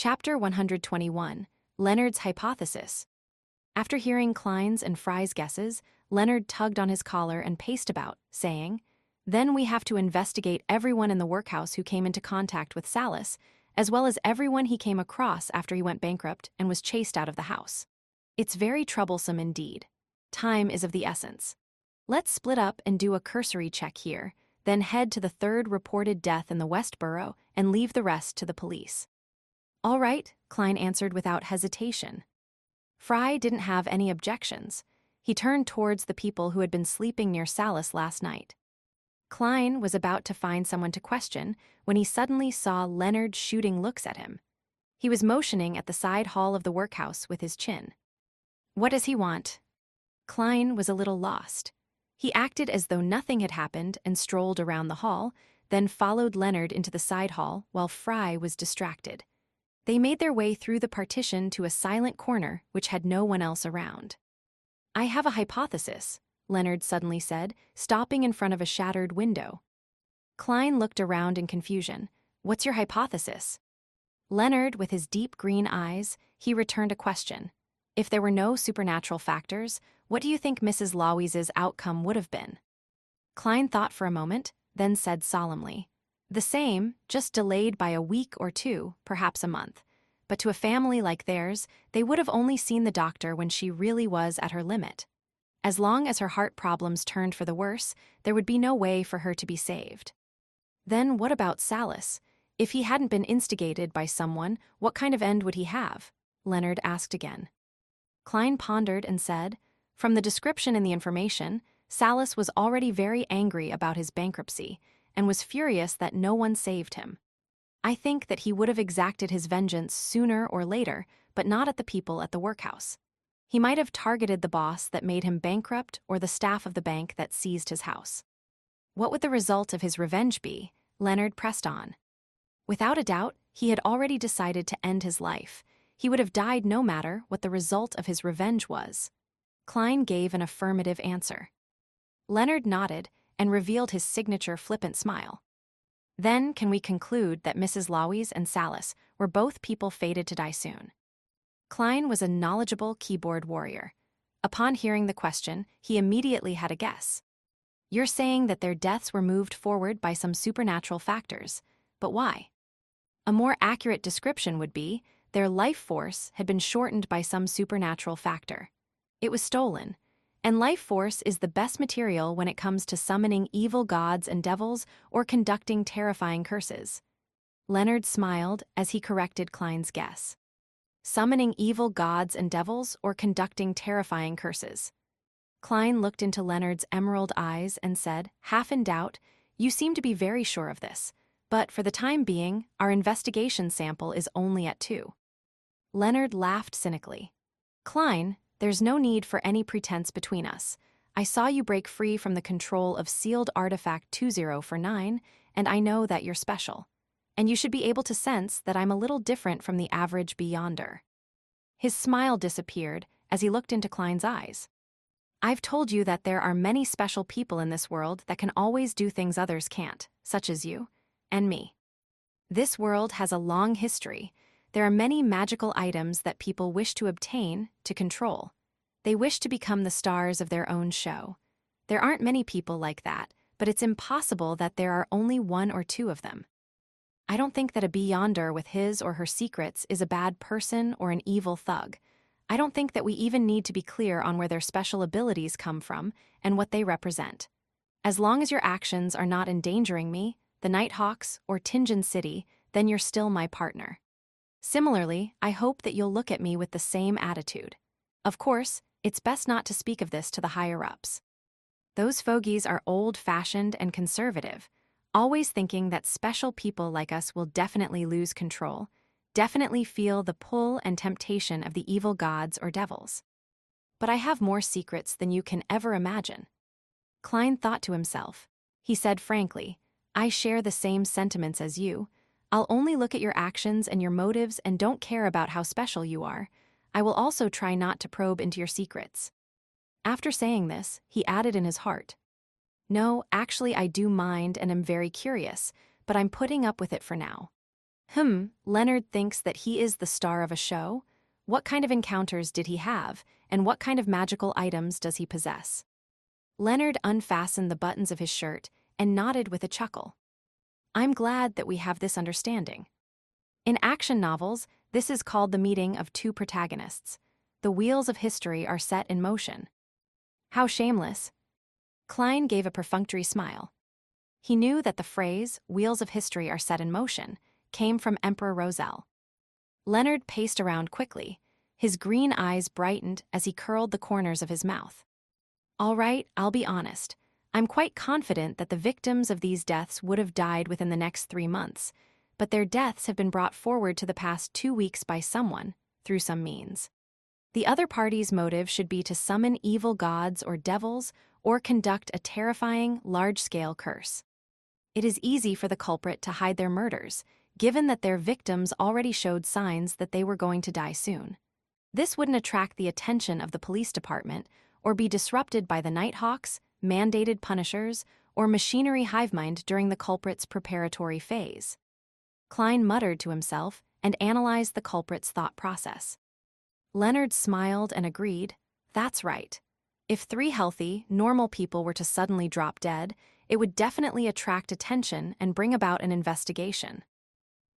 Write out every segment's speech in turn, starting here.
Chapter 121, Leonard's Hypothesis. After hearing Klein's and Fry's guesses, Leonard tugged on his collar and paced about, saying, "Then we have to investigate everyone in the workhouse who came into contact with Salas, as well as everyone he came across after he went bankrupt and was chased out of the house. It's very troublesome indeed. Time is of the essence. Let's split up and do a cursory check here, then head to the third reported death in the West Borough and leave the rest to the police." "All right," Klein answered without hesitation. Fry didn't have any objections. He turned towards the people who had been sleeping near Salas last night. Klein was about to find someone to question when he suddenly saw Leonard shooting looks at him. He was motioning at the side hall of the workhouse with his chin. "What does he want?" Klein was a little lost. He acted as though nothing had happened and strolled around the hall, then followed Leonard into the side hall while Fry was distracted. They made their way through the partition to a silent corner which had no one else around. "I have a hypothesis," Leonard suddenly said, stopping in front of a shattered window. Klein looked around in confusion. "What's your hypothesis?" Leonard, with his deep green eyes, he returned a question. "If there were no supernatural factors, what do you think Mrs. Loweys's outcome would have been?" Klein thought for a moment, then said solemnly, "The same, just delayed by a week or two, perhaps a month. But to a family like theirs, they would have only seen the doctor when she really was at her limit. As long as her heart problems turned for the worse, there would be no way for her to be saved." "Then what about Salas? If he hadn't been instigated by someone, what kind of end would he have?" Leonard asked again. Klein pondered and said, "From the description in the information, Salas was already very angry about his bankruptcy and was furious that no one saved him. I think that he would have exacted his vengeance sooner or later, but not at the people at the workhouse. He might have targeted the boss that made him bankrupt or the staff of the bank that seized his house." "What would the result of his revenge be?" Leonard pressed on. Without a doubt, he had already decided to end his life. He would have died no matter what the result of his revenge was. Klein gave an affirmative answer. Leonard nodded and revealed his signature flippant smile. "Then can we conclude that Mrs. Loweys and Salas were both people fated to die soon?" Klein was a knowledgeable keyboard warrior. Upon hearing the question, he immediately had a guess. "You're saying that their deaths were moved forward by some supernatural factors, but why?" "A more accurate description would be, their life force had been shortened by some supernatural factor. It was stolen. And life force is the best material when it comes to summoning evil gods and devils or conducting terrifying curses." Leonard smiled as he corrected Klein's guess. "Summoning evil gods and devils or conducting terrifying curses." Klein looked into Leonard's emerald eyes and said, half in doubt, "You seem to be very sure of this, but for the time being, our investigation sample is only at 2. Leonard laughed cynically. "Klein, there's no need for any pretense between us. I saw you break free from the control of sealed artifact 2049, and I know that you're special. And you should be able to sense that I'm a little different from the average beyonder." His smile disappeared as he looked into Klein's eyes. "I've told you that there are many special people in this world that can always do things others can't, such as you and me. This world has a long history. There are many magical items that people wish to obtain, to control. They wish to become the stars of their own show. There aren't many people like that, but it's impossible that there are only 1 or 2 of them. I don't think that a beyonder with his or her secrets is a bad person or an evil thug. I don't think that we even need to be clear on where their special abilities come from and what they represent. As long as your actions are not endangering me, the Nighthawks, or Tinjin City, then you're still my partner. Similarly, I hope that you'll look at me with the same attitude. Of course, it's best not to speak of this to the higher-ups. Those fogies are old-fashioned and conservative, always thinking that special people like us will definitely lose control, definitely feel the pull and temptation of the evil gods or devils. But I have more secrets than you can ever imagine." Klein thought to himself. He said frankly, "I share the same sentiments as you. I'll only look at your actions and your motives and don't care about how special you are. I will also try not to probe into your secrets." After saying this, he added in his heart, "No, actually I do mind and am very curious, but I'm putting up with it for now." Leonard thinks that he is the star of a show? What kind of encounters did he have, and what kind of magical items does he possess? Leonard unfastened the buttons of his shirt and nodded with a chuckle. I'm glad that we have this understanding. In action novels, this is called the meeting of two protagonists. The wheels of history are set in motion. How shameless. Klein gave a perfunctory smile. He knew that the phrase, wheels of history are set in motion, came from Emperor Roselle. Leonard paced around quickly. His green eyes brightened as he curled the corners of his mouth. All right, I'll be honest. I'm quite confident that the victims of these deaths would have died within the next 3 months, but their deaths have been brought forward to the past 2 weeks by someone, through some means. The other party's motive should be to summon evil gods or devils or conduct a terrifying, large-scale curse. It is easy for the culprit to hide their murders, given that their victims already showed signs that they were going to die soon. This wouldn't attract the attention of the police department or be disrupted by the Nighthawks, mandated punishers, or machinery hivemind during the culprit's preparatory phase. Klein muttered to himself and analyzed the culprit's thought process. Leonard smiled and agreed, that's right. If 3 healthy, normal people were to suddenly drop dead, it would definitely attract attention and bring about an investigation.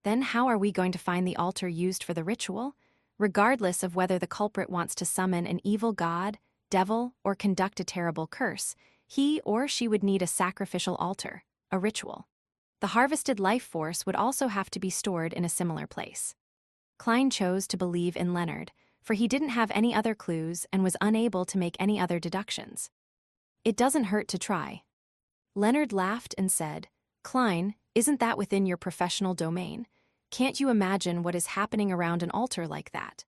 Then how are we going to find the altar used for the ritual? Regardless of whether the culprit wants to summon an evil god, devil, or conduct a terrible curse, he or she would need a sacrificial altar, a ritual. The harvested life force would also have to be stored in a similar place. Klein chose to believe in Leonard, for he didn't have any other clues and was unable to make any other deductions. It doesn't hurt to try. Leonard laughed and said, Klein, isn't that within your professional domain? Can't you imagine what is happening around an altar like that?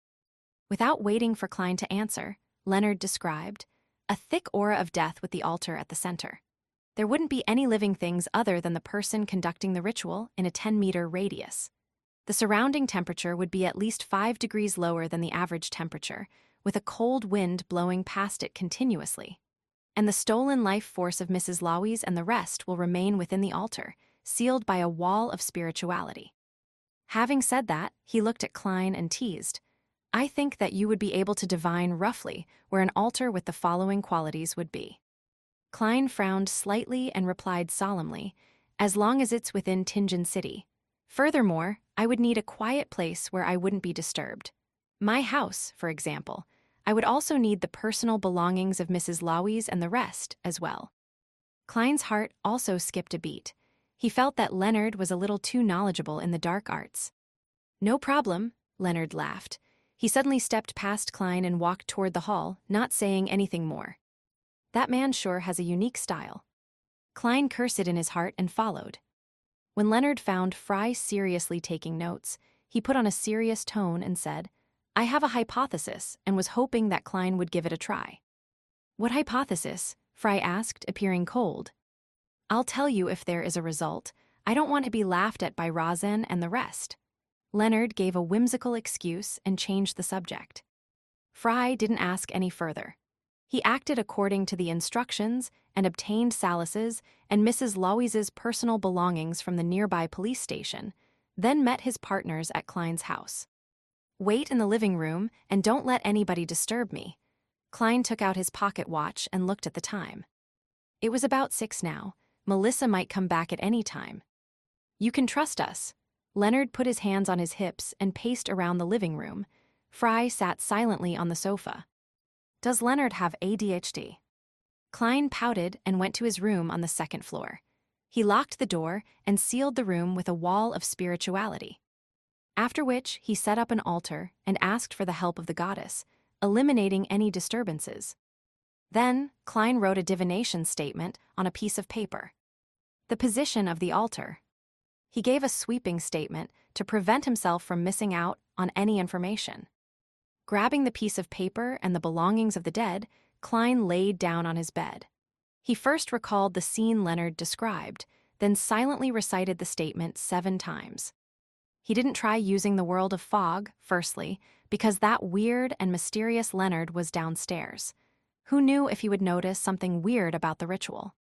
Without waiting for Klein to answer, Leonard described, a thick aura of death with the altar at the center. There wouldn't be any living things other than the person conducting the ritual in a 10-meter radius. The surrounding temperature would be at least 5 degrees lower than the average temperature, with a cold wind blowing past it continuously. And the stolen life force of Mrs. Lowies and the rest will remain within the altar, sealed by a wall of spirituality. Having said that, he looked at Klein and teased, I think that you would be able to divine roughly where an altar with the following qualities would be. Klein frowned slightly and replied solemnly, as long as it's within Tingen City. Furthermore, I would need a quiet place where I wouldn't be disturbed. My house, for example. I would also need the personal belongings of Mrs. Lowies and the rest as well. Klein's heart also skipped a beat. He felt that Leonard was a little too knowledgeable in the dark arts. No problem, Leonard laughed. He suddenly stepped past Klein and walked toward the hall, not saying anything more. That man sure has a unique style. Klein cursed in his heart and followed. When Leonard found Fry seriously taking notes, he put on a serious tone and said, I have a hypothesis and was hoping that Klein would give it a try. What hypothesis? Fry asked, appearing cold. I'll tell you if there is a result. I don't want to be laughed at by Rosen and the rest. Leonard gave a whimsical excuse and changed the subject. Fry didn't ask any further. He acted according to the instructions and obtained Salas's and Mrs. Lowies's personal belongings from the nearby police station, then met his partners at Klein's house. Wait in the living room and don't let anybody disturb me. Klein took out his pocket watch and looked at the time. It was about 6 now. Melissa might come back at any time. You can trust us. Leonard put his hands on his hips and paced around the living room. Fry sat silently on the sofa. Does Leonard have ADHD? Klein pouted and went to his room on the 2nd floor. He locked the door and sealed the room with a wall of spirituality. After which, he set up an altar and asked for the help of the goddess, eliminating any disturbances. Then, Klein wrote a divination statement on a piece of paper. The position of the altar. He gave a sweeping statement to prevent himself from missing out on any information. Grabbing the piece of paper and the belongings of the dead, Klein laid down on his bed. He first recalled the scene Leonard described, then silently recited the statement 7 times. He didn't try using the world of fog, firstly, because that weird and mysterious Leonard was downstairs. Who knew if he would notice something weird about the ritual?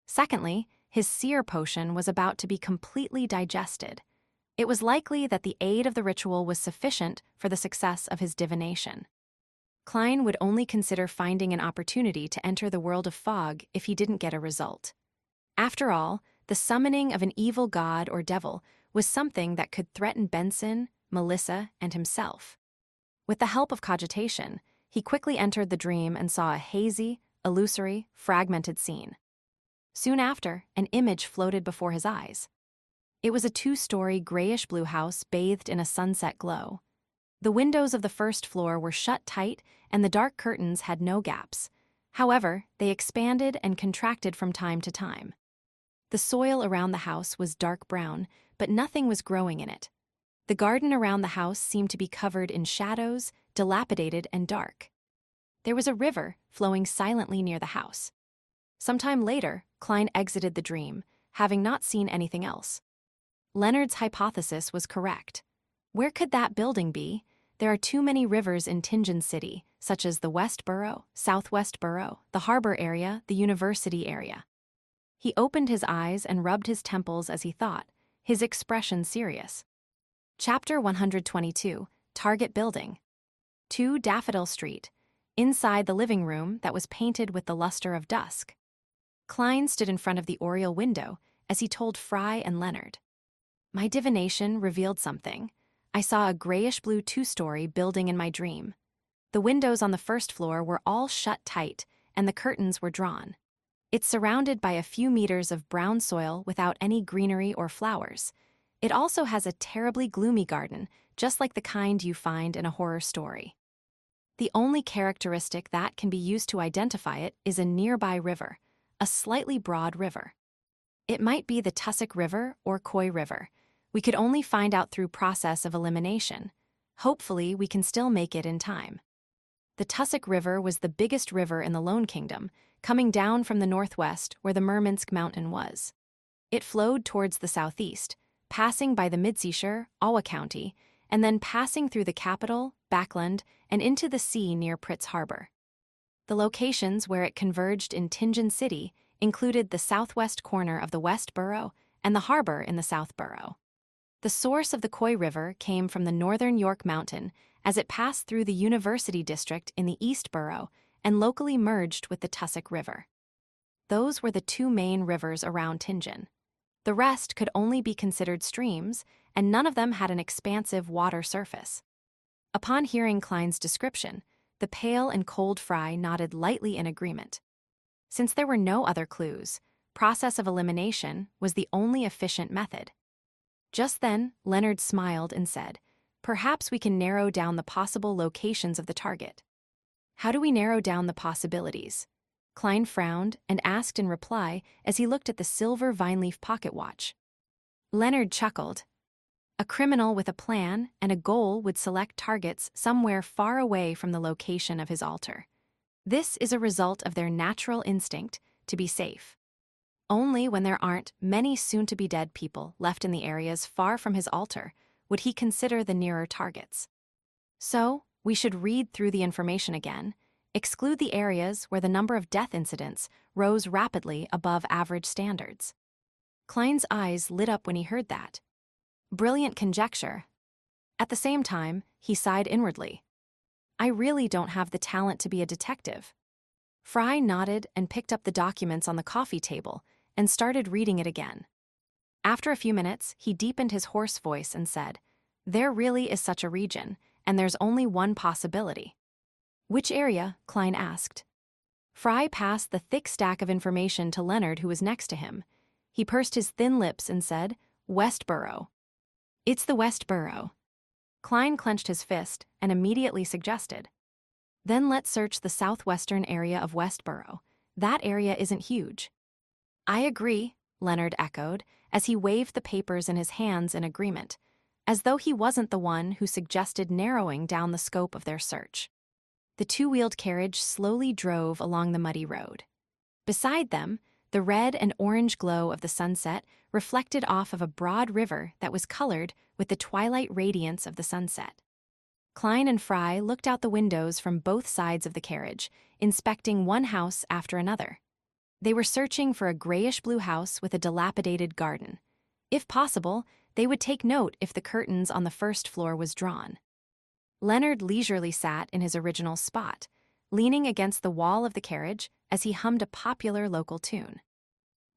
Secondly, his seer potion was about to be completely digested. It was likely that the aid of the ritual was sufficient for the success of his divination. Klein would only consider finding an opportunity to enter the world of fog if he didn't get a result. After all, the summoning of an evil god or devil was something that could threaten Benson, Melissa, and himself. With the help of cogitation, he quickly entered the dream and saw a hazy, illusory, fragmented scene. Soon after, an image floated before his eyes. It was a 2-story grayish-blue house bathed in a sunset glow. The windows of the first floor were shut tight and the dark curtains had no gaps. However, they expanded and contracted from time to time. The soil around the house was dark brown, but nothing was growing in it. The garden around the house seemed to be covered in shadows, dilapidated and dark. There was a river flowing silently near the house. Sometime later, Klein exited the dream, having not seen anything else. Leonard's hypothesis was correct. Where could that building be? There are too many rivers in Tingen City, such as the West Borough, Southwest Borough, the Harbor area, the University area. He opened his eyes and rubbed his temples as he thought, his expression serious. Chapter 122, Target Building. 2 Daffodil Street, inside the living room that was painted with the luster of dusk. Klein stood in front of the oriel window as he told Fry and Leonard. My divination revealed something. I saw a grayish-blue 2-story building in my dream. The windows on the first floor were all shut tight, and the curtains were drawn. It's surrounded by a few meters of brown soil without any greenery or flowers. It also has a terribly gloomy garden, just like the kind you find in a horror story. The only characteristic that can be used to identify it is a nearby river, a slightly broad river. It might be the Tussock River or Koi River. We could only find out through process of elimination. Hopefully, we can still make it in time. The Tussock River was the biggest river in the Lone Kingdom, coming down from the northwest where the Murmansk Mountain was. It flowed towards the southeast, passing by the Midseashire, Awa County, and then passing through the capital, Backland, and into the sea near Pritz Harbor. The locations where it converged in Tingen City included the southwest corner of the West Borough and the harbor in the South Borough. The source of the Koi River came from the northern York Mountain as it passed through the University District in the East Borough and locally merged with the Tussock River. Those were the 2 main rivers around Tingen. The rest could only be considered streams, and none of them had an expansive water surface. Upon hearing Klein's description, the pale and cold Fry nodded lightly in agreement. Since there were no other clues, process of elimination was the only efficient method. Just then, Leonard smiled and said, "Perhaps we can narrow down the possible locations of the target." "How do we narrow down the possibilities?" Klein frowned and asked in reply as he looked at the silver vine-leaf pocket watch. Leonard chuckled. A criminal with a plan and a goal would select targets somewhere far away from the location of his altar. This is a result of their natural instinct to be safe. Only when there aren't many soon-to-be-dead people left in the areas far from his altar would he consider the nearer targets. So, we should read through the information again, exclude the areas where the number of death incidents rose rapidly above average standards. Klein's eyes lit up when he heard that. Brilliant conjecture. At the same time, he sighed inwardly. I really don't have the talent to be a detective. Fry nodded and picked up the documents on the coffee table and started reading it again. After a few minutes, he deepened his hoarse voice and said, "There really is such a region, and there's only one possibility." "Which area?" Klein asked. Fry passed the thick stack of information to Leonard, who was next to him. He pursed his thin lips and said, "West Borough." "It's the West Borough." Klein clenched his fist and immediately suggested, "Then let's search the southwestern area of West Borough. That area isn't huge." "I agree," Leonard echoed, as he waved the papers in his hands in agreement, as though he wasn't the one who suggested narrowing down the scope of their search. The 2-wheeled carriage slowly drove along the muddy road. Beside them, the red and orange glow of the sunset reflected off of a broad river that was colored with the twilight radiance of the sunset. Klein and Fry looked out the windows from both sides of the carriage, inspecting one house after another. They were searching for a grayish-blue house with a dilapidated garden. If possible, They would take note if the curtains on the first floor was drawn. Leonard leisurely sat in his original spot, leaning against the wall of the carriage as he hummed a popular local tune.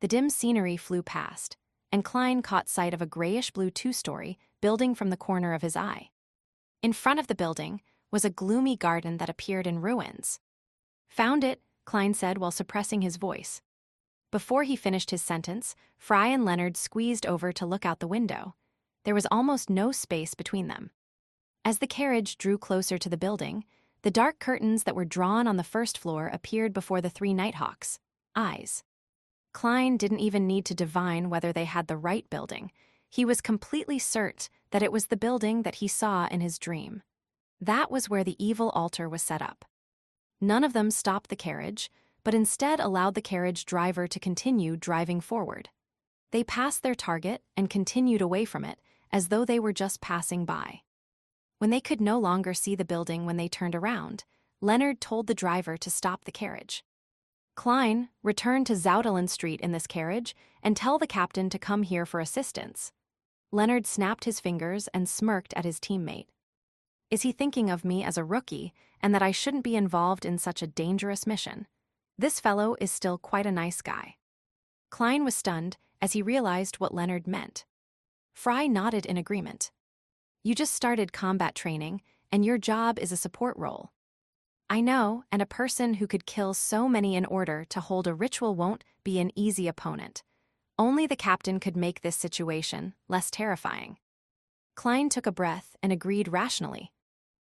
The dim scenery flew past, and Klein caught sight of a grayish-blue two-story building from the corner of his eye. In front of the building was a gloomy garden that appeared in ruins. "Found it," Klein said while suppressing his voice. Before he finished his sentence, Fry and Leonard squeezed over to look out the window. There was almost no space between them. As the carriage drew closer to the building, the dark curtains that were drawn on the first floor appeared before the three Nighthawks' eyes. Klein didn't even need to divine whether they had the right building. He was completely certain that it was the building that he saw in his dream. That was where the evil altar was set up. None of them stopped the carriage, but instead allowed the carriage driver to continue driving forward. They passed their target and continued away from it, as though they were just passing by. When they could no longer see the building when they turned around, Leonard told the driver to stop the carriage. "Klein, return to Zoutelen Street in this carriage and tell the captain to come here for assistance." Leonard snapped his fingers and smirked at his teammate. Is he thinking of me as a rookie and that I shouldn't be involved in such a dangerous mission? This fellow is still quite a nice guy. Klein was stunned as he realized what Leonard meant. Fry nodded in agreement. "You just started combat training, and your job is a support role." "I know, and a person who could kill so many in order to hold a ritual won't be an easy opponent. Only the captain could make this situation less terrifying." Klein took a breath and agreed rationally.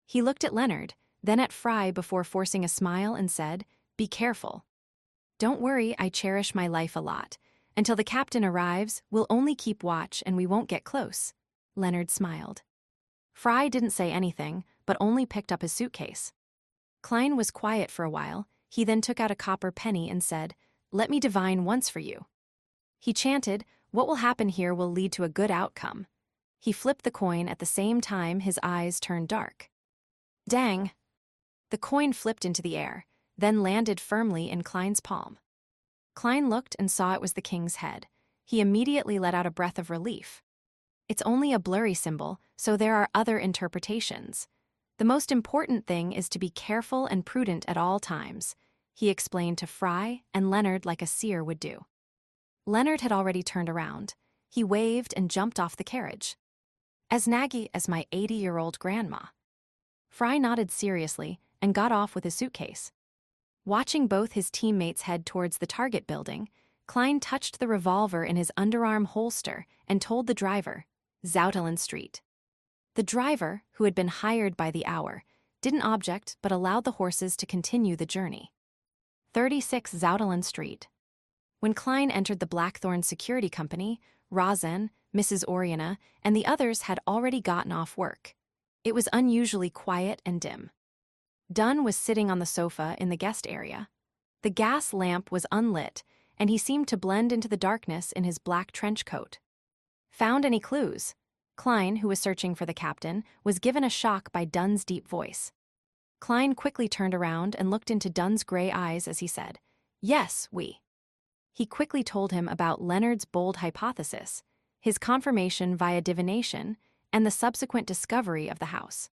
He looked at Leonard, then at Fry before forcing a smile and said, "Be careful." "Don't worry, I cherish my life a lot. Until the captain arrives, we'll only keep watch and we won't get close." Leonard smiled. Fry didn't say anything, but only picked up his suitcase. Klein was quiet for a while. He then took out a copper penny and said, "Let me divine once for you." He chanted, "What will happen here will lead to a good outcome." He flipped the coin at the same time his eyes turned dark. Dang! The coin flipped into the air, then landed firmly in Klein's palm. Klein looked and saw it was the king's head. He immediately let out a breath of relief. It's only a blurry symbol, so there are other interpretations. The most important thing is to be careful and prudent at all times, he explained to Fry and Leonard like a seer would do. Leonard had already turned around. He waved and jumped off the carriage. "As naggy as my 80-year-old grandma." Fry nodded seriously and got off with his suitcase. Watching both his teammates head towards the target building, Klein touched the revolver in his underarm holster and told the driver, "Zoutelen Street." The driver, who had been hired by the hour, didn't object but allowed the horses to continue the journey. 36 Zoutelen Street. When Klein entered the Blackthorn Security Company, Rosen, Mrs. Oriana, and the others had already gotten off work. It was unusually quiet and dim. Dunn was sitting on the sofa in the guest area. The gas lamp was unlit, and he seemed to blend into the darkness in his black trench coat. "Found any clues?" Klein, who was searching for the captain, was given a shock by Dunn's deep voice. Klein quickly turned around and looked into Dunn's gray eyes as he said, "Yes, we." He quickly told him about Leonard's bold hypothesis, his confirmation via divination, and the subsequent discovery of the house.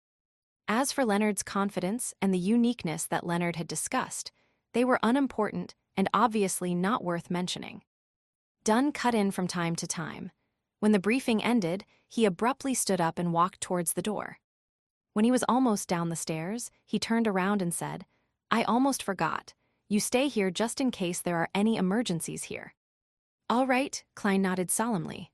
As for Leonard's confidence and the uniqueness that Leonard had discussed, they were unimportant and obviously not worth mentioning. Dunn cut in from time to time. When the briefing ended, he abruptly stood up and walked towards the door. When he was almost down the stairs, he turned around and said, "I almost forgot. You stay here just in case there are any emergencies here." "All right," Klein nodded solemnly.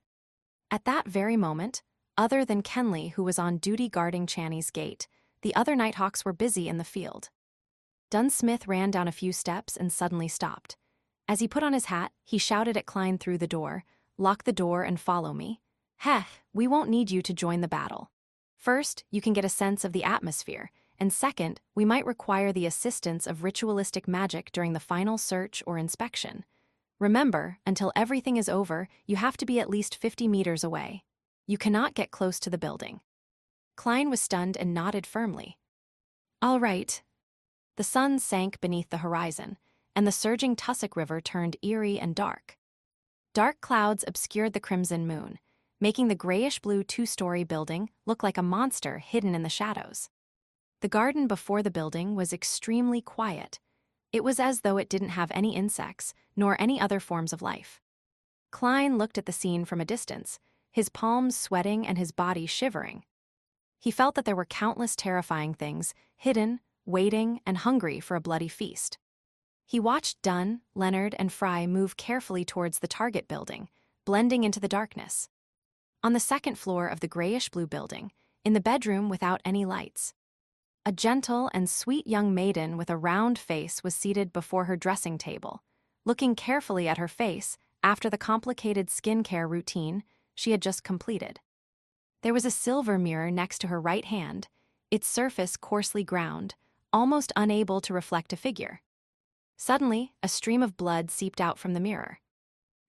At that very moment, other than Kenley, who was on duty guarding Channy's gate, the other Nighthawks were busy in the field. Dunn Smith ran down a few steps and suddenly stopped. As he put on his hat, he shouted at Klein through the door, "Lock the door and follow me. Heh, we won't need you to join the battle. First, you can get a sense of the atmosphere, and second, we might require the assistance of ritualistic magic during the final search or inspection. Remember, until everything is over, you have to be at least 50 meters away. You cannot get close to the building." Klein was stunned and nodded firmly. "All right." The sun sank beneath the horizon, and the surging Tussock River turned eerie and dark. Dark clouds obscured the crimson moon, making the grayish-blue two-story building look like a monster hidden in the shadows. The garden before the building was extremely quiet. It was as though it didn't have any insects, nor any other forms of life. Klein looked at the scene from a distance, his palms sweating and his body shivering. He felt that there were countless terrifying things, hidden, waiting, and hungry for a bloody feast. He watched Dunn, Leonard, and Fry move carefully towards the target building, blending into the darkness. On the second floor of the grayish-blue building, in the bedroom without any lights, a gentle and sweet young maiden with a round face was seated before her dressing table, looking carefully at her face after the complicated skincare routine she had just completed. There was a silver mirror next to her right hand, its surface coarsely ground, almost unable to reflect a figure. Suddenly, a stream of blood seeped out from the mirror.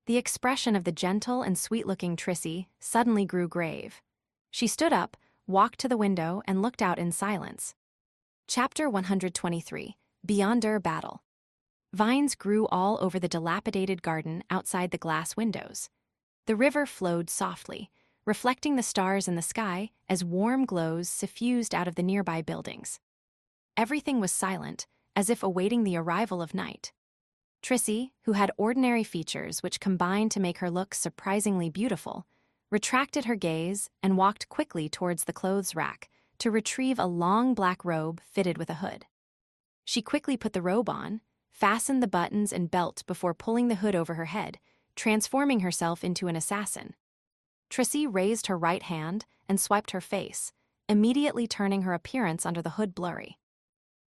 The expression of the gentle and sweet-looking Trissy suddenly grew grave. She stood up, walked to the window, and looked out in silence. Chapter 123, Beyonder Battle. Vines grew all over the dilapidated garden outside the glass windows. The river flowed softly, reflecting the stars in the sky as warm glows suffused out of the nearby buildings. Everything was silent, as if awaiting the arrival of night. Trissy, who had ordinary features which combined to make her look surprisingly beautiful, retracted her gaze and walked quickly towards the clothes rack to retrieve a long black robe fitted with a hood. She quickly put the robe on, fastened the buttons and belt before pulling the hood over her head, transforming herself into an assassin. Trissy raised her right hand and swiped her face, immediately turning her appearance under the hood blurry.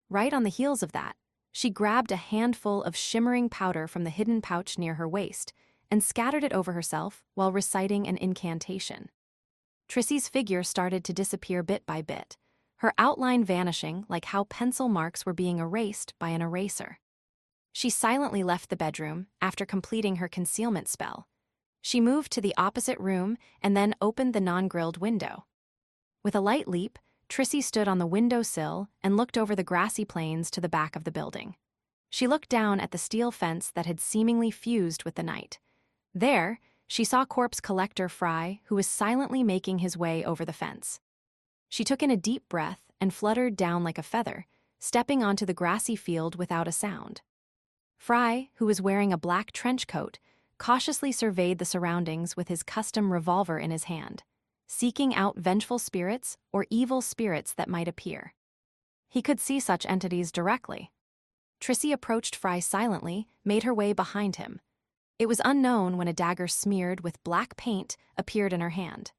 Right on the heels of that, she grabbed a handful of shimmering powder from the hidden pouch near her waist and scattered it over herself while reciting an incantation. Trissy's figure started to disappear bit by bit, her outline vanishing like how pencil marks were being erased by an eraser. She silently left the bedroom after completing her concealment spell. She moved to the opposite room and then opened the non-grilled window. With a light leap, Trissy stood on the windowsill and looked over the grassy plains to the back of the building. She looked down at the steel fence that had seemingly fused with the night. There, she saw corpse collector Fry, who was silently making his way over the fence. She took in a deep breath and fluttered down like a feather, stepping onto the grassy field without a sound. Fry, who was wearing a black trench coat, cautiously surveyed the surroundings with his custom revolver in his hand, seeking out vengeful spirits or evil spirits that might appear. He could see such entities directly. Trissy approached Fry silently, made her way behind him. It was unknown when a dagger smeared with black paint appeared in her hand.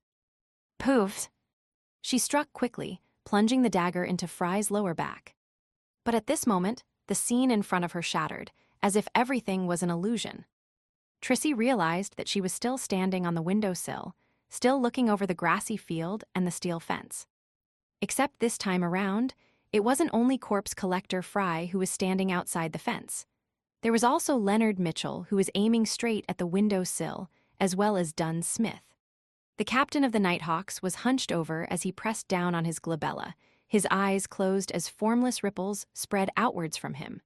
Poof! She struck quickly, plunging the dagger into Fry's lower back. But at this moment, the scene in front of her shattered, as if everything was an illusion. Trissy realized that she was still standing on the windowsill, still looking over the grassy field and the steel fence. Except this time around, it wasn't only corpse collector Fry who was standing outside the fence. There was also Leonard Mitchell, who was aiming straight at the windowsill, as well as Dunn Smith. The captain of the Nighthawks was hunched over as he pressed down on his glabella, his eyes closed as formless ripples spread outwards from him.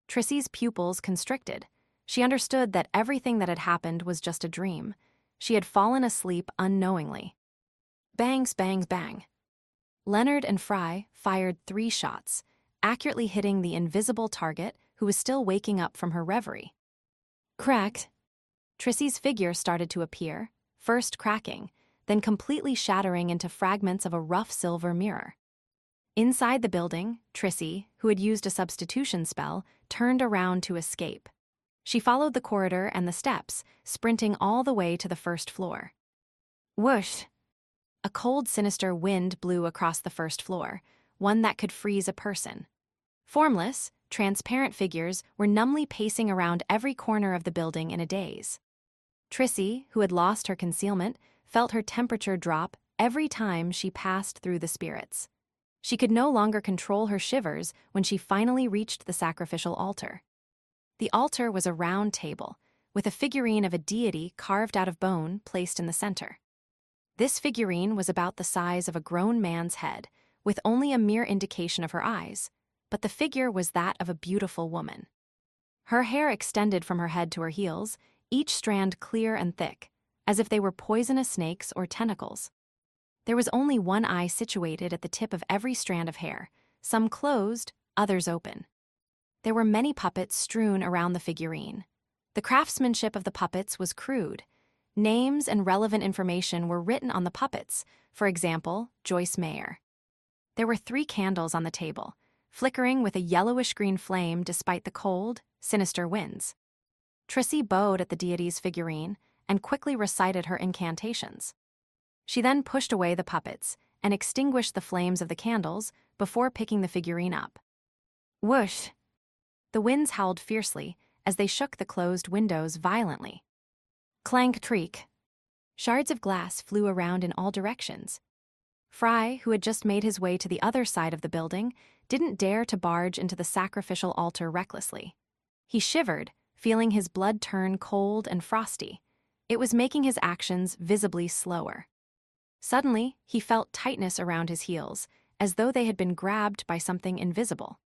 Trissy's pupils constricted. She understood that everything that had happened was just a dream. She had fallen asleep unknowingly. Bangs, bangs, bang. Leonard and Fry fired 3 shots, accurately hitting the invisible target who was still waking up from her reverie. Cracked. Trissy's figure started to appear, first cracking, then completely shattering into fragments of a rough silver mirror. Inside the building, Trissy, who had used a substitution spell, turned around to escape. She followed the corridor and the steps, sprinting all the way to the first floor. Whoosh! A cold, sinister wind blew across the first floor, one that could freeze a person. Formless, transparent figures were numbly pacing around every corner of the building in a daze. Trissy, who had lost her concealment, felt her temperature drop every time she passed through the spirits. She could no longer control her shivers when she finally reached the sacrificial altar. The altar was a round table, with a figurine of a deity carved out of bone placed in the center. This figurine was about the size of a grown man's head, with only a mere indication of her eyes, but the figure was that of a beautiful woman. Her hair extended from her head to her heels, each strand clear and thick, as if they were poisonous snakes or tentacles. There was only one eye situated at the tip of every strand of hair, some closed, others open. There were many puppets strewn around the figurine. The craftsmanship of the puppets was crude. Names and relevant information were written on the puppets, for example, Joyce Mayer. There were 3 candles on the table, flickering with a yellowish-green flame despite the cold, sinister winds. Trissy bowed at the deity's figurine and quickly recited her incantations. She then pushed away the puppets and extinguished the flames of the candles before picking the figurine up. Whoosh! The winds howled fiercely as they shook the closed windows violently. Clank-creak. Shards of glass flew around in all directions. Fry, who had just made his way to the other side of the building, didn't dare to barge into the sacrificial altar recklessly. He shivered, feeling his blood turn cold and frosty. It was making his actions visibly slower. Suddenly, he felt tightness around his heels, as though they had been grabbed by something invisible.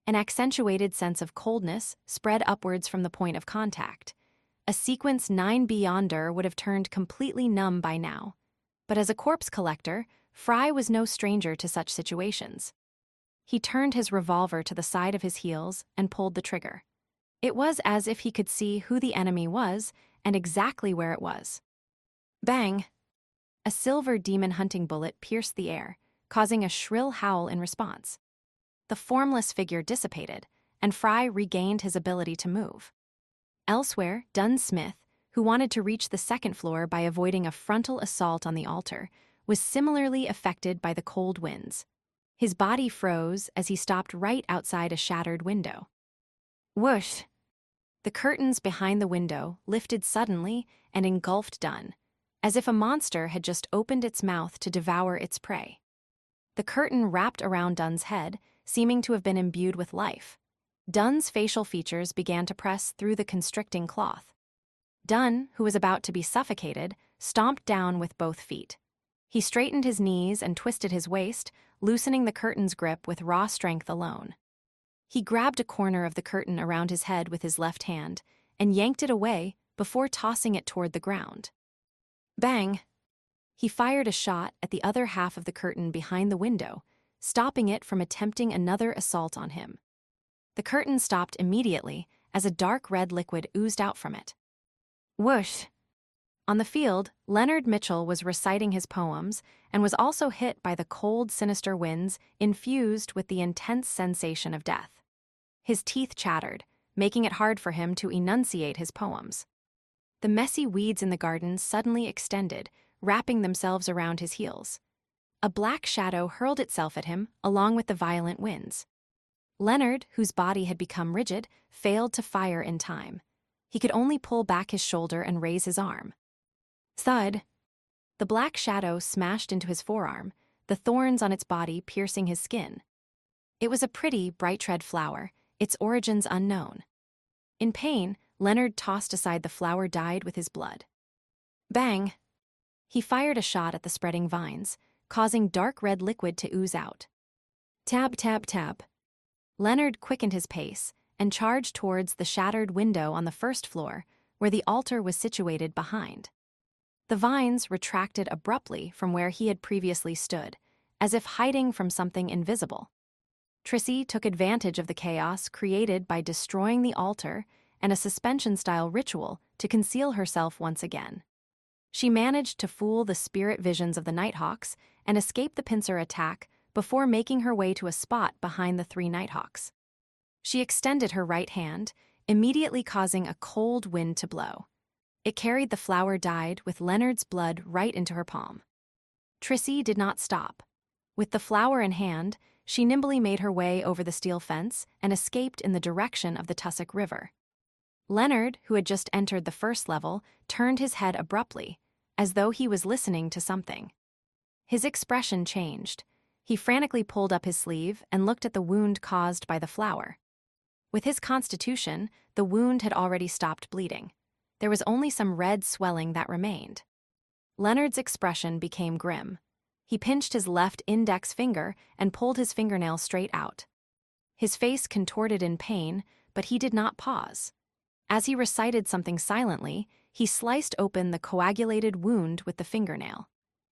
An accentuated sense of coldness spread upwards from the point of contact. A sequence 9 beyonder would have turned completely numb by now. But as a corpse collector, Fry was no stranger to such situations. He turned his revolver to the side of his heels and pulled the trigger. It was as if he could see who the enemy was and exactly where it was. Bang! A silver demon-hunting bullet pierced the air, causing a shrill howl in response. The formless figure dissipated, and Fry regained his ability to move. Elsewhere, Dunn Smith, who wanted to reach the 2nd floor by avoiding a frontal assault on the altar, was similarly affected by the cold winds. His body froze as he stopped right outside a shattered window. Whoosh! The curtains behind the window lifted suddenly and engulfed Dunn, as if a monster had just opened its mouth to devour its prey. The curtain wrapped around Dunn's head, seeming to have been imbued with life. Dunn's facial features began to press through the constricting cloth. Dunn, who was about to be suffocated, stomped down with both feet. He straightened his knees and twisted his waist, loosening the curtain's grip with raw strength alone. He grabbed a corner of the curtain around his head with his left hand and yanked it away before tossing it toward the ground. Bang! He fired a shot at the other half of the curtain behind the window, stopping it from attempting another assault on him. The curtain stopped immediately as a dark red liquid oozed out from it. Whoosh! On the field, Leonard Mitchell was reciting his poems and was also hit by the cold, sinister winds infused with the intense sensation of death. His teeth chattered, making it hard for him to enunciate his poems. The messy weeds in the garden suddenly extended, wrapping themselves around his heels. A black shadow hurled itself at him along with the violent winds. Leonard, whose body had become rigid, failed to fire in time. He could only pull back his shoulder and raise his arm. Thud! The black shadow smashed into his forearm, the thorns on its body piercing his skin. It was a pretty, bright red flower, its origins unknown. In pain, Leonard tossed aside the flower dyed with his blood. Bang! He fired a shot at the spreading vines, causing dark red liquid to ooze out. Tab, tab, tab. Leonard quickened his pace and charged towards the shattered window on the 1st floor, where the altar was situated behind. The vines retracted abruptly from where he had previously stood, as if hiding from something invisible. Trissy took advantage of the chaos created by destroying the altar and a suspension-style ritual to conceal herself once again. She managed to fool the spirit visions of the Nighthawks and escape the pincer attack before making her way to a spot behind the 3 Nighthawks. She extended her right hand, immediately causing a cold wind to blow. It carried the flower dyed with Leonard's blood right into her palm. Trissy did not stop. With the flower in hand, she nimbly made her way over the steel fence and escaped in the direction of the Tussock River. Leonard, who had just entered the 1st level, turned his head abruptly, as though he was listening to something. His expression changed. He frantically pulled up his sleeve and looked at the wound caused by the flower. With his constitution, the wound had already stopped bleeding. There was only some red swelling that remained. Leonard's expression became grim. He pinched his left index finger and pulled his fingernail straight out. His face contorted in pain, but he did not pause. As he recited something silently, he sliced open the coagulated wound with the fingernail.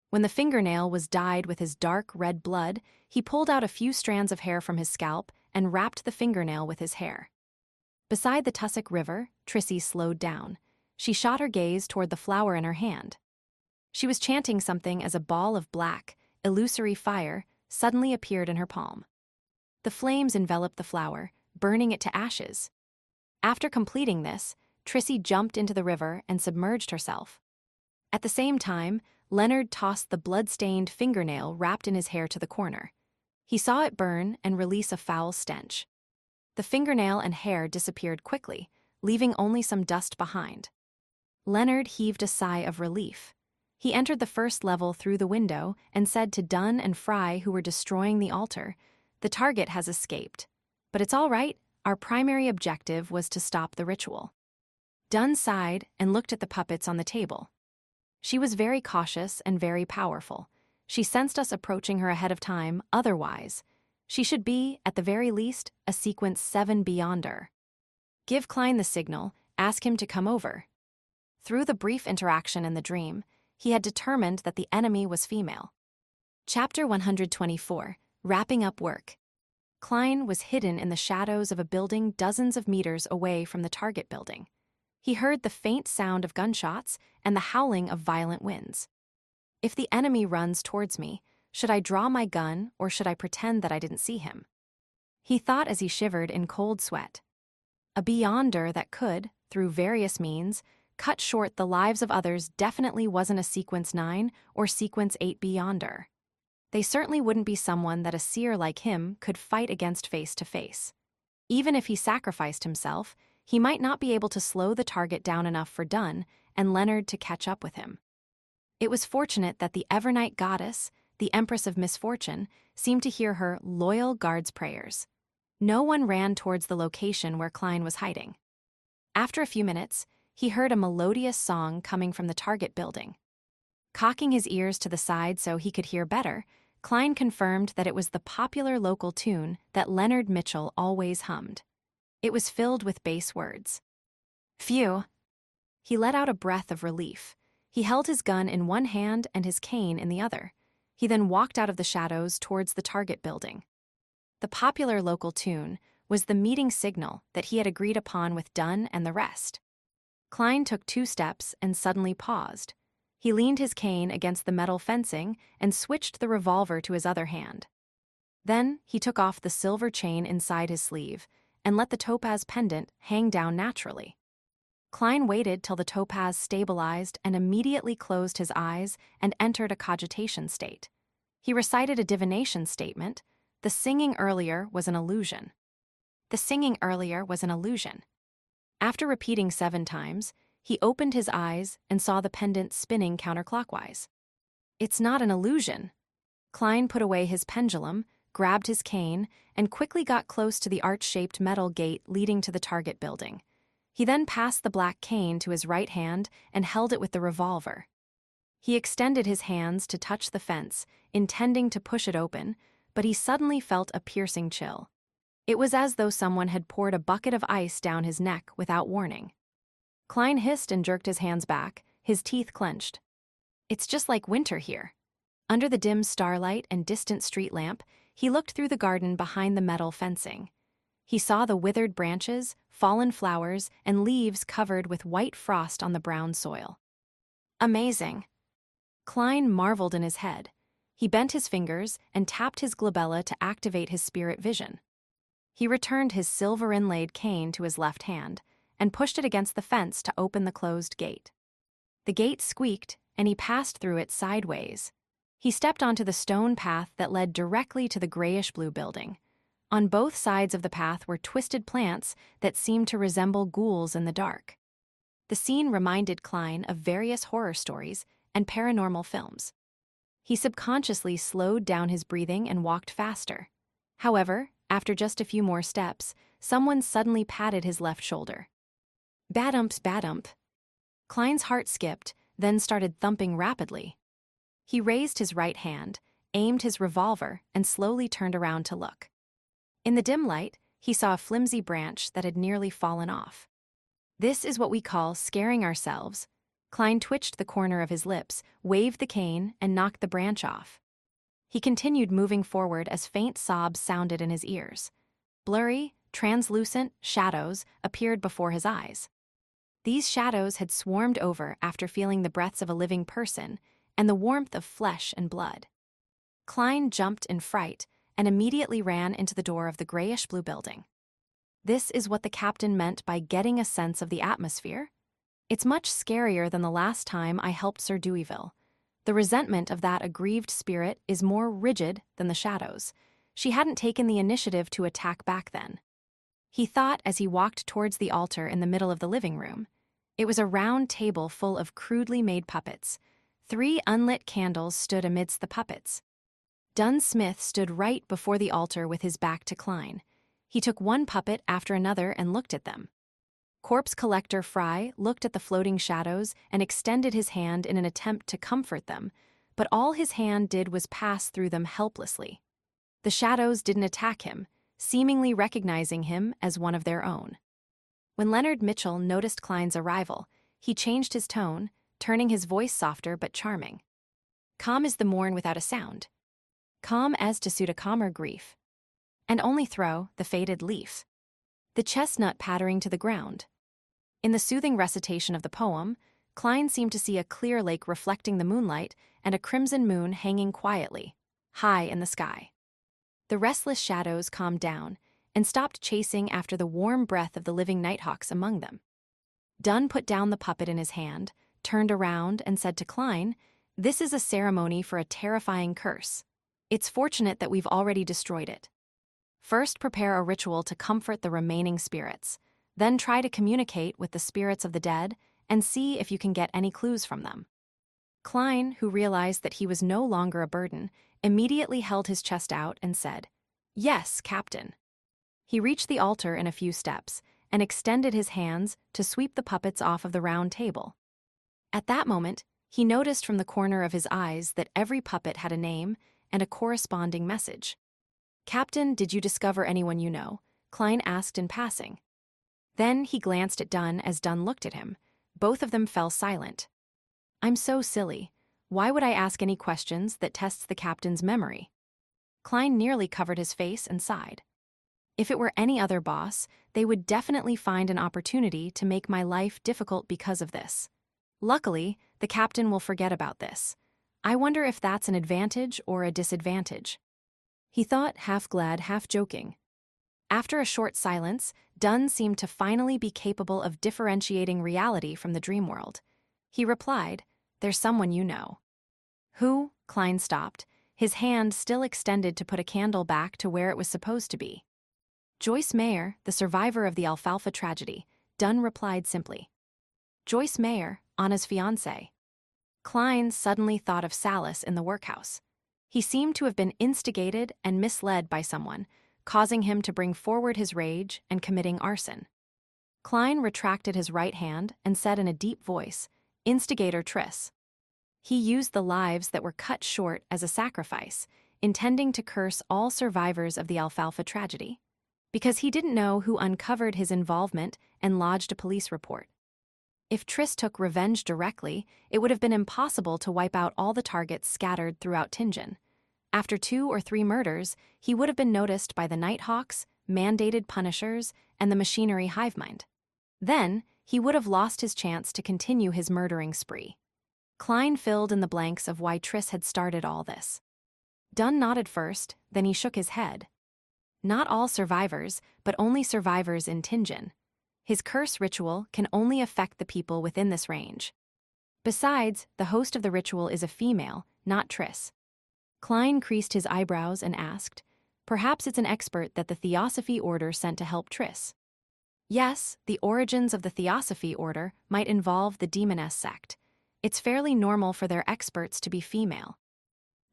When the fingernail was dyed with his dark red blood, he pulled out a few strands of hair from his scalp and wrapped the fingernail with his hair. Beside the tussock river, Trissy slowed down. She shot her gaze toward the flower in her hand. She was chanting something as a ball of black, illusory fire suddenly appeared in her palm. The flames enveloped the flower, burning it to ashes. After completing this, Trissy jumped into the river and submerged herself. At the same time, Leonard tossed the blood-stained fingernail wrapped in his hair to the corner. He saw it burn and release a foul stench. The fingernail and hair disappeared quickly, leaving only some dust behind. Leonard heaved a sigh of relief. He entered the first level through the window and said to Dunn and Fry, who were destroying the altar, "The target has escaped. But it's all right, our primary objective was to stop the ritual." Dunn sighed and looked at the puppets on the table. She was very cautious and very powerful. She sensed us approaching her ahead of time, otherwise. She should be, at the very least, a sequence 7 beyonder. Give Klein the signal, ask him to come over. Through the brief interaction in the dream, he had determined that the enemy was female. Chapter 124, Wrapping Up Work. Klein was hidden in the shadows of a building dozens of meters away from the target building. He heard the faint sound of gunshots and the howling of violent winds. If the enemy runs towards me, should I draw my gun or should I pretend that I didn't see him? He thought as he shivered in cold sweat. A beyonder that could, through various means, cut short the lives of others definitely wasn't a sequence 9 or sequence 8 beyonder. They certainly wouldn't be someone that a seer like him could fight against face to face. Even if he sacrificed himself, he might not be able to slow the target down enough for Dunn and Leonard to catch up with him. It was fortunate that the Evernight goddess, the Empress of Misfortune, seemed to hear her loyal guard's prayers. No one ran towards the location where Klein was hiding. After a few minutes, he heard a melodious song coming from the target building. Cocking his ears to the side so he could hear better, Klein confirmed that it was the popular local tune that Leonard Mitchell always hummed. It was filled with bass words. Phew! He let out a breath of relief. He held his gun in one hand and his cane in the other. He then walked out of the shadows towards the target building. The popular local tune was the meeting signal that he had agreed upon with Dunn and the rest. Klein took 2 steps and suddenly paused. He leaned his cane against the metal fencing and switched the revolver to his other hand. Then he took off the silver chain inside his sleeve and let the topaz pendant hang down naturally. Klein waited till the topaz stabilized and immediately closed his eyes and entered a cogitation state. He recited a divination statement. The singing earlier was an illusion. The singing earlier was an illusion. After repeating 7 times, he opened his eyes and saw the pendant spinning counterclockwise. It's not an illusion. Klein put away his pendulum, grabbed his cane, and quickly got close to the arch-shaped metal gate leading to the target building. He then passed the black cane to his right hand and held it with the revolver. He extended his hands to touch the fence, intending to push it open, but he suddenly felt a piercing chill. It was as though someone had poured a bucket of ice down his neck without warning. Klein hissed and jerked his hands back, his teeth clenched. It's just like winter here. Under the dim starlight and distant street lamp, he looked through the garden behind the metal fencing. He saw the withered branches, fallen flowers, and leaves covered with white frost on the brown soil. Amazing. Klein marveled in his head. He bent his fingers and tapped his glabella to activate his spirit vision. He returned his silver-inlaid cane to his left hand and pushed it against the fence to open the closed gate. The gate squeaked, and he passed through it sideways. He stepped onto the stone path that led directly to the grayish-blue building. On both sides of the path were twisted plants that seemed to resemble ghouls in the dark. The scene reminded Klein of various horror stories and paranormal films. He subconsciously slowed down his breathing and walked faster. However, after just a few more steps, someone suddenly patted his left shoulder. Badumps, badump. Klein's heart skipped, then started thumping rapidly. He raised his right hand, aimed his revolver, and slowly turned around to look. In the dim light, he saw a flimsy branch that had nearly fallen off. This is what we call scaring ourselves. Klein twitched the corner of his lips, waved the cane, and knocked the branch off. He continued moving forward as faint sobs sounded in his ears. Blurry, translucent shadows appeared before his eyes. These shadows had swarmed over after feeling the breaths of a living person and the warmth of flesh and blood. Klein jumped in fright and immediately ran into the door of the grayish-blue building. This is what the captain meant by getting a sense of the atmosphere. It's much scarier than the last time I helped Sir Deweyville. The resentment of that aggrieved spirit is more rigid than the shadows. She hadn't taken the initiative to attack back then. He thought as he walked towards the altar in the middle of the living room. It was a round table full of crudely made puppets. 3 unlit candles stood amidst the puppets. Dunn Smith stood right before the altar with his back to Klein. He took one puppet after another and looked at them. Corpse collector Fry looked at the floating shadows and extended his hand in an attempt to comfort them, but all his hand did was pass through them helplessly. The shadows didn't attack him, seemingly recognizing him as one of their own. When Leonard Mitchell noticed Klein's arrival, he changed his tone, turning his voice softer but charming. Calm as the morn without a sound. Calm as to suit a calmer grief. And only throw the faded leaf. The chestnut pattering to the ground. In the soothing recitation of the poem, Klein seemed to see a clear lake reflecting the moonlight and a crimson moon hanging quietly, high in the sky. The restless shadows calmed down and stopped chasing after the warm breath of the living nighthawks among them. Dunn put down the puppet in his hand, turned around and said to Klein, "This is a ceremony for a terrifying curse. It's fortunate that we've already destroyed it. First, prepare a ritual to comfort the remaining spirits. Then try to communicate with the spirits of the dead and see if you can get any clues from them." Klein, who realized that he was no longer a burden, immediately held his chest out and said, "Yes, Captain." He reached the altar in a few steps and extended his hands to sweep the puppets off of the round table. At that moment, he noticed from the corner of his eyes that every puppet had a name and a corresponding message. "Captain, did you discover anyone you know?" Klein asked in passing. Then he glanced at Dunn as Dunn looked at him. Both of them fell silent. "I'm so silly. Why would I ask any questions that tests the captain's memory?" Klein nearly covered his face and sighed. "If it were any other boss, they would definitely find an opportunity to make my life difficult because of this. Luckily, the captain will forget about this. I wonder if that's an advantage or a disadvantage." He thought, half glad, half joking. After a short silence, Dunn seemed to finally be capable of differentiating reality from the dream world. He replied, "There's someone you know." "Who?" Klein stopped, his hand still extended to put a candle back to where it was supposed to be. "Joyce Mayer, the survivor of the Alfalfa tragedy," Dunn replied simply. Joyce Mayer, Anna's fiancée. Klein suddenly thought of Salas in the workhouse. He seemed to have been instigated and misled by someone, causing him to bring forward his rage and committing arson. Klein retracted his right hand and said in a deep voice, "Instigator Triss." He used the lives that were cut short as a sacrifice, intending to curse all survivors of the Alfalfa tragedy, because he didn't know who uncovered his involvement and lodged a police report. If Triss took revenge directly, it would have been impossible to wipe out all the targets scattered throughout Tingen. After 2 or 3 murders, he would have been noticed by the Nighthawks, mandated punishers, and the machinery hivemind. Then, he would have lost his chance to continue his murdering spree. Klein filled in the blanks of why Triss had started all this. Dunn nodded first, then he shook his head. Not all survivors, but only survivors in Tingen. His curse ritual can only affect the people within this range. Besides, the host of the ritual is a female, not Triss. Klein creased his eyebrows and asked, "Perhaps it's an expert that the Theosophy Order sent to help Triss." Yes, the origins of the Theosophy Order might involve the Demoness sect. It's fairly normal for their experts to be female.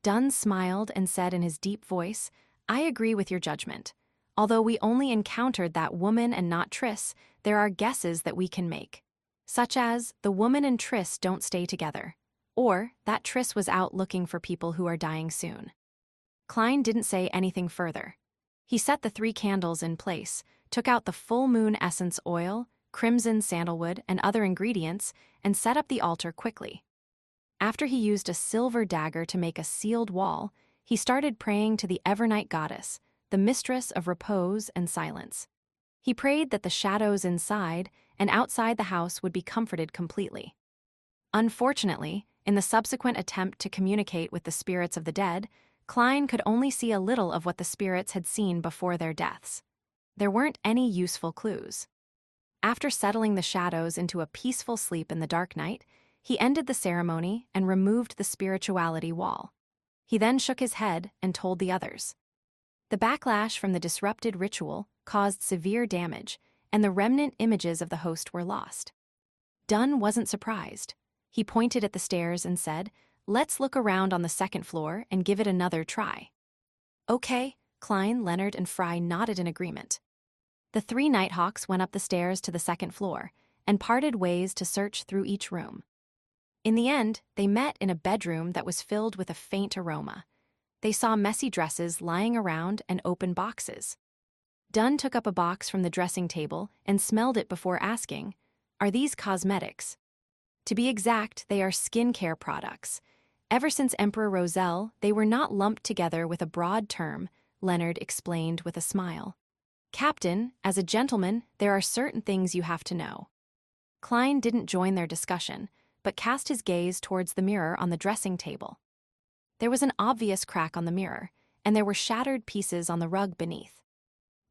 Dunn smiled and said in his deep voice, "I agree with your judgment. Although we only encountered that woman and not Triss, there are guesses that we can make. Such as, the woman and Triss don't stay together. Or, that Triss was out looking for people who are dying soon." Klein didn't say anything further. He set the 3 candles in place, took out the full moon essence oil, crimson sandalwood, and other ingredients, and set up the altar quickly. After he used a silver dagger to make a sealed wall, he started praying to the Evernight goddess, the mistress of repose and silence. He prayed that the shadows inside and outside the house would be comforted completely. Unfortunately, in the subsequent attempt to communicate with the spirits of the dead, Klein could only see a little of what the spirits had seen before their deaths. There weren't any useful clues. After settling the shadows into a peaceful sleep in the dark night, he ended the ceremony and removed the spirituality wall. He then shook his head and told the others. The backlash from the disrupted ritual caused severe damage, and the remnant images of the host were lost. Dunn wasn't surprised. He pointed at the stairs and said, "Let's look around on the second floor and give it another try." "Okay," Klein, Leonard, and Fry nodded in agreement. The three Nighthawks went up the stairs to the second floor and parted ways to search through each room. In the end, they met in a bedroom that was filled with a faint aroma. They saw messy dresses lying around and open boxes. Dunn took up a box from the dressing table and smelled it before asking, "Are these cosmetics?" To be exact, they are skincare products. Ever since Emperor Roselle, they were not lumped together with a broad term, Leonard explained with a smile. "Captain, as a gentleman, there are certain things you have to know." Klein didn't join their discussion, but cast his gaze towards the mirror on the dressing table. There was an obvious crack on the mirror, and there were shattered pieces on the rug beneath.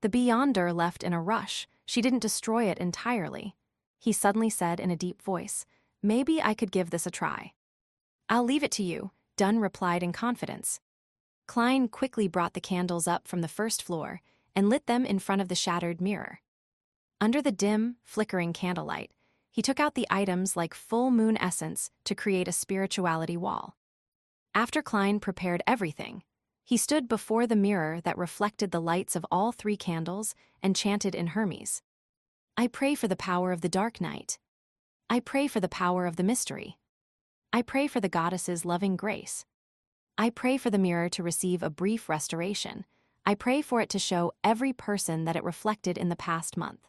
"The Beyonder left in a rush. She didn't destroy it entirely," he suddenly said in a deep voice. "Maybe I could give this a try." "I'll leave it to you," Dunn replied in confidence. Klein quickly brought the candles up from the first floor and lit them in front of the shattered mirror. Under the dim, flickering candlelight, he took out the items like full moon essence to create a spirituality wall. After Klein prepared everything, he stood before the mirror that reflected the lights of all three candles and chanted in Hermes. "I pray for the power of the dark night. I pray for the power of the mystery. I pray for the goddess's loving grace. I pray for the mirror to receive a brief restoration. I pray for it to show every person that it reflected in the past month."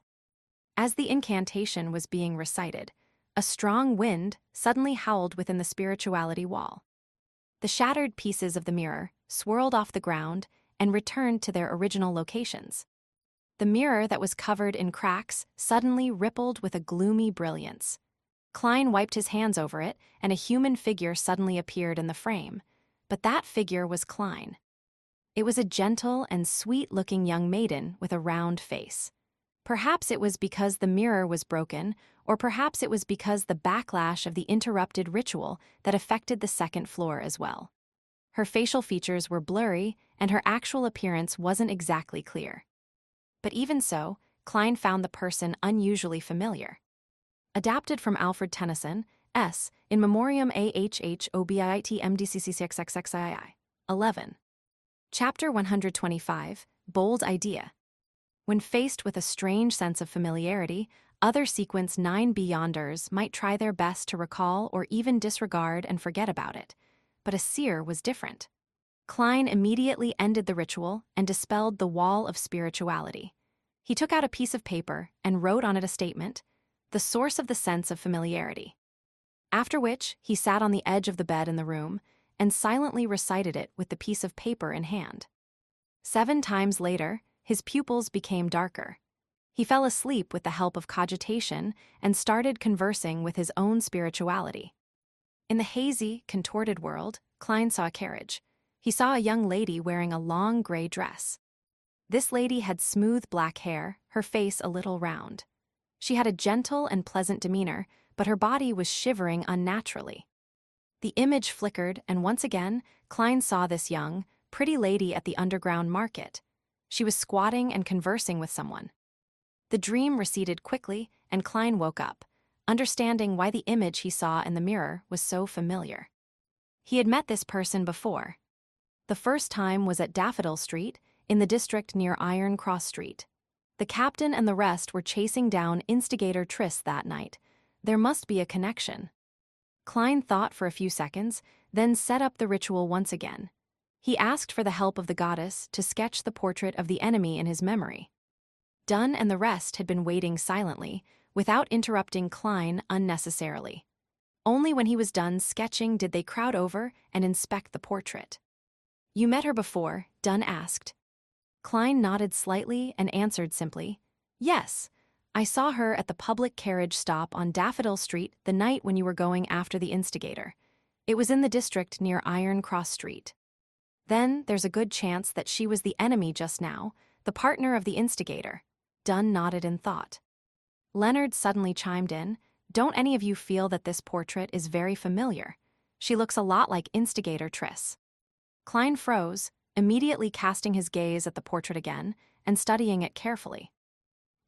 As the incantation was being recited, a strong wind suddenly howled within the spirituality wall. The shattered pieces of the mirror swirled off the ground and returned to their original locations. The mirror that was covered in cracks suddenly rippled with a gloomy brilliance. Klein wiped his hands over it, and a human figure suddenly appeared in the frame. But that figure was Klein. It was a gentle and sweet-looking young maiden with a round face. Perhaps it was because the mirror was broken, or perhaps it was because the backlash of the interrupted ritual that affected the second floor as well. Her facial features were blurry, and her actual appearance wasn't exactly clear. But even so, Klein found the person unusually familiar. Adapted from Alfred Tennyson, S. In Memoriam AHHOBIIT MDCCCXXXII. 11. Chapter 125, Bold Idea. When faced with a strange sense of familiarity, other Sequence 9 Beyonders might try their best to recall or even disregard and forget about it. But a seer was different. Klein immediately ended the ritual and dispelled the wall of spirituality. He took out a piece of paper and wrote on it a statement, "The source of the sense of familiarity." After which, he sat on the edge of the bed in the room and silently recited it with the piece of paper in hand. 7 times later, his pupils became darker. He fell asleep with the help of cogitation and started conversing with his own spirituality. In the hazy, contorted world, Klein saw a carriage. He saw a young lady wearing a long gray dress. This lady had smooth black hair, her face a little round. She had a gentle and pleasant demeanor, but her body was shivering unnaturally. The image flickered, and once again, Klein saw this young, pretty lady at the underground market. She was squatting and conversing with someone. The dream receded quickly, and Klein woke up, understanding why the image he saw in the mirror was so familiar. He had met this person before. The first time was at Daffodil Street, in the district near Iron Cross Street. The captain and the rest were chasing down instigator Triss that night. There must be a connection. Klein thought for a few seconds, then set up the ritual once again. He asked for the help of the goddess to sketch the portrait of the enemy in his memory. Dunn and the rest had been waiting silently, without interrupting Klein unnecessarily. Only when he was done sketching did they crowd over and inspect the portrait. "You met her before?" Dunn asked. Klein nodded slightly and answered simply, "Yes, I saw her at the public carriage stop on Daffodil Street the night when you were going after the instigator. It was in the district near Iron Cross Street." "Then there's a good chance that she was the enemy just now, the partner of the instigator." Dunn nodded in thought. Leonard suddenly chimed in, "Don't any of you feel that this portrait is very familiar? She looks a lot like instigator Triss." Klein froze, immediately casting his gaze at the portrait again and studying it carefully.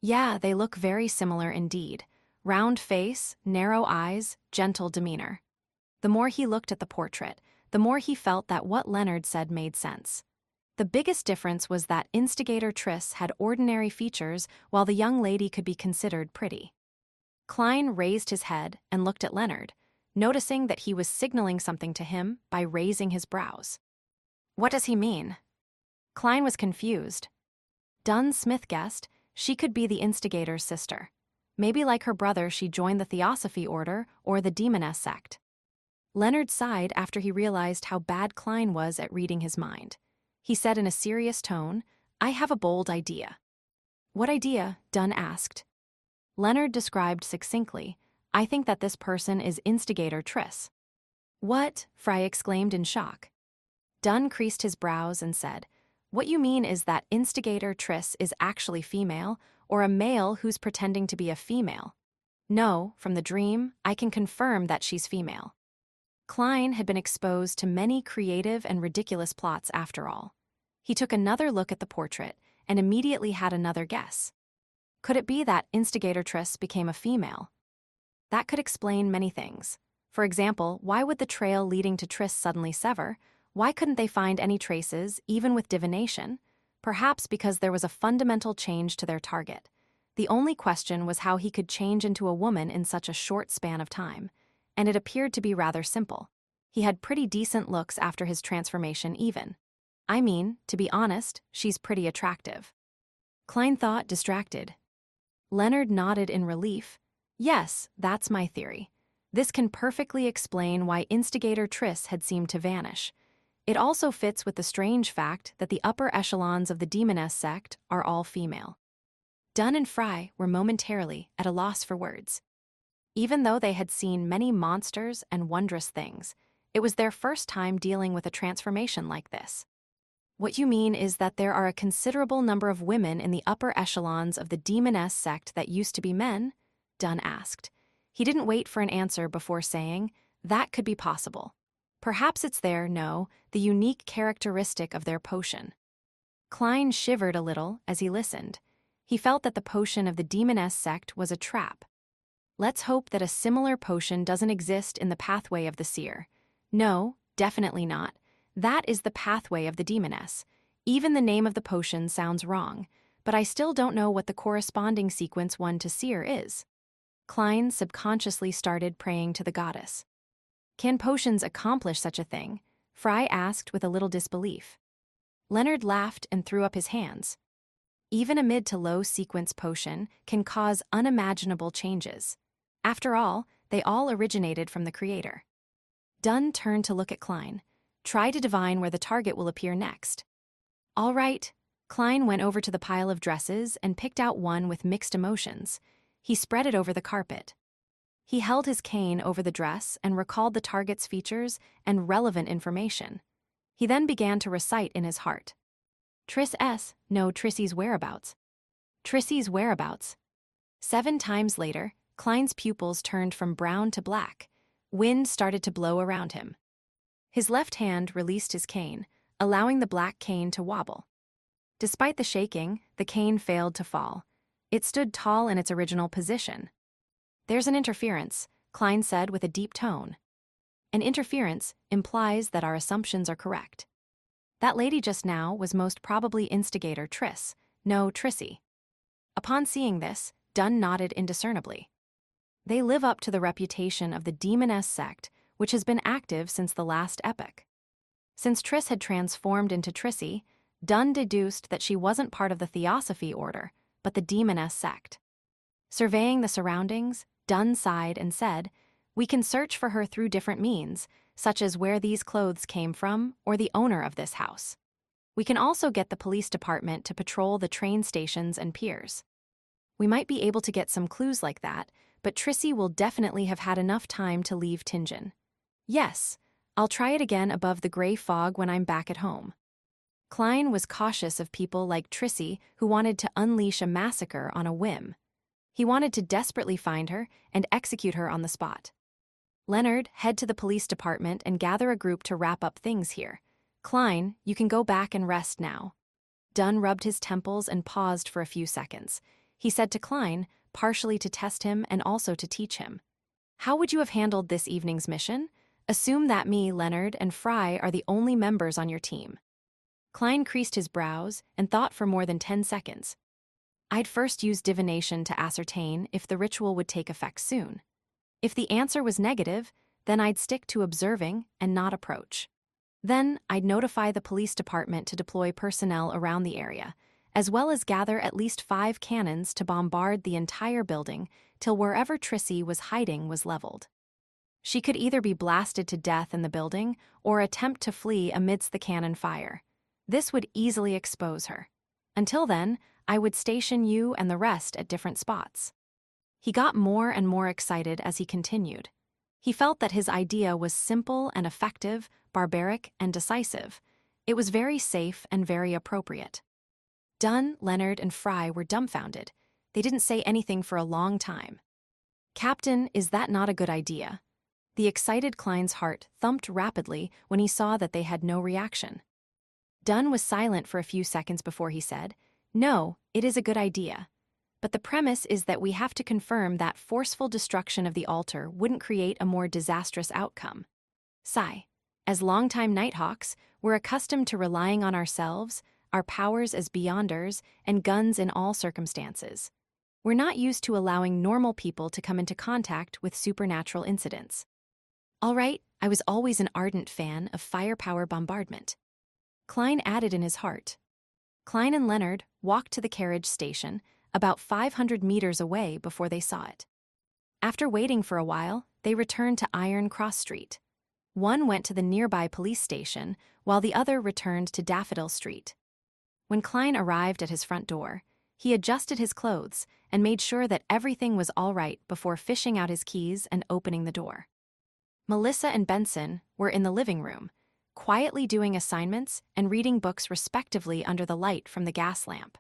"Yeah, they look very similar indeed. Round face, narrow eyes, gentle demeanor." The more he looked at the portrait, the more he felt that what Leonard said made sense. The biggest difference was that instigator Triss had ordinary features while the young lady could be considered pretty. Klein raised his head and looked at Leonard, noticing that he was signaling something to him by raising his brows. "What does he mean?" Klein was confused. Dunn Smith guessed she could be the instigator's sister. Maybe like her brother she joined the Theosophy Order or the Demoness sect. Leonard sighed after he realized how bad Klein was at reading his mind. He said in a serious tone, "I have a bold idea." "What idea?" Dunn asked. Leonard described succinctly, "I think that this person is instigator Triss." "What?" Fry exclaimed in shock. Dunn creased his brows and said, "What you mean is that instigator Triss is actually female, or a male who's pretending to be a female?" "No, from the dream, I can confirm that she's female." Klein had been exposed to many creative and ridiculous plots after all. He took another look at the portrait and immediately had another guess. Could it be that instigator Triss became a female? That could explain many things. For example, why would the trail leading to Triss suddenly sever? Why couldn't they find any traces, even with divination? Perhaps because there was a fundamental change to their target. The only question was how he could change into a woman in such a short span of time, and it appeared to be rather simple. He had pretty decent looks after his transformation even. I mean, to be honest, she's pretty attractive. Klein thought, distracted. Leonard nodded in relief. "Yes, that's my theory. This can perfectly explain why instigator Triss had seemed to vanish. It also fits with the strange fact that the upper echelons of the Demoness sect are all female." Dunn and Fry were momentarily at a loss for words. Even though they had seen many monsters and wondrous things, it was their first time dealing with a transformation like this. "What you mean is that there are a considerable number of women in the upper echelons of the Demoness sect that used to be men?" Dunn asked. He didn't wait for an answer before saying, "That could be possible. Perhaps it's the unique characteristic of their potion." Klein shivered a little as he listened. He felt that the potion of the Demoness sect was a trap. Let's hope that a similar potion doesn't exist in the pathway of the seer. No, definitely not. That is the pathway of the Demoness. Even the name of the potion sounds wrong, but I still don't know what the corresponding sequence 1 to seer is. Klein subconsciously started praying to the goddess. "Can potions accomplish such a thing?" Fry asked with a little disbelief. Leonard laughed and threw up his hands. "Even a mid to low sequence potion can cause unimaginable changes. After all, they all originated from the creator." Dunn turned to look at Klein. "Try to divine where the target will appear next." "All right." Klein went over to the pile of dresses and picked out one with mixed emotions. He spread it over the carpet. He held his cane over the dress and recalled the target's features and relevant information. He then began to recite in his heart. Trissy's whereabouts. Trissy's whereabouts. 7 times later, Klein's pupils turned from brown to black. Wind started to blow around him. His left hand released his cane, allowing the black cane to wobble. Despite the shaking, the cane failed to fall. It stood tall in its original position. "There's an interference," Klein said with a deep tone. "An interference implies that our assumptions are correct. That lady just now was most probably instigator Triss, no Trissy." Upon seeing this, Dunn nodded indiscernibly. They live up to the reputation of the Demoness sect, which has been active since the last epoch. Since Triss had transformed into Trissy, Dunn deduced that she wasn't part of the Theosophy Order, but the Demoness sect. Surveying the surroundings, Dunn sighed and said, "We can search for her through different means, such as where these clothes came from or the owner of this house. We can also get the police department to patrol the train stations and piers. We might be able to get some clues like that, but Trissy will definitely have had enough time to leave Tingen. Yes, I'll try it again above the gray fog when I'm back at home." Klein was cautious of people like Trissy who wanted to unleash a massacre on a whim. He wanted to desperately find her and execute her on the spot. "Leonard, head to the police department and gather a group to wrap up things here. Klein, you can go back and rest now." Dunn rubbed his temples and paused for a few seconds. He said to Klein, partially to test him and also to teach him, "How would you have handled this evening's mission? Assume that me, Leonard, and Fry are the only members on your team." Klein creased his brows and thought for more than 10 seconds. "I'd first use divination to ascertain if the ritual would take effect soon. If the answer was negative, then I'd stick to observing and not approach. Then I'd notify the police department to deploy personnel around the area, as well as gather at least 5 cannons to bombard the entire building till wherever Trissy was hiding was leveled. She could either be blasted to death in the building or attempt to flee amidst the cannon fire. This would easily expose her. Until then, I would station you and the rest at different spots." He got more and more excited as he continued. He felt that his idea was simple and effective, barbaric and decisive. It was very safe and very appropriate. Dunn, Leonard, and Fry were dumbfounded. They didn't say anything for a long time. "Captain, is that not a good idea?" The excited Klein's heart thumped rapidly when he saw that they had no reaction. Dunn was silent for a few seconds before he said, "No, it is a good idea. But the premise is that we have to confirm that forceful destruction of the altar wouldn't create a more disastrous outcome. Sigh. As longtime Nighthawks, we're accustomed to relying on ourselves, our powers as Beyonders, and guns in all circumstances. We're not used to allowing normal people to come into contact with supernatural incidents. All right, I was always an ardent fan of firepower bombardment." Klein added in his heart. Klein and Leonard walked to the carriage station, about 500 meters away before they saw it. After waiting for a while, they returned to Iron Cross Street. One went to the nearby police station, while the other returned to Daffodil Street. When Klein arrived at his front door, he adjusted his clothes and made sure that everything was all right before fishing out his keys and opening the door. Melissa and Benson were in the living room, quietly doing assignments and reading books respectively under the light from the gas lamp.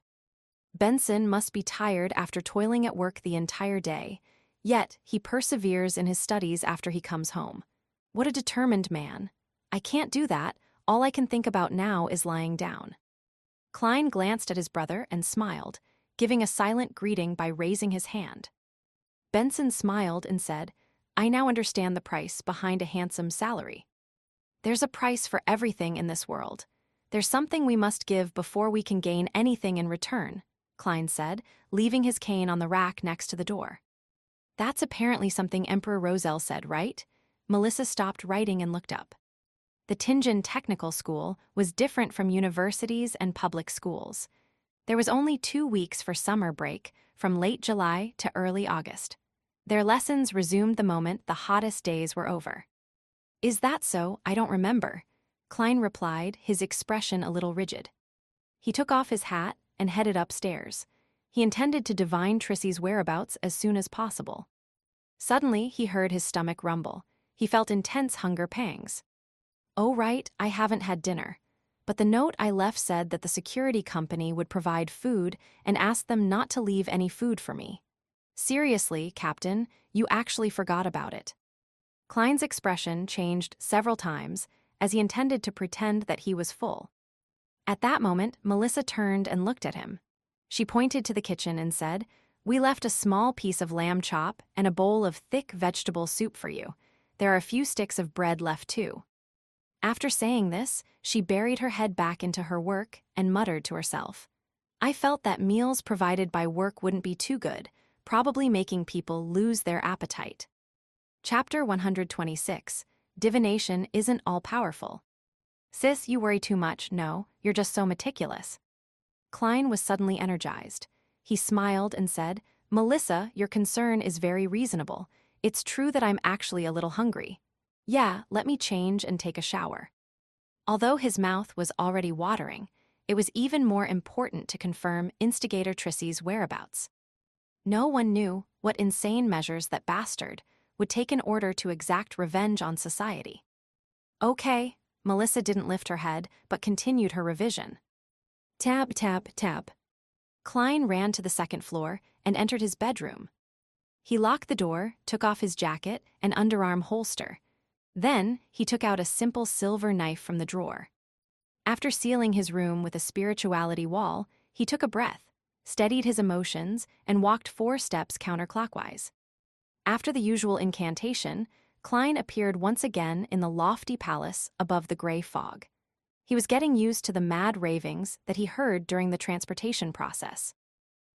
Benson must be tired after toiling at work the entire day, yet he perseveres in his studies after he comes home. What a determined man. "I can't do that. All I can think about now is lying down." Klein glanced at his brother and smiled, giving a silent greeting by raising his hand. Benson smiled and said, "I now understand the price behind a handsome salary." "There's a price for everything in this world. There's something we must give before we can gain anything in return," Klein said, leaving his cane on the rack next to the door. "That's apparently something Emperor Roselle said, right?" Melissa stopped writing and looked up. The Tingen Technical School was different from universities and public schools. There was only 2 weeks for summer break, from late July to early August. Their lessons resumed the moment the hottest days were over. "Is that so? I don't remember," Klein replied, his expression a little rigid. He took off his hat and headed upstairs. He intended to divine Trissy's whereabouts as soon as possible. Suddenly, he heard his stomach rumble. He felt intense hunger pangs. "Oh right, I haven't had dinner. But the note I left said that the security company would provide food and asked them not to leave any food for me. Seriously, Captain, you actually forgot about it." Klein's expression changed several times as he intended to pretend that he was full. At that moment, Melissa turned and looked at him. She pointed to the kitchen and said, "We left a small piece of lamb chop and a bowl of thick vegetable soup for you. There are a few sticks of bread left too." After saying this, she buried her head back into her work and muttered to herself, "I felt that meals provided by work wouldn't be too good, probably making people lose their appetite." Chapter 126, Divination Isn't All-Powerful. "Sis, you worry too much. No, you're just so meticulous." Klein was suddenly energized. He smiled and said, Melissa, your concern is very reasonable. It's true that I'm actually a little hungry. Yeah, let me change and take a shower. Although his mouth was already watering, it was even more important to confirm instigator Trissy's whereabouts. No one knew what insane measures that bastard would take in order to exact revenge on society. Okay, Melissa didn't lift her head but continued her revision. Tab, tab, tab. Klein ran to the second floor and entered his bedroom. He locked the door, took off his jacket and underarm holster. Then, he took out a simple silver knife from the drawer. After sealing his room with a spirituality wall, he took a breath, steadied his emotions, and walked 4 steps counterclockwise. After the usual incantation, Klein appeared once again in the lofty palace above the gray fog. He was getting used to the mad ravings that he heard during the transportation process.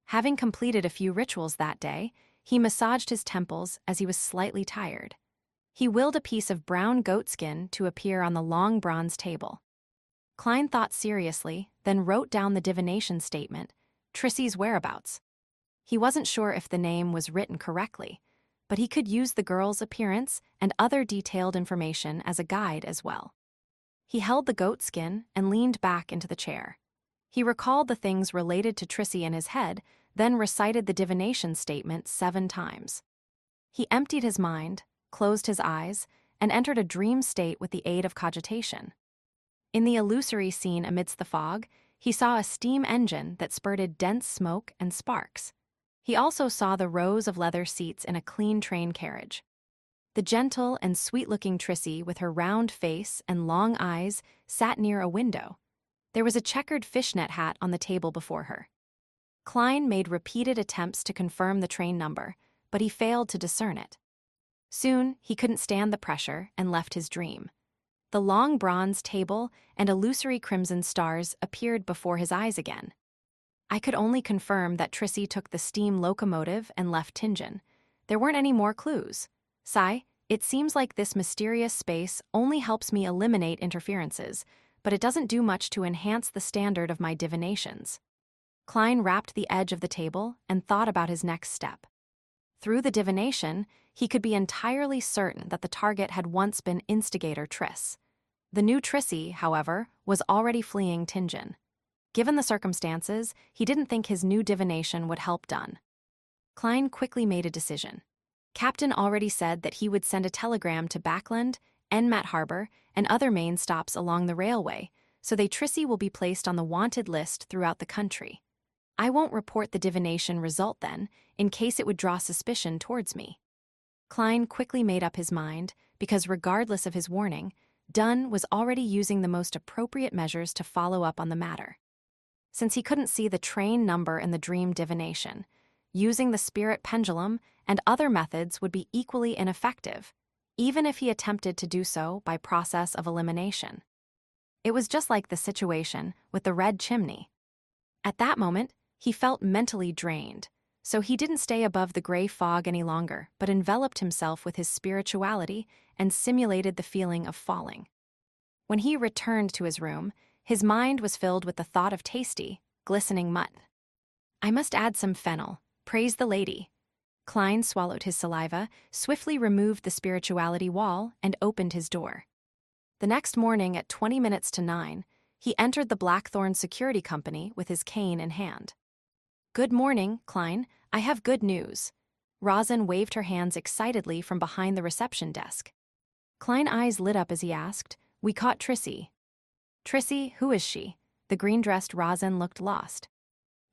Having completed a few rituals that day, he massaged his temples as he was slightly tired. He willed a piece of brown goatskin to appear on the long bronze table. Klein thought seriously, then wrote down the divination statement, Trissy's whereabouts. He wasn't sure if the name was written correctly, but he could use the girl's appearance and other detailed information as a guide as well. He held the goatskin and leaned back into the chair. He recalled the things related to Trissy in his head, then recited the divination statement 7 times. He emptied his mind, closed his eyes, and entered a dream state with the aid of cogitation. In the illusory scene amidst the fog, he saw a steam engine that spurted dense smoke and sparks. He also saw the rows of leather seats in a clean train carriage. The gentle and sweet-looking Trissy, with her round face and long eyes, sat near a window. There was a checkered fishnet hat on the table before her. Klein made repeated attempts to confirm the train number, but he failed to discern it. Soon, he couldn't stand the pressure and left his dream. The long bronze table and illusory crimson stars appeared before his eyes again. I could only confirm that Trissy took the steam locomotive and left Tingen. There weren't any more clues. Sigh, it seems like this mysterious space only helps me eliminate interferences, but it doesn't do much to enhance the standard of my divinations. Klein wrapped the edge of the table and thought about his next step. Through the divination, he could be entirely certain that the target had once been instigator Triss. The new Trissy, however, was already fleeing Tingen. Given the circumstances, he didn't think his new divination would help Dunn. Klein quickly made a decision. Captain already said that he would send a telegram to Backland, Enmat Harbor, and other main stops along the railway, so the Trissy will be placed on the wanted list throughout the country. I won't report the divination result then, in case it would draw suspicion towards me. Klein quickly made up his mind, because regardless of his warning, Dunn was already using the most appropriate measures to follow up on the matter. Since he couldn't see the train number in the dream divination, using the spirit pendulum and other methods would be equally ineffective, even if he attempted to do so by process of elimination. It was just like the situation with the red chimney. At that moment, he felt mentally drained, so he didn't stay above the gray fog any longer, but enveloped himself with his spirituality and simulated the feeling of falling. When he returned to his room, his mind was filled with the thought of tasty, glistening mud. I must add some fennel, praise the lady. Klein swallowed his saliva, swiftly removed the spirituality wall, and opened his door. The next morning at 20 minutes to 9, he entered the Blackthorn Security Company with his cane in hand. Good morning, Klein. I have good news. Rosin waved her hands excitedly from behind the reception desk. Klein's eyes lit up as he asked, We caught Trissy. Trissy, who is she? The green-dressed Rosin looked lost.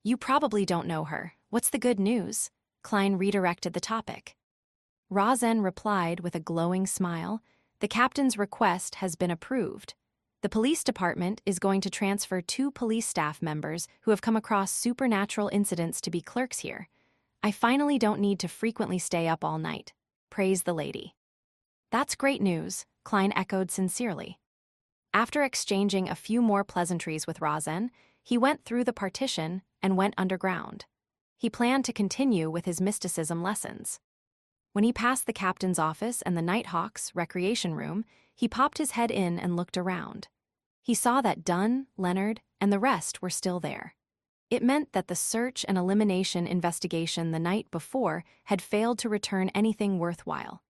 You probably don't know her. What's the good news? Klein redirected the topic. Rosin replied with a glowing smile, The captain's request has been approved. The police department is going to transfer 2 police staff members who have come across supernatural incidents to be clerks here. I finally don't need to frequently stay up all night. Praise the lady. That's great news, Klein echoed sincerely. After exchanging a few more pleasantries with Rosin, he went through the partition and went underground. He planned to continue with his mysticism lessons. When he passed the captain's office and the Nighthawks' recreation room, he popped his head in and looked around. He saw that Dunn, Leonard, and the rest were still there. It meant that the search and elimination investigation the night before had failed to return anything worthwhile.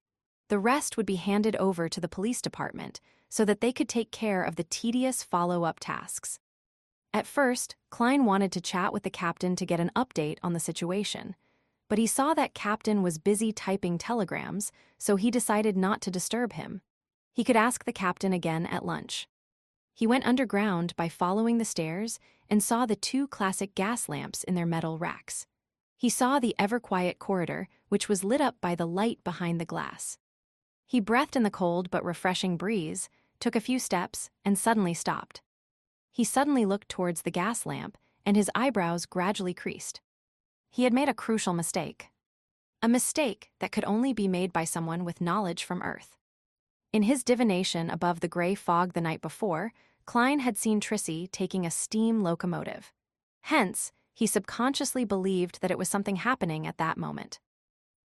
The rest would be handed over to the police department so that they could take care of the tedious follow-up tasks. At first, Klein wanted to chat with the captain to get an update on the situation, but he saw that captain was busy typing telegrams, so he decided not to disturb him. He could ask the captain again at lunch. He went underground by following the stairs and saw the two classic gas lamps in their metal racks. He saw the ever-quiet corridor, which was lit up by the light behind the glass. He breathed in the cold but refreshing breeze, took a few steps, and suddenly stopped. He suddenly looked towards the gas lamp, and his eyebrows gradually creased. He had made a crucial mistake. A mistake that could only be made by someone with knowledge from Earth. In his divination above the gray fog the night before, Klein had seen Trissy taking a steam locomotive. Hence, he subconsciously believed that it was something happening at that moment.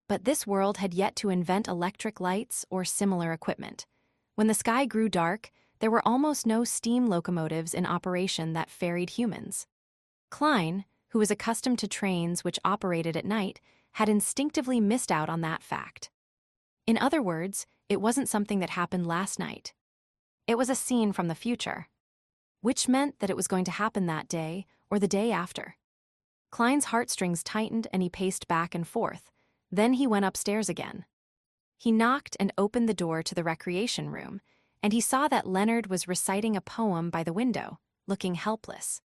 But this world had yet to invent electric lights or similar equipment. When the sky grew dark, there were almost no steam locomotives in operation that ferried humans. Klein, who was accustomed to trains which operated at night, had instinctively missed out on that fact. In other words, it wasn't something that happened last night. It was a scene from the future, which meant that it was going to happen that day or the day after. Klein's heartstrings tightened and he paced back and forth. Then he went upstairs again. He knocked and opened the door to the recreation room, and he saw that Leonard was reciting a poem by the window, looking helpless.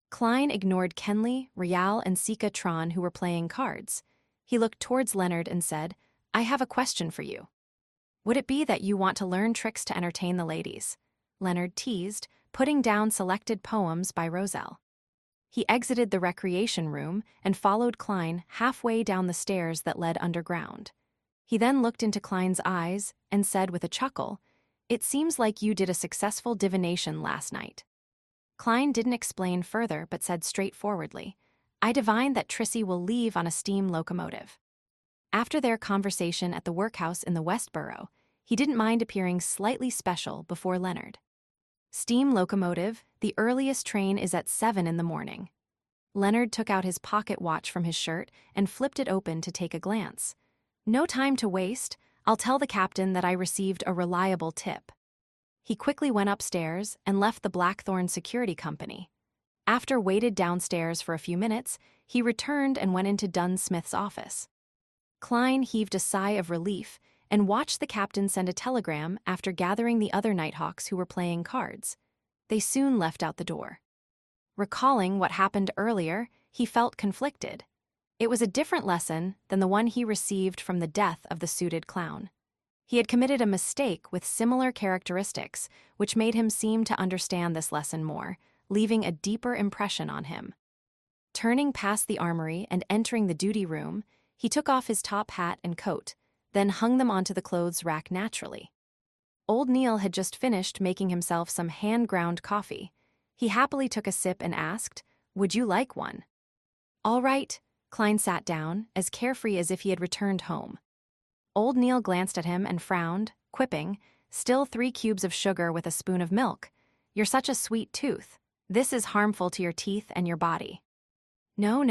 Klein ignored Kenley, Rial, and Sika Tron, who were playing cards. He looked towards Leonard and said, "I have a question for you. Would it be that you want to learn tricks to entertain the ladies?" Leonard teased, putting down selected poems by Roselle. He exited the recreation room and followed Klein halfway down the stairs that led underground. He then looked into Klein's eyes and said with a chuckle, "It seems like you did a successful divination last night." Klein didn't explain further but said straightforwardly, "I divine that Trissy will leave on a steam locomotive." After their conversation at the workhouse in the Westborough, he didn't mind appearing slightly special before Leonard. "Steam locomotive, the earliest train is at 7 in the morning." Leonard took out his pocket watch from his shirt and flipped it open to take a glance. "No time to waste. I'll tell the captain that I received a reliable tip." He quickly went upstairs and left the Blackthorn Security Company. After waited downstairs for a few minutes, he returned and went into Dunn Smith's office. Klein heaved a sigh of relief and watched the captain send a telegram after gathering the other Nighthawks who were playing cards. They soon left out the door. Recalling what happened earlier, he felt conflicted. It was a different lesson than the one he received from the death of the suited clown. He had committed a mistake with similar characteristics, which made him seem to understand this lesson more, leaving a deeper impression on him. Turning past the armory and entering the duty room, he took off his top hat and coat, then hung them onto the clothes rack naturally. Old Neil had just finished making himself some hand-ground coffee. He happily took a sip and asked, "Would you like one?" "All right." Klein sat down, as carefree as if he had returned home. Old Neil glanced at him and frowned, quipping, "Still 3 cubes of sugar with a spoon of milk. You're such a sweet tooth. This is harmful to your teeth and your body." No,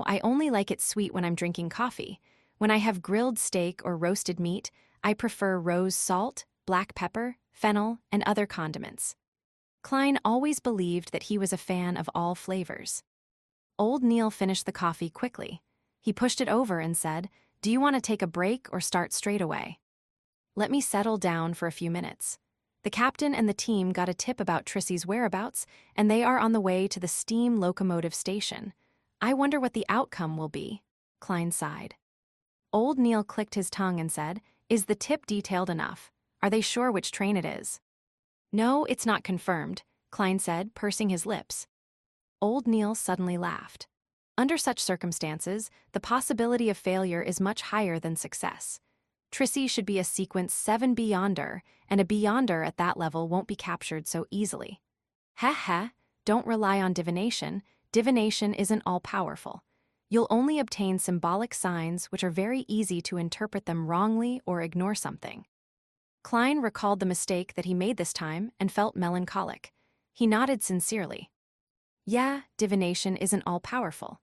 I only like it sweet when I'm drinking coffee. When I have grilled steak or roasted meat, I prefer rose salt, black pepper, fennel, and other condiments." Klein always believed that he was a fan of all flavors. Old Neil finished the coffee quickly. He pushed it over and said, "Do you want to take a break or start straight away?" "Let me settle down for a few minutes." The captain and the team got a tip about Trissy's whereabouts, and they are on the way to the steam locomotive station. "I wonder what the outcome will be," Klein sighed. Old Neil clicked his tongue and said, "Is the tip detailed enough? Are they sure which train it is?" "No, it's not confirmed," Klein said, pursing his lips. Old Neil suddenly laughed. Under such circumstances, the possibility of failure is much higher than success. Trissy should be a sequence 7 beyonder, and a beyonder at that level won't be captured so easily. Heh, don't rely on divination. Divination isn't all-powerful. You'll only obtain symbolic signs which are very easy to interpret them wrongly or ignore something. Klein recalled the mistake that he made this time and felt melancholic. He nodded sincerely. Yeah, divination isn't all-powerful.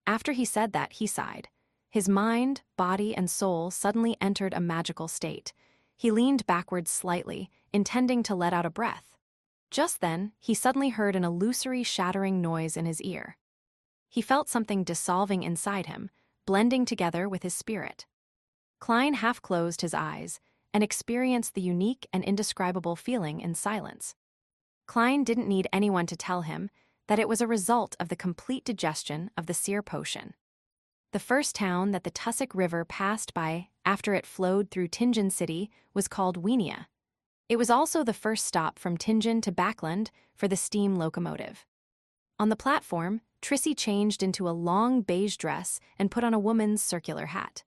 After he said that, he sighed. His mind, body, and soul suddenly entered a magical state. He leaned backwards slightly, intending to let out a breath. Just then, he suddenly heard an illusory shattering noise in his ear. He felt something dissolving inside him, blending together with his spirit. Klein half closed his eyes and experienced the unique and indescribable feeling in silence. Klein didn't need anyone to tell him that it was a result of the complete digestion of the seer potion. The first town that the Tussock River passed by after it flowed through Tingen City was called Weenia. It was also the first stop from Tingen to Backland for the steam locomotive. On the platform, Trissy changed into a long beige dress and put on a woman's circular hat.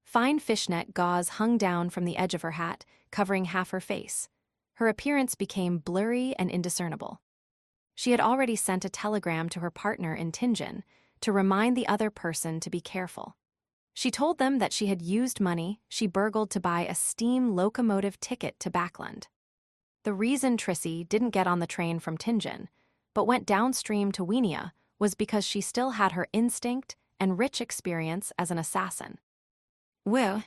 Fine fishnet gauze hung down from the edge of her hat, covering half her face. Her appearance became blurry and indiscernible. She had already sent a telegram to her partner in Tingen to remind the other person to be careful. She told them that she had used money she burgled to buy a steam locomotive ticket to Backland. The reason Trissy didn't get on the train from Tingen, but went downstream to Weenia, was because she still had her instinct and rich experience as an assassin. Well,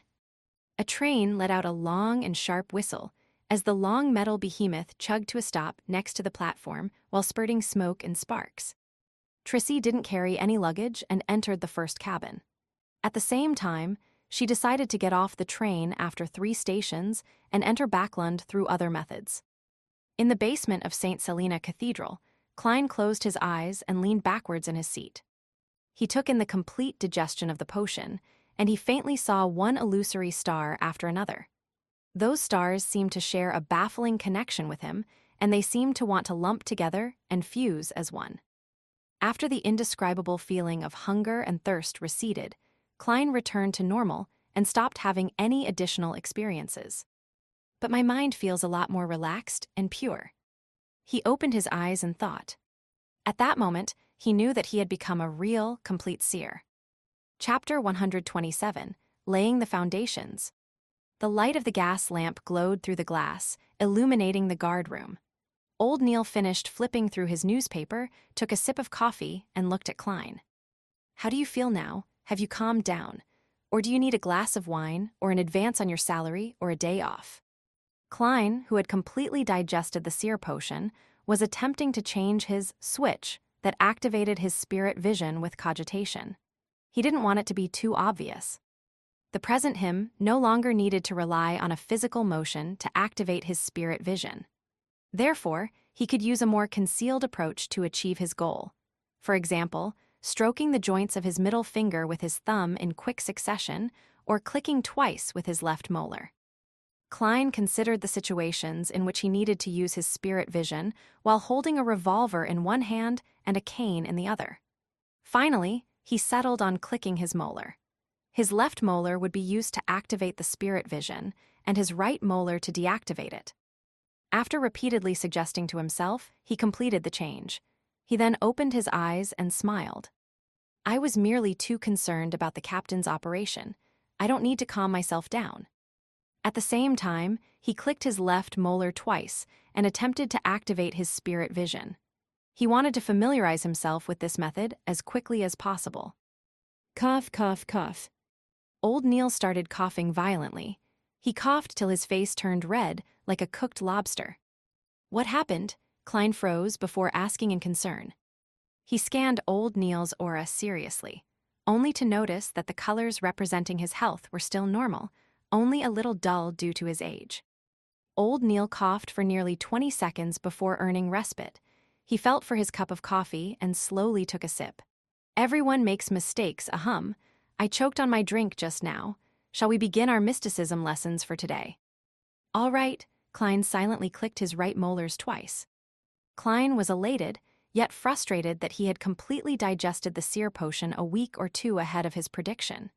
a train let out a long and sharp whistle as the long metal behemoth chugged to a stop next to the platform while spurting smoke and sparks. Trissy didn't carry any luggage and entered the first cabin. At the same time, she decided to get off the train after 3 stations and enter Backland through other methods. In the basement of St. Selena Cathedral, Klein closed his eyes and leaned backwards in his seat. He took in the complete digestion of the potion, and he faintly saw one illusory star after another. Those stars seemed to share a baffling connection with him, and they seemed to want to lump together and fuse as one. After the indescribable feeling of hunger and thirst receded, Klein returned to normal and stopped having any additional experiences. But my mind feels a lot more relaxed and pure. He opened his eyes and thought. At that moment, he knew that he had become a real, complete seer. Chapter 127, Laying the Foundations. The light of the gas lamp glowed through the glass, illuminating the guard room. Old Neil finished flipping through his newspaper, took a sip of coffee, and looked at Klein. How do you feel now? Have you calmed down? Or do you need a glass of wine, or an advance on your salary, or a day off? Klein, who had completely digested the seer potion, was attempting to change his switch that activated his spirit vision with cogitation. He didn't want it to be too obvious. The present him no longer needed to rely on a physical motion to activate his spirit vision. Therefore, he could use a more concealed approach to achieve his goal. For example, stroking the joints of his middle finger with his thumb in quick succession, or clicking twice with his left molar. Klein considered the situations in which he needed to use his spirit vision while holding a revolver in one hand and a cane in the other. Finally, he settled on clicking his molar. His left molar would be used to activate the spirit vision, and his right molar to deactivate it. After repeatedly suggesting to himself, he completed the change. He then opened his eyes and smiled. I was merely too concerned about the captain's operation. I don't need to calm myself down. At the same time, he clicked his left molar twice and attempted to activate his spirit vision. He wanted to familiarize himself with this method as quickly as possible. Cough, cough, cough. Old Neil started coughing violently. He coughed till his face turned red like a cooked lobster. What happened? Klein froze before asking in concern. He scanned Old Neil's aura seriously, only to notice that the colors representing his health were still normal, only a little dull due to his age. Old Neil coughed for nearly 20 seconds before earning respite. He felt for his cup of coffee and slowly took a sip. Everyone makes mistakes, ahem. I choked on my drink just now. Shall we begin our mysticism lessons for today? All right, Klein silently clicked his right molars twice. Klein was elated, yet frustrated that he had completely digested the seer potion a week or 2 ahead of his prediction.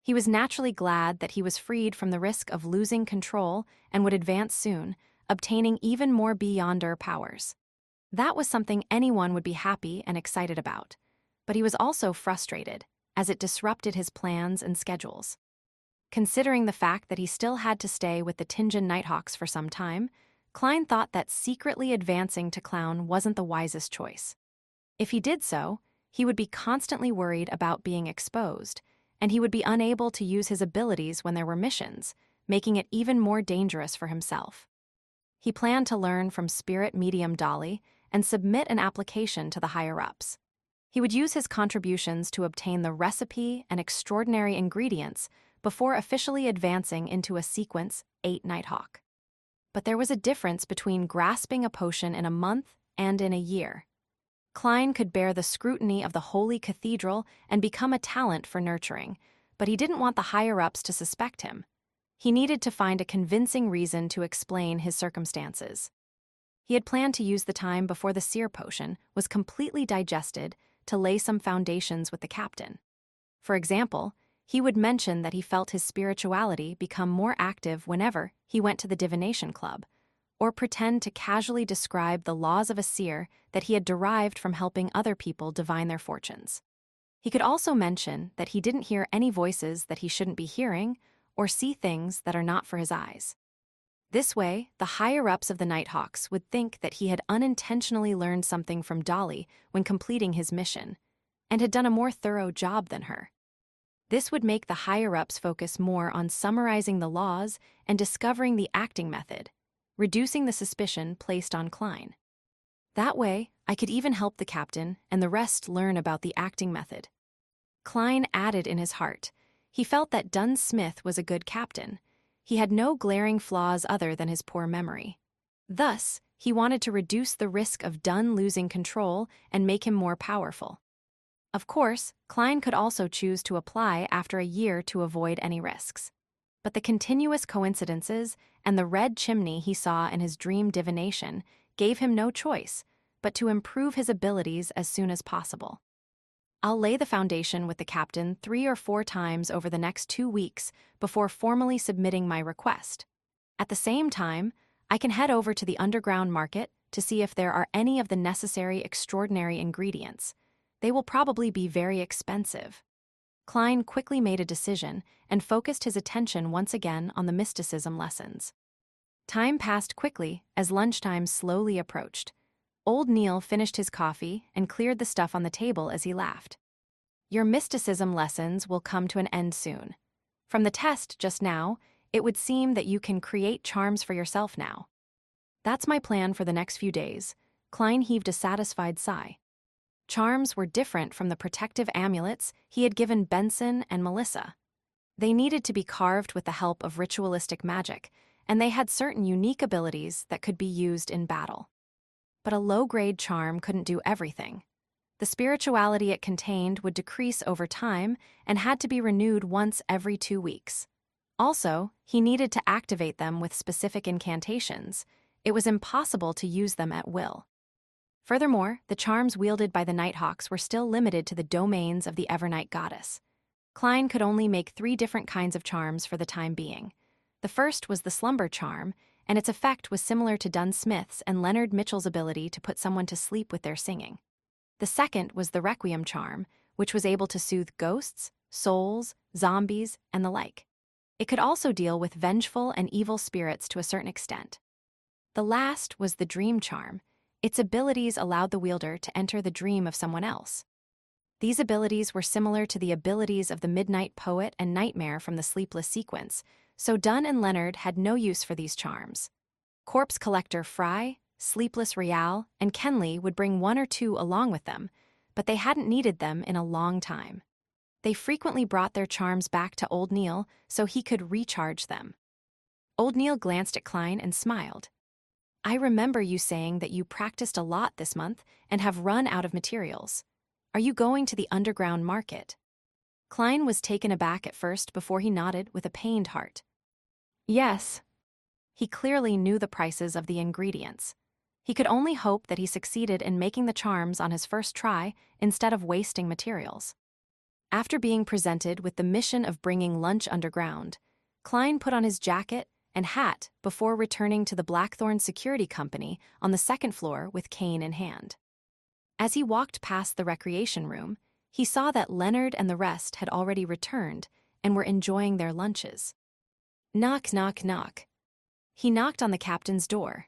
He was naturally glad that he was freed from the risk of losing control and would advance soon, obtaining even more beyonder powers. That was something anyone would be happy and excited about, but he was also frustrated, as it disrupted his plans and schedules. Considering the fact that he still had to stay with the Tingen Nighthawks for some time, Klein thought that secretly advancing to clown wasn't the wisest choice. If he did so, he would be constantly worried about being exposed, and he would be unable to use his abilities when there were missions, making it even more dangerous for himself. He planned to learn from spirit medium Dolly and submit an application to the higher-ups. He would use his contributions to obtain the recipe and extraordinary ingredients before officially advancing into a sequence 8 Nighthawk. But there was a difference between grasping a potion in a month and in a year. Klein could bear the scrutiny of the Holy Cathedral and become a talent for nurturing, but he didn't want the higher-ups to suspect him. He needed to find a convincing reason to explain his circumstances. He had planned to use the time before the seer potion was completely digested to lay some foundations with the captain. For example, he would mention that he felt his spirituality become more active whenever he went to the divination club, or pretend to casually describe the laws of a seer that he had derived from helping other people divine their fortunes. He could also mention that he didn't hear any voices that he shouldn't be hearing or see things that are not for his eyes. This way, the higher-ups of the Nighthawks would think that he had unintentionally learned something from Dolly when completing his mission, and had done a more thorough job than her. This would make the higher-ups focus more on summarizing the laws and discovering the acting method, reducing the suspicion placed on Klein. That way, I could even help the captain and the rest learn about the acting method. Klein added in his heart. He felt that Dunn Smith was a good captain. He had no glaring flaws other than his poor memory. Thus, he wanted to reduce the risk of Dunn losing control and make him more powerful. Of course, Klein could also choose to apply after a year to avoid any risks. But the continuous coincidences and the red chimney he saw in his dream divination gave him no choice but to improve his abilities as soon as possible. I'll lay the foundation with the captain 3 or 4 times over the next 2 weeks before formally submitting my request. At the same time, I can head over to the underground market to see if there are any of the necessary extraordinary ingredients. They will probably be very expensive. Klein quickly made a decision and focused his attention once again on the mysticism lessons. Time passed quickly as lunchtime slowly approached. Old Neil finished his coffee and cleared the stuff on the table as he laughed. Your mysticism lessons will come to an end soon. From the test just now, it would seem that you can create charms for yourself now. That's my plan for the next few days. Klein heaved a satisfied sigh. Charms were different from the protective amulets he had given Benson and Melissa. They needed to be carved with the help of ritualistic magic, and they had certain unique abilities that could be used in battle. But a low-grade charm couldn't do everything. The spirituality it contained would decrease over time and had to be renewed once every 2 weeks. Also, he needed to activate them with specific incantations. It was impossible to use them at will. Furthermore, the charms wielded by the Nighthawks were still limited to the domains of the Evernight goddess. Klein could only make 3 different kinds of charms for the time being. The first was the slumber charm, and its effect was similar to Dunn Smith's and Leonard Mitchell's ability to put someone to sleep with their singing. The second was the requiem charm, which was able to soothe ghosts, souls, zombies, and the like. It could also deal with vengeful and evil spirits to a certain extent. The last was the dream charm. Its abilities allowed the wielder to enter the dream of someone else. These abilities were similar to the abilities of the Midnight Poet and Nightmare from the Sleepless sequence, so Dunn and Leonard had no use for these charms. Corpse Collector Fry, Sleepless Rial, and Kenley would bring 1 or 2 along with them, but they hadn't needed them in a long time. They frequently brought their charms back to Old Neil so he could recharge them. Old Neil glanced at Klein and smiled. I remember you saying that you practiced a lot this month and have run out of materials. Are you going to the underground market? Klein was taken aback at first before he nodded with a pained heart. Yes. He clearly knew the prices of the ingredients. He could only hope that he succeeded in making the charms on his first try instead of wasting materials. After being presented with the mission of bringing lunch underground, Klein put on his jacket and hat before returning to the Blackthorn Security Company on the 2nd floor with cane in hand. As he walked past the recreation room, he saw that Leonard and the rest had already returned and were enjoying their lunches. Knock, knock, knock. He knocked on the captain's door.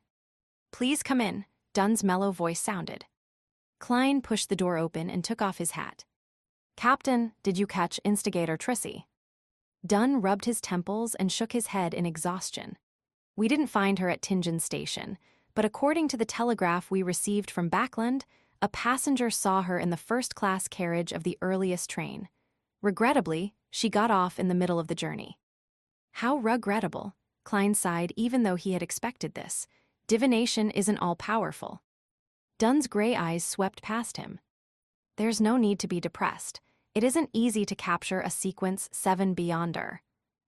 Please come in, Dunn's mellow voice sounded. Klein pushed the door open and took off his hat. "Captain, did you catch Instigator Trissy?" Dunn rubbed his temples and shook his head in exhaustion. "We didn't find her at Tingen Station, but according to the telegraph we received from Backland, a passenger saw her in the first-class carriage of the earliest train. Regrettably, she got off in the middle of the journey." How regrettable, Klein sighed, even though he had expected this. Divination isn't all-powerful. Dunn's gray eyes swept past him. "There's no need to be depressed. It isn't easy to capture a sequence 7 Beyonder.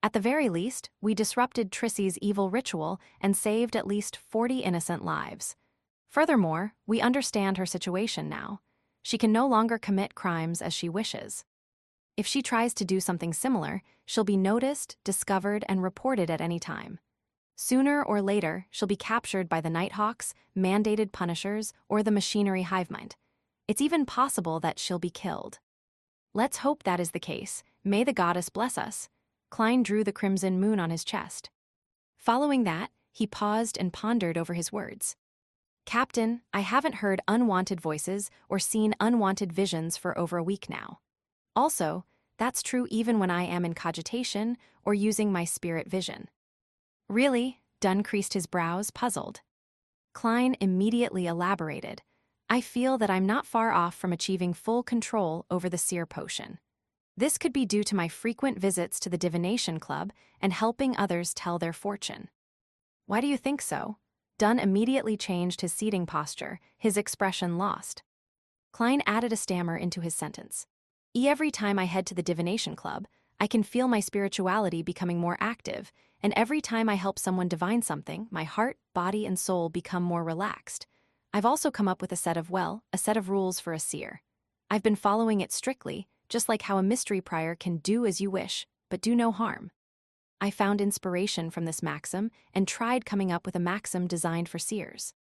At the very least, we disrupted Trissy's evil ritual and saved at least 40 innocent lives. Furthermore, we understand her situation now. She can no longer commit crimes as she wishes. If she tries to do something similar, she'll be noticed, discovered, and reported at any time. Sooner or later, she'll be captured by the Nighthawks, mandated punishers, or the machinery hivemind. It's even possible that she'll be killed. Let's hope that is the case. May the goddess bless us." Klein drew the crimson moon on his chest. Following that, he paused and pondered over his words. "Captain, I haven't heard unwanted voices or seen unwanted visions for over a week now. Also, that's true even when I am in cogitation or using my spirit vision." "Really?" Dunn creased his brows, puzzled. Klein immediately elaborated. "I feel that I'm not far off from achieving full control over the seer potion. This could be due to my frequent visits to the Divination Club and helping others tell their fortune." "Why do you think so?" Dunn immediately changed his seating posture, his expression lost. Klein added a stammer into his sentence. "Every time I head to the Divination Club, I can feel my spirituality becoming more active, and every time I help someone divine something, my heart, body, and soul become more relaxed. I've also come up with a set of rules for a seer. I've been following it strictly, just like how a mystery prior can do as you wish, but do no harm. I found inspiration from this maxim and tried coming up with a maxim designed for seers.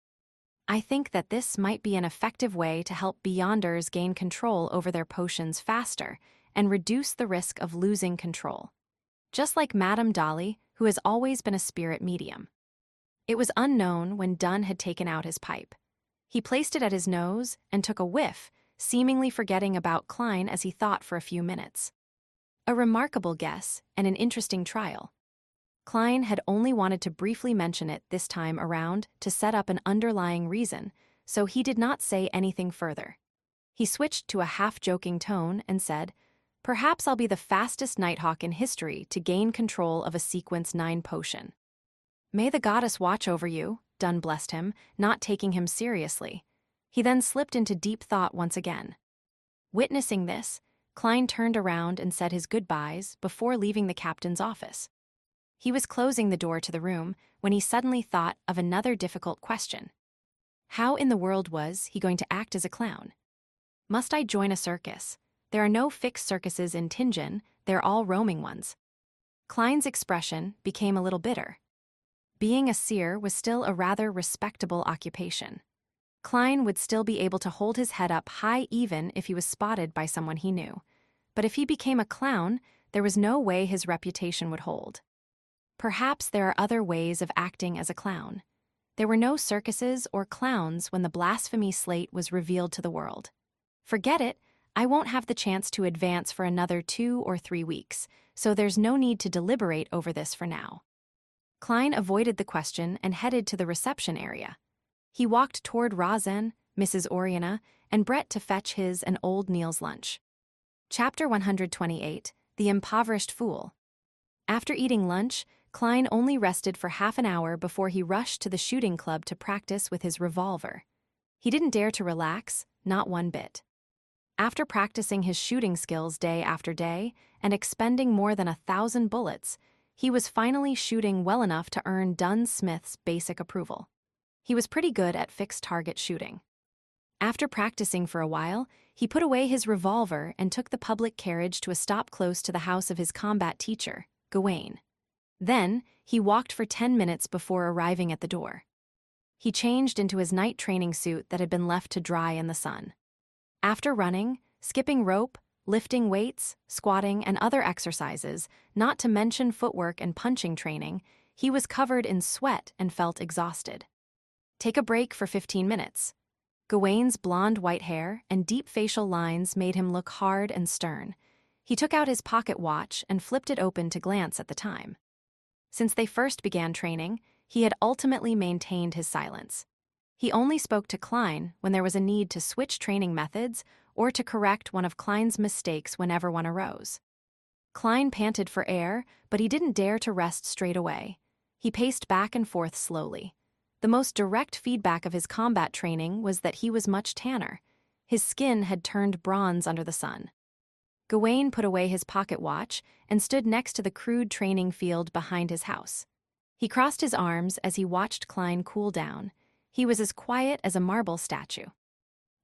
I think that this might be an effective way to help Beyonders gain control over their potions faster and reduce the risk of losing control. Just like Madame Dolly, who has always been a spirit medium." It was unknown when Dunn had taken out his pipe. He placed it at his nose and took a whiff, seemingly forgetting about Klein as he thought for a few minutes. A remarkable guess and an interesting trial. Klein had only wanted to briefly mention it this time around to set up an underlying reason, so he did not say anything further. He switched to a half-joking tone and said, "Perhaps I'll be the fastest Nighthawk in history to gain control of a Sequence 9 potion." "May the goddess watch over you," Dunn blessed him, not taking him seriously. He then slipped into deep thought once again. Witnessing this, Klein turned around and said his goodbyes before leaving the captain's office. He was closing the door to the room when he suddenly thought of another difficult question. How in the world was he going to act as a clown? Must I join a circus? There are no fixed circuses in Tingen, they're all roaming ones. Klein's expression became a little bitter. Being a seer was still a rather respectable occupation. Klein would still be able to hold his head up high even if he was spotted by someone he knew. But if he became a clown, there was no way his reputation would hold. Perhaps there are other ways of acting as a clown. There were no circuses or clowns when the blasphemy slate was revealed to the world. Forget it, I won't have the chance to advance for another 2 or 3 weeks, so there's no need to deliberate over this for now. Klein avoided the question and headed to the reception area. He walked toward Rosen, Mrs. Oriana, and Brett to fetch his and old Neil's lunch. Chapter 128, The Impoverished Fool. After eating lunch, Klein only rested for half an hour before he rushed to the shooting club to practice with his revolver. He didn't dare to relax, not one bit. After practicing his shooting skills day after day and expending more than 1,000 bullets, he was finally shooting well enough to earn Dunn Smith's basic approval. He was pretty good at fixed target shooting. After practicing for a while, he put away his revolver and took the public carriage to a stop close to the house of his combat teacher, Gawain. Then, he walked for 10 minutes before arriving at the door. He changed into his night training suit that had been left to dry in the sun. After running, skipping rope, lifting weights, squatting, and other exercises, not to mention footwork and punching training, he was covered in sweat and felt exhausted. "Take a break for 15 minutes. Gawain's blonde white hair and deep facial lines made him look hard and stern. He took out his pocket watch and flipped it open to glance at the time. Since they first began training, he had ultimately maintained his silence. He only spoke to Klein when there was a need to switch training methods or to correct one of Klein's mistakes whenever one arose. Klein panted for air, but he didn't dare to rest straight away. He paced back and forth slowly. The most direct feedback of his combat training was that he was much tanner. His skin had turned bronze under the sun. Gawain put away his pocket watch and stood next to the crude training field behind his house. He crossed his arms as he watched Klein cool down. He was as quiet as a marble statue.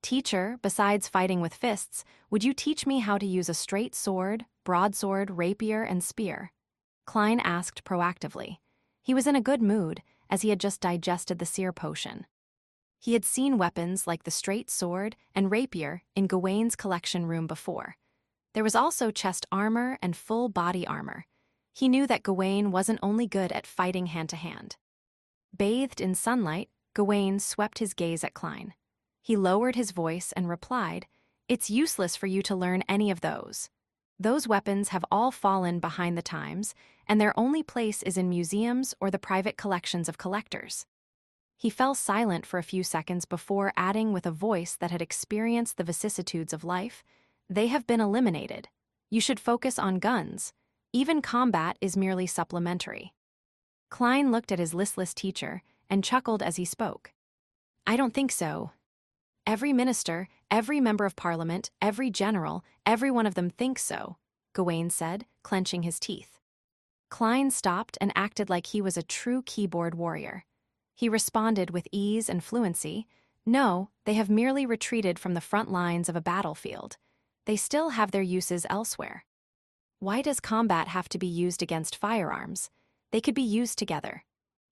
"Teacher, besides fighting with fists, would you teach me how to use a straight sword, broadsword, rapier, and spear?" Klein asked proactively. He was in a good mood, as he had just digested the seer potion. He had seen weapons like the straight sword and rapier in Gawain's collection room before. There was also chest armor and full body armor. He knew that Gawain wasn't only good at fighting hand-to-hand. Bathed in sunlight, Gawain swept his gaze at Klein. He lowered his voice and replied, "It's useless for you to learn any of those. Those weapons have all fallen behind the times, and their only place is in museums or the private collections of collectors." He fell silent for a few seconds before adding with a voice that had experienced the vicissitudes of life, "They have been eliminated. You should focus on guns. Even combat is merely supplementary." Klein looked at his listless teacher and chuckled as he spoke. "I don't think so. Every minister, every member of parliament, every general, every one of them thinks so," Gawain said, clenching his teeth. Klein stopped and acted like he was a true keyboard warrior. He responded with ease and fluency, "No, they have merely retreated from the front lines of a battlefield. They still have their uses elsewhere. Why does combat have to be used against firearms? They could be used together.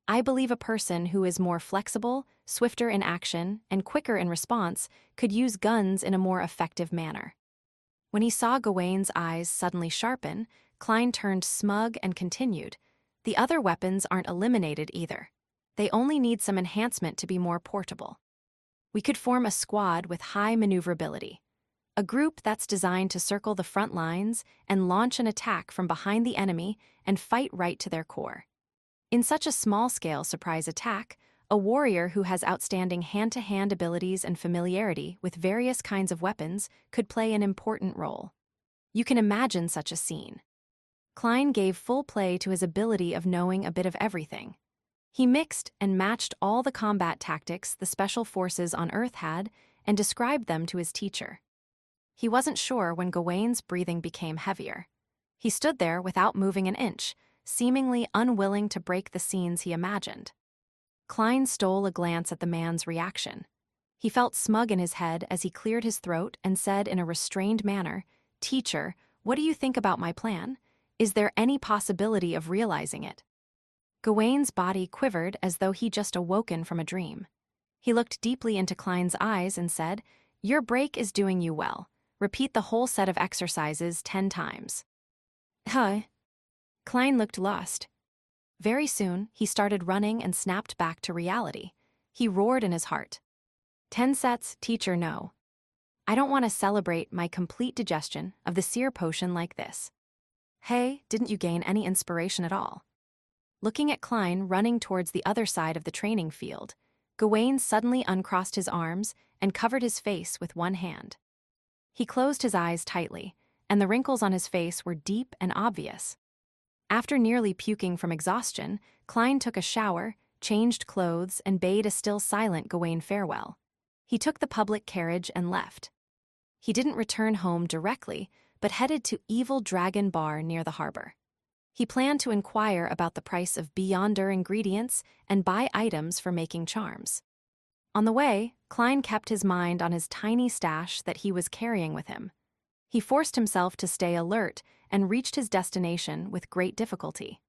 I believe a person who is more flexible, swifter in action, and quicker in response could use guns in a more effective manner." When he saw Gawain's eyes suddenly sharpen, Klein turned smug and continued, "The other weapons aren't eliminated either. They only need some enhancement to be more portable. We could form a squad with high maneuverability. A group that's designed to circle the front lines and launch an attack from behind the enemy and fight right to their core. In such a small-scale surprise attack, a warrior who has outstanding hand-to-hand abilities and familiarity with various kinds of weapons could play an important role. You can imagine such a scene." Klein gave full play to his ability of knowing a bit of everything. He mixed and matched all the combat tactics the special forces on Earth had and described them to his teacher. He wasn't sure when Gawain's breathing became heavier. He stood there without moving an inch, seemingly unwilling to break the scenes he imagined. Klein stole a glance at the man's reaction. He felt smug in his head as he cleared his throat and said in a restrained manner, "Teacher, what do you think about my plan? Is there any possibility of realizing it?" Gawain's body quivered as though he'd just awoken from a dream. He looked deeply into Klein's eyes and said, "Your break is doing you well. Repeat the whole set of exercises 10 times. "Huh?" Klein looked lost. Very soon, he started running and snapped back to reality. He roared in his heart. 10 sets, teacher, no. I don't want to celebrate my complete digestion of the seer potion like this. Hey, didn't you gain any inspiration at all?" Looking at Klein running towards the other side of the training field, Gawain suddenly uncrossed his arms and covered his face with one hand. He closed his eyes tightly, and the wrinkles on his face were deep and obvious. After nearly puking from exhaustion, Klein took a shower, changed clothes, and bade a still silent Gawain farewell. He took the public carriage and left. He didn't return home directly, but headed to Evil Dragon Bar near the harbor. He planned to inquire about the price of Beyonder ingredients and buy items for making charms. On the way, Klein kept his mind on his tiny stash that he was carrying with him. He forced himself to stay alert and reached his destination with great difficulty.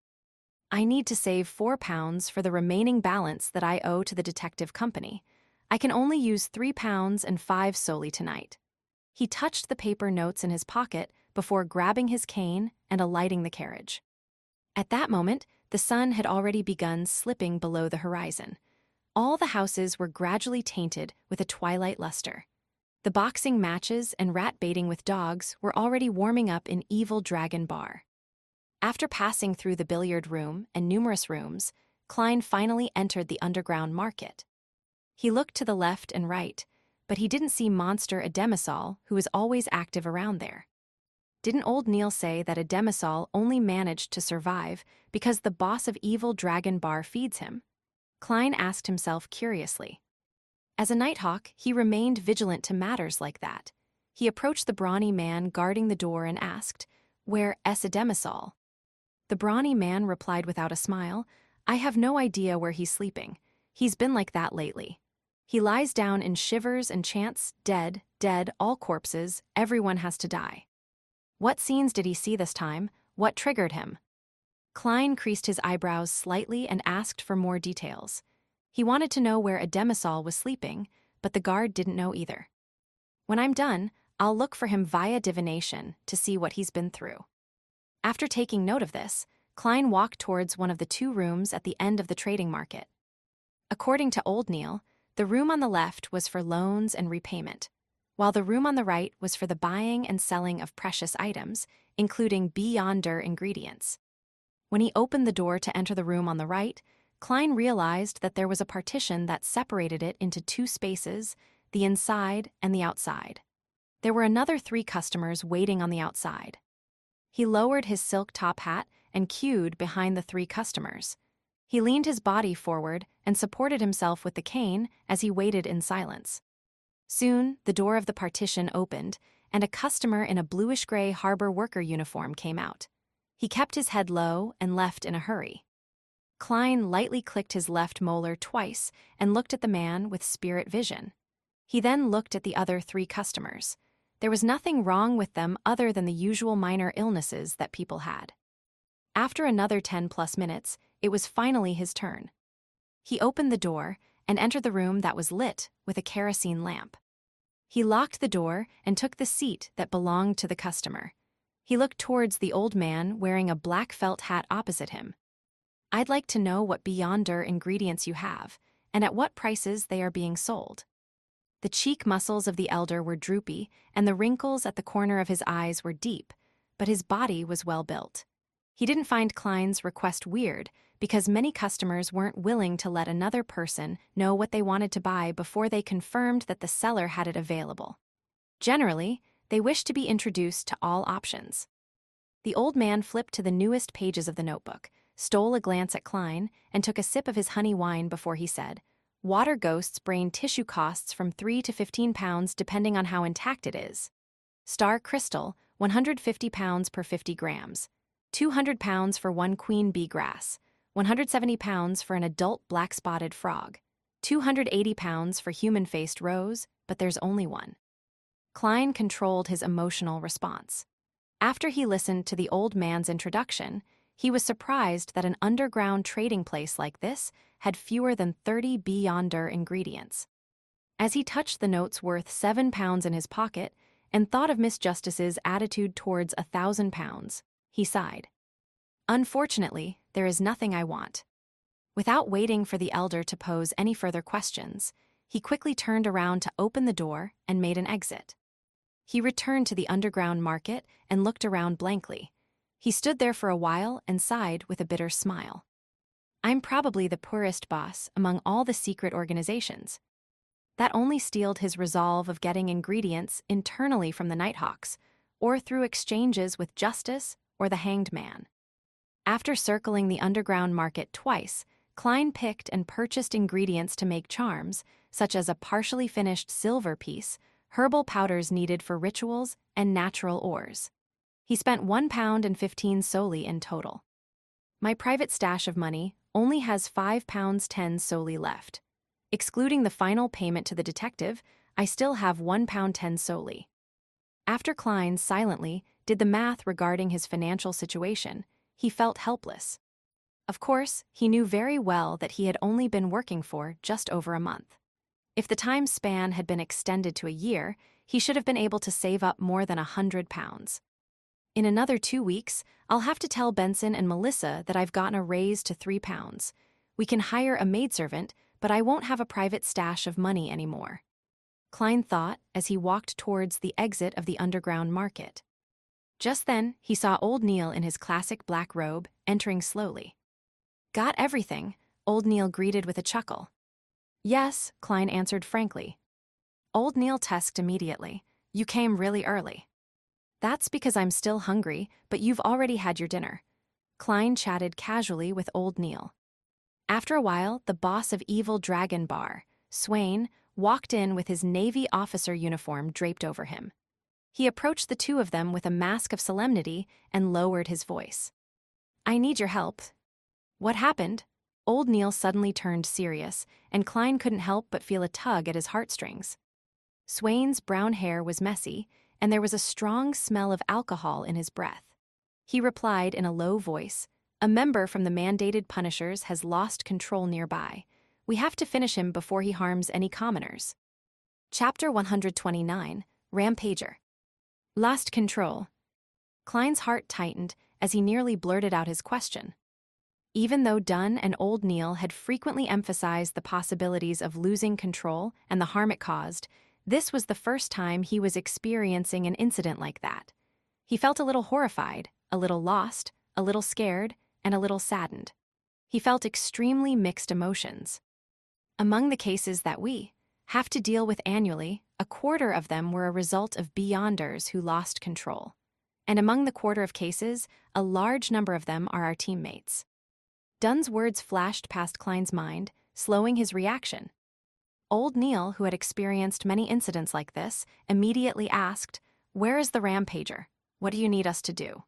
"I need to save £4 for the remaining balance that I owe to the detective company. I can only use £3 and 5 solely tonight." He touched the paper notes in his pocket before grabbing his cane and alighting the carriage. At that moment, the sun had already begun slipping below the horizon. All the houses were gradually tainted with a twilight luster. The boxing matches and rat baiting with dogs were already warming up in Evil Dragon Bar. After passing through the billiard room and numerous rooms, Klein finally entered the underground market. He looked to the left and right, but he didn't see Monster Ademisol, who was always active around there. Didn't old Neil say that Ademisol only managed to survive because the boss of Evil Dragon Bar feeds him? Klein asked himself curiously. As a nighthawk, he remained vigilant to matters like that. He approached the brawny man guarding the door and asked, "Where is Ademisol?" The brawny man replied without a smile, "I have no idea where he's sleeping. He's been like that lately. He lies down and shivers and chants, 'Dead, dead, all corpses, everyone has to die.'" What scenes did he see this time? What triggered him? Klein creased his eyebrows slightly and asked for more details. He wanted to know where Ademisol was sleeping, but the guard didn't know either. "When I'm done, I'll look for him via divination to see what he's been through." After taking note of this, Klein walked towards one of the two rooms at the end of the trading market. According to old Neil, the room on the left was for loans and repayment, while the room on the right was for the buying and selling of precious items, including beyonder ingredients. When he opened the door to enter the room on the right, Klein realized that there was a partition that separated it into two spaces, the inside and the outside. There were another 3 customers waiting on the outside. He lowered his silk top hat and queued behind the 3 customers. He leaned his body forward and supported himself with the cane as he waited in silence. Soon, the door of the partition opened, and a customer in a bluish-gray harbor worker uniform came out. He kept his head low and left in a hurry. Klein lightly clicked his left molar twice and looked at the man with spirit vision. He then looked at the other 3 customers. There was nothing wrong with them other than the usual minor illnesses that people had. After another 10+ minutes, it was finally his turn. He opened the door and entered the room that was lit with a kerosene lamp. He locked the door and took the seat that belonged to the customer. He looked towards the old man wearing a black felt hat opposite him. "I'd like to know what beyonder ingredients you have, and at what prices they are being sold." The cheek muscles of the elder were droopy, and the wrinkles at the corner of his eyes were deep, but his body was well built. He didn't find Klein's request weird, because many customers weren't willing to let another person know what they wanted to buy before they confirmed that the seller had it available. Generally, they wished to be introduced to all options. The old man flipped to the newest pages of the notebook, stole a glance at Klein, and took a sip of his honey wine before he said, "Water Ghost's brain tissue costs from 3 to 15 pounds depending on how intact it is. Star Crystal, 150 pounds per 50 grams. 200 pounds for 1 queen bee grass. 170 pounds for an adult black-spotted frog. 280 pounds for human-faced rose, but there's only one." Klein controlled his emotional response. After he listened to the old man's introduction, he was surprised that an underground trading place like this had fewer than 30 beyonder ingredients. As he touched the notes worth 7 pounds in his pocket and thought of Miss Justice's attitude towards 1,000 pounds, he sighed. "Unfortunately, there is nothing I want." Without waiting for the elder to pose any further questions, he quickly turned around to open the door and made an exit. He returned to the underground market and looked around blankly. He stood there for a while and sighed with a bitter smile. "I'm probably the poorest boss among all the secret organizations." That only steeled his resolve of getting ingredients internally from the Nighthawks, or through exchanges with Justice or the Hanged Man. After circling the underground market twice, Klein picked and purchased ingredients to make charms, such as a partially finished silver piece, herbal powders needed for rituals, and natural ores. He spent 1 pound and 15 soldi in total. "My private stash of money only has 5 pounds 10 soldi left. Excluding the final payment to the detective, I still have 1 pound 10 soldi." After Klein silently did the math regarding his financial situation, he felt helpless. Of course, he knew very well that he had only been working for just over a month. If the time span had been extended to a year, he should have been able to save up more than 100 pounds. "In another 2 weeks, I'll have to tell Benson and Melissa that I've gotten a raise to 3 pounds. We can hire a maidservant, but I won't have a private stash of money anymore," Klein thought as he walked towards the exit of the underground market. Just then, he saw old Neil in his classic black robe entering slowly. "Got everything?" old Neil greeted with a chuckle. "Yes," Klein answered frankly. Old Neil tusked immediately. "You came really early." "That's because I'm still hungry, but you've already had your dinner." Klein chatted casually with old Neil. After a while, the boss of Evil Dragon Bar, Swain, walked in with his Navy officer uniform draped over him. He approached the two of them with a mask of solemnity and lowered his voice. "I need your help." "What happened?" Old Neil suddenly turned serious, and Klein couldn't help but feel a tug at his heartstrings. Swain's brown hair was messy, and there was a strong smell of alcohol in his breath. He replied in a low voice, "A member from the mandated Punishers has lost control nearby. We have to finish him before he harms any commoners." Chapter 129, Rampager. Lost control. Klein's heart tightened as he nearly blurted out his question. Even though Dunn and old Neil had frequently emphasized the possibilities of losing control and the harm it caused, this was the first time he was experiencing an incident like that. He felt a little horrified, a little lost, a little scared, and a little saddened. He felt extremely mixed emotions. Among the cases that we have to deal with annually, a quarter of them were a result of Beyonders who lost control. And among the quarter of cases, a large number of them are our teammates. Dunn's words flashed past Klein's mind, slowing his reaction. Old Neil, who had experienced many incidents like this, immediately asked, "Where is the Rampager? What do you need us to do?"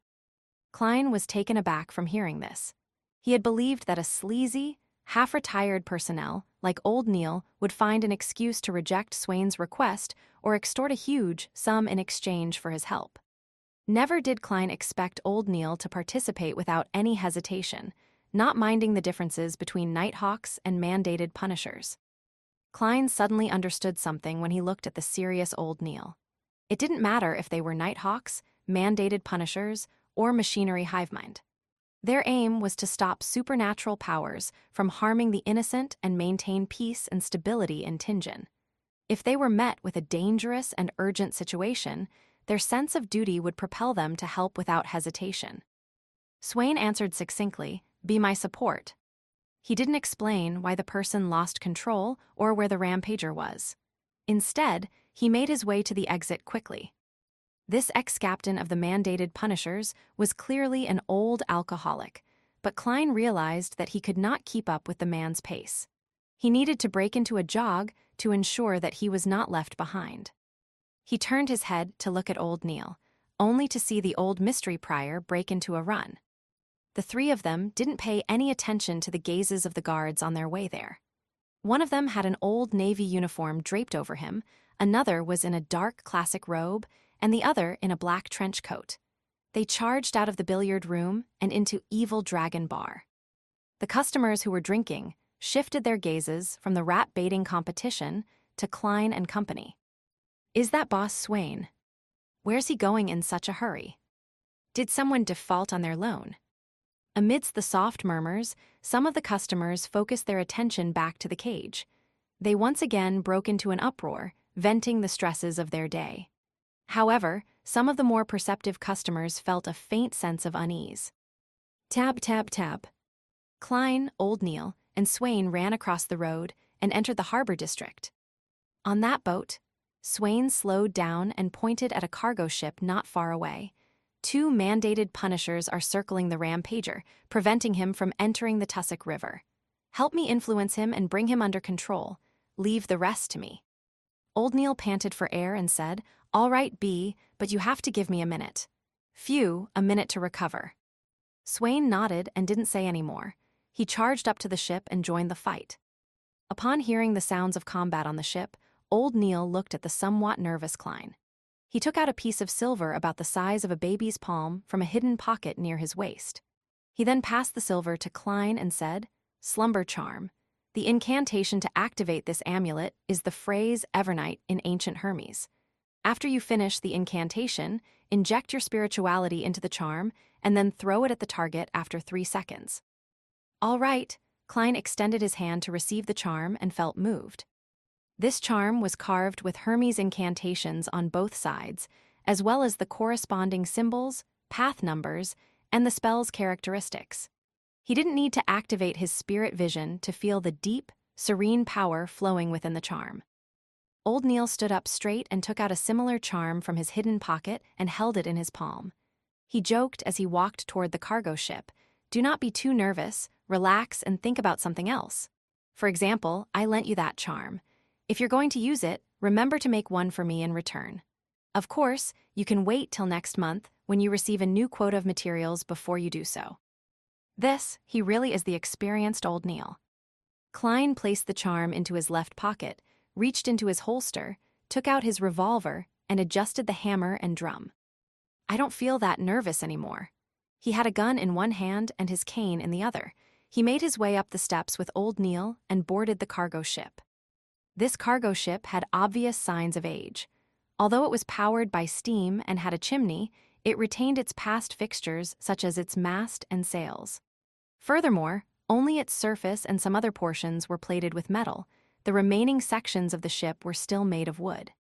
Klein was taken aback from hearing this. He had believed that a sleazy, half-retired personnel like old Neil would find an excuse to reject Swain's request or extort a huge sum in exchange for his help. Never did Klein expect old Neil to participate without any hesitation, not minding the differences between Nighthawks and mandated Punishers. Klein suddenly understood something when he looked at the serious old Neil. It didn't matter if they were Nighthawks, mandated Punishers, or machinery hivemind. Their aim was to stop supernatural powers from harming the innocent and maintain peace and stability in Tingen. If they were met with a dangerous and urgent situation, their sense of duty would propel them to help without hesitation. Swain answered succinctly, "Be my support." He didn't explain why the person lost control or where the Rampager was. Instead, he made his way to the exit quickly. This ex-captain of the mandated Punishers was clearly an old alcoholic, but Klein realized that he could not keep up with the man's pace. He needed to break into a jog to ensure that he was not left behind. He turned his head to look at old Neil, only to see the old mystery prior break into a run. The three of them didn't pay any attention to the gazes of the guards on their way there. One of them had an old Navy uniform draped over him, another was in a dark classic robe, and the other in a black trench coat. They charged out of the billiard room and into Evil Dragon Bar. The customers who were drinking shifted their gazes from the rat-baiting competition to Klein and company. Is that boss Swain? Where's he going in such a hurry? Did someone default on their loan? Amidst the soft murmurs, some of the customers focused their attention back to the cage. They once again broke into an uproar, venting the stresses of their day. However, some of the more perceptive customers felt a faint sense of unease. Tab, tab, tab. Klein, old Neil, and Swain ran across the road and entered the harbor district. On that boat, Swain slowed down and pointed at a cargo ship not far away. Two mandated Punishers are circling the Rampager, preventing him from entering the Tussock River. Help me influence him and bring him under control. Leave the rest to me. Old Neil panted for air and said, "All right, B, but you have to give me a minute." "Phew, a minute to recover." Swain nodded and didn't say any more. He charged up to the ship and joined the fight. Upon hearing the sounds of combat on the ship, old Neil looked at the somewhat nervous Klein. He took out a piece of silver about the size of a baby's palm from a hidden pocket near his waist. He then passed the silver to Klein and said, "Slumber charm. The incantation to activate this amulet is the phrase Evernight in ancient Hermes. After you finish the incantation, inject your spirituality into the charm and then throw it at the target after 3 seconds." "All right," Klein extended his hand to receive the charm and felt moved. This charm was carved with Hermes incantations on both sides, as well as the corresponding symbols, path numbers, and the spell's characteristics. He didn't need to activate his spirit vision to feel the deep, serene power flowing within the charm. Old Neil stood up straight and took out a similar charm from his hidden pocket and held it in his palm. He joked as he walked toward the cargo ship, "Do not be too nervous, relax and think about something else. For example, I lent you that charm. If you're going to use it, remember to make one for me in return. Of course, you can wait till next month when you receive a new quota of materials before you do so." He really is the experienced Old Neil. Klein placed the charm into his left pocket, reached into his holster, took out his revolver, and adjusted the hammer and drum. "I don't feel that nervous anymore." He had a gun in one hand and his cane in the other. He made his way up the steps with Old Neil and boarded the cargo ship. This cargo ship had obvious signs of age. Although it was powered by steam and had a chimney, it retained its past fixtures such as its mast and sails. Furthermore, only its surface and some other portions were plated with metal. The remaining sections of the ship were still made of wood.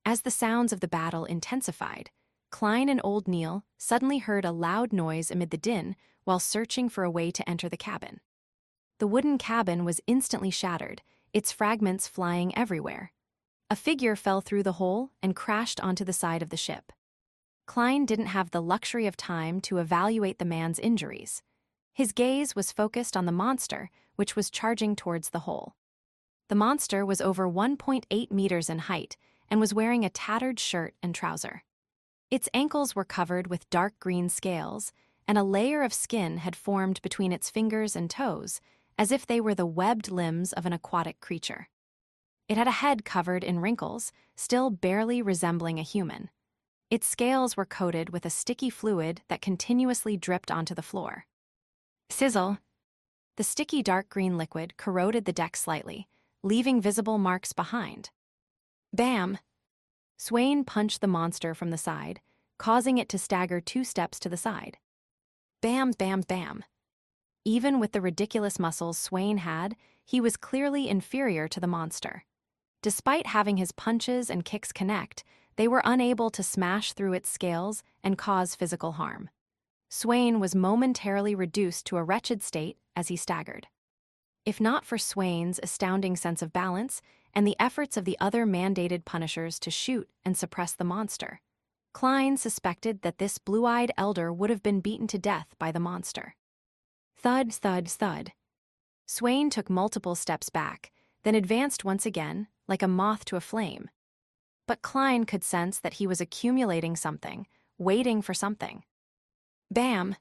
As the sounds of the battle intensified, Klein and Old Neil suddenly heard a loud noise amid the din while searching for a way to enter the cabin. The wooden cabin was instantly shattered, its fragments flying everywhere. A figure fell through the hole and crashed onto the side of the ship. Klein didn't have the luxury of time to evaluate the man's injuries. His gaze was focused on the monster, which was charging towards the hole. The monster was over 1.8 meters in height and was wearing a tattered shirt and trouser. Its ankles were covered with dark green scales, and a layer of skin had formed between its fingers and toes, as if they were the webbed limbs of an aquatic creature. It had a head covered in wrinkles, still barely resembling a human. Its scales were coated with a sticky fluid that continuously dripped onto the floor. Sizzle! The sticky dark green liquid corroded the deck slightly, leaving visible marks behind. Bam! Swain punched the monster from the side, causing it to stagger 2 steps to the side. Bam, bam, bam. Even with the ridiculous muscles Swain had, he was clearly inferior to the monster. Despite having his punches and kicks connect, they were unable to smash through its scales and cause physical harm. Swain was momentarily reduced to a wretched state as he staggered. If not for Swain's astounding sense of balance and the efforts of the other mandated punishers to shoot and suppress the monster, Klein suspected that this blue-eyed elder would have been beaten to death by the monster. Thud, thud, thud. Swain took multiple steps back, then advanced once again, like a moth to a flame. But Klein could sense that he was accumulating something, waiting for something. Bam!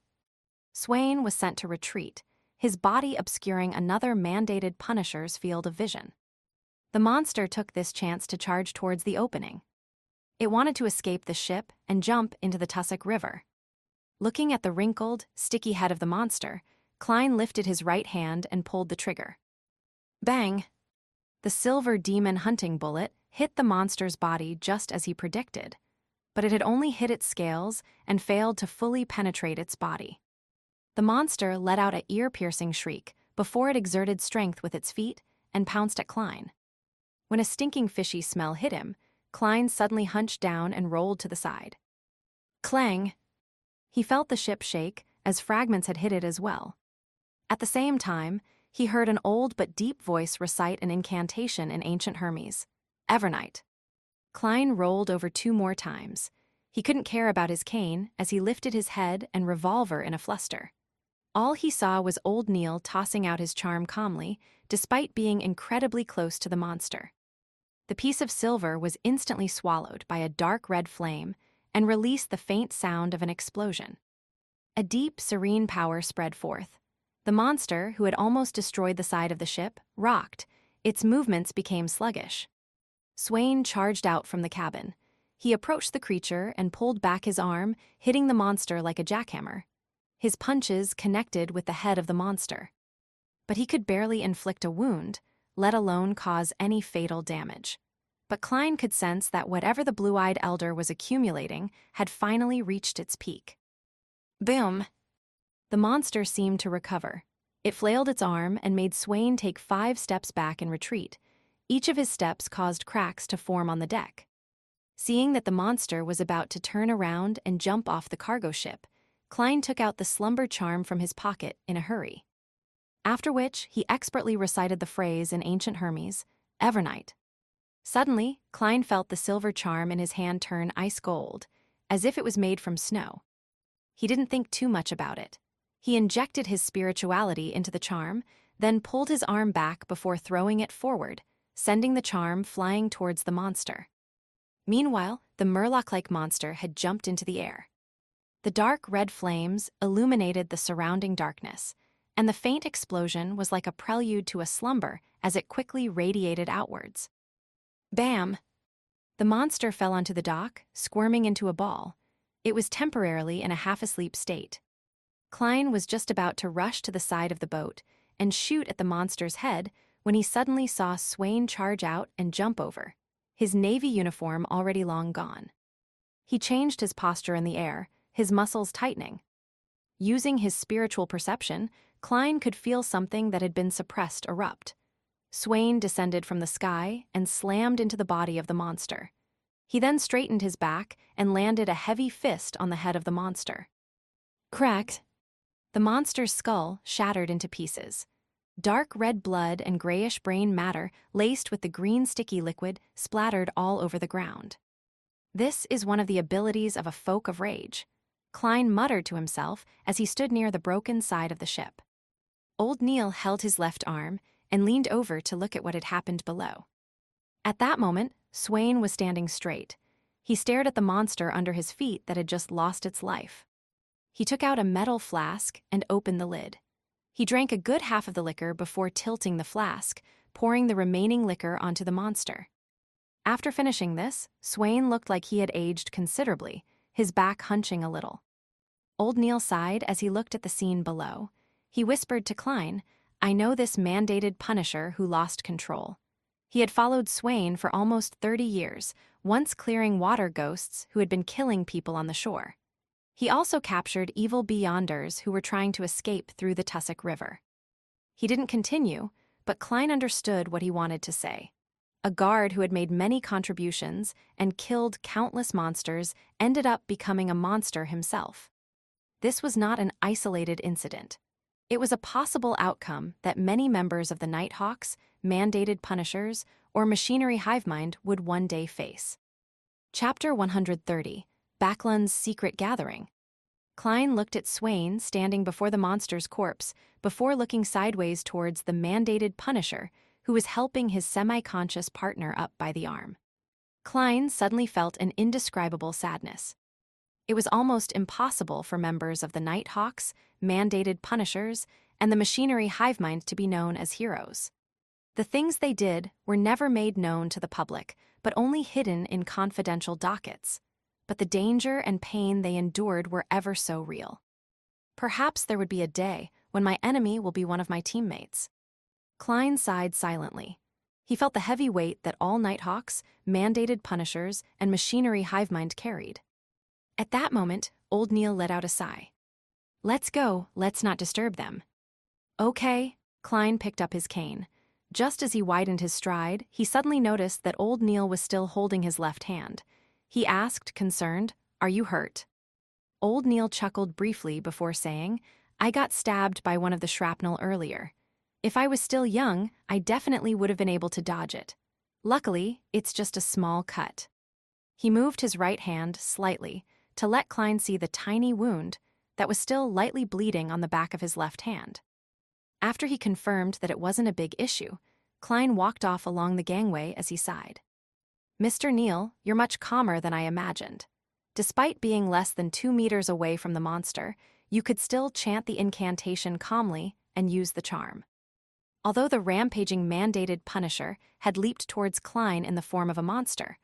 Swain was sent to retreat, his body obscuring another mandated punisher's field of vision. The monster took this chance to charge towards the opening. It wanted to escape the ship and jump into the Tussock River. Looking at the wrinkled, sticky head of the monster, Klein lifted his right hand and pulled the trigger. Bang! The silver demon hunting bullet hit the monster's body just as he predicted, but it had only hit its scales and failed to fully penetrate its body. The monster let out an ear-piercing shriek before it exerted strength with its feet and pounced at Klein. When a stinking fishy smell hit him, Klein suddenly hunched down and rolled to the side. Clang! He felt the ship shake as fragments had hit it as well. At the same time, he heard an old but deep voice recite an incantation in ancient Hermes, Evernight. Klein rolled over 2 more times. He couldn't care about his cane as he lifted his head and revolver in a fluster. All he saw was Old Neil tossing out his charm calmly, despite being incredibly close to the monster. The piece of silver was instantly swallowed by a dark red flame and released the faint sound of an explosion. A deep, serene power spread forth. The monster, who had almost destroyed the side of the ship, rocked. Its movements became sluggish. Swain charged out from the cabin. He approached the creature and pulled back his arm, hitting the monster like a jackhammer. His punches connected with the head of the monster. But he could barely inflict a wound, let alone cause any fatal damage. But Klein could sense that whatever the blue-eyed elder was accumulating had finally reached its peak. Boom! The monster seemed to recover. It flailed its arm and made Swain take 5 steps back in retreat. Each of his steps caused cracks to form on the deck. Seeing that the monster was about to turn around and jump off the cargo ship, Klein took out the slumber charm from his pocket in a hurry. After which, he expertly recited the phrase in ancient Hermes, "Evernight." Suddenly, Klein felt the silver charm in his hand turn ice gold, as if it was made from snow. He didn't think too much about it. He injected his spirituality into the charm, then pulled his arm back before throwing it forward, sending the charm flying towards the monster. Meanwhile, the Murloc-like monster had jumped into the air. The dark red flames illuminated the surrounding darkness, and the faint explosion was like a prelude to a slumber as it quickly radiated outwards. Bam! The monster fell onto the dock, squirming into a ball. It was temporarily in a half-asleep state. Klein was just about to rush to the side of the boat and shoot at the monster's head when he suddenly saw Swain charge out and jump over, his navy uniform already long gone. He changed his posture in the air, his muscles tightening. Using his spiritual perception, Klein could feel something that had been suppressed erupt. Swain descended from the sky and slammed into the body of the monster. He then straightened his back and landed a heavy fist on the head of the monster. Cracked. The monster's skull shattered into pieces. Dark red blood and grayish brain matter laced with the green sticky liquid splattered all over the ground. This is one of the abilities of a folk of rage, Klein muttered to himself as he stood near the broken side of the ship. Old Neil held his left arm and leaned over to look at what had happened below. At that moment, Swain was standing straight. He stared at the monster under his feet that had just lost its life. He took out a metal flask and opened the lid. He drank a good half of the liquor before tilting the flask, pouring the remaining liquor onto the monster. After finishing this, Swain looked like he had aged considerably, his back hunching a little. Old Neil sighed as he looked at the scene below. He whispered to Klein, "I know this mandated punisher who lost control." He had followed Swain for almost 30 years, once clearing water ghosts who had been killing people on the shore. He also captured evil beyonders who were trying to escape through the Tussock River. He didn't continue, but Klein understood what he wanted to say. A guard who had made many contributions and killed countless monsters ended up becoming a monster himself. This was not an isolated incident. It was a possible outcome that many members of the Nighthawks, mandated punishers, or machinery hivemind would one day face. Chapter 130, Backlund's Secret Gathering. Klein looked at Swain standing before the monster's corpse before looking sideways towards the mandated punisher who was helping his semi-conscious partner up by the arm. Klein suddenly felt an indescribable sadness. It was almost impossible for members of the Nighthawks, mandated punishers, and the machinery hivemind to be known as heroes. The things they did were never made known to the public, but only hidden in confidential dockets. But the danger and pain they endured were ever so real. Perhaps there would be a day when my enemy will be one of my teammates. Klein sighed silently. He felt the heavy weight that all Nighthawks, mandated punishers, and machinery hivemind carried. At that moment, old Neil let out a sigh. "Let's go, let's not disturb them." "Okay." Klein picked up his cane. Just as he widened his stride, he suddenly noticed that old Neil was still holding his left hand. He asked, concerned, "Are you hurt?" Old Neil chuckled briefly before saying, "I got stabbed by one of the shrapnel earlier. If I was still young, I definitely would have been able to dodge it. Luckily, it's just a small cut." He moved his right hand slightly to let Klein see the tiny wound that was still lightly bleeding on the back of his left hand. After he confirmed that it wasn't a big issue, Klein walked off along the gangway as he sighed. "Mr. Neil, you're much calmer than I imagined. Despite being less than 2 meters away from the monster, you could still chant the incantation calmly and use the charm." Although the rampaging mandated punisher had leaped towards Klein in the form of a monster,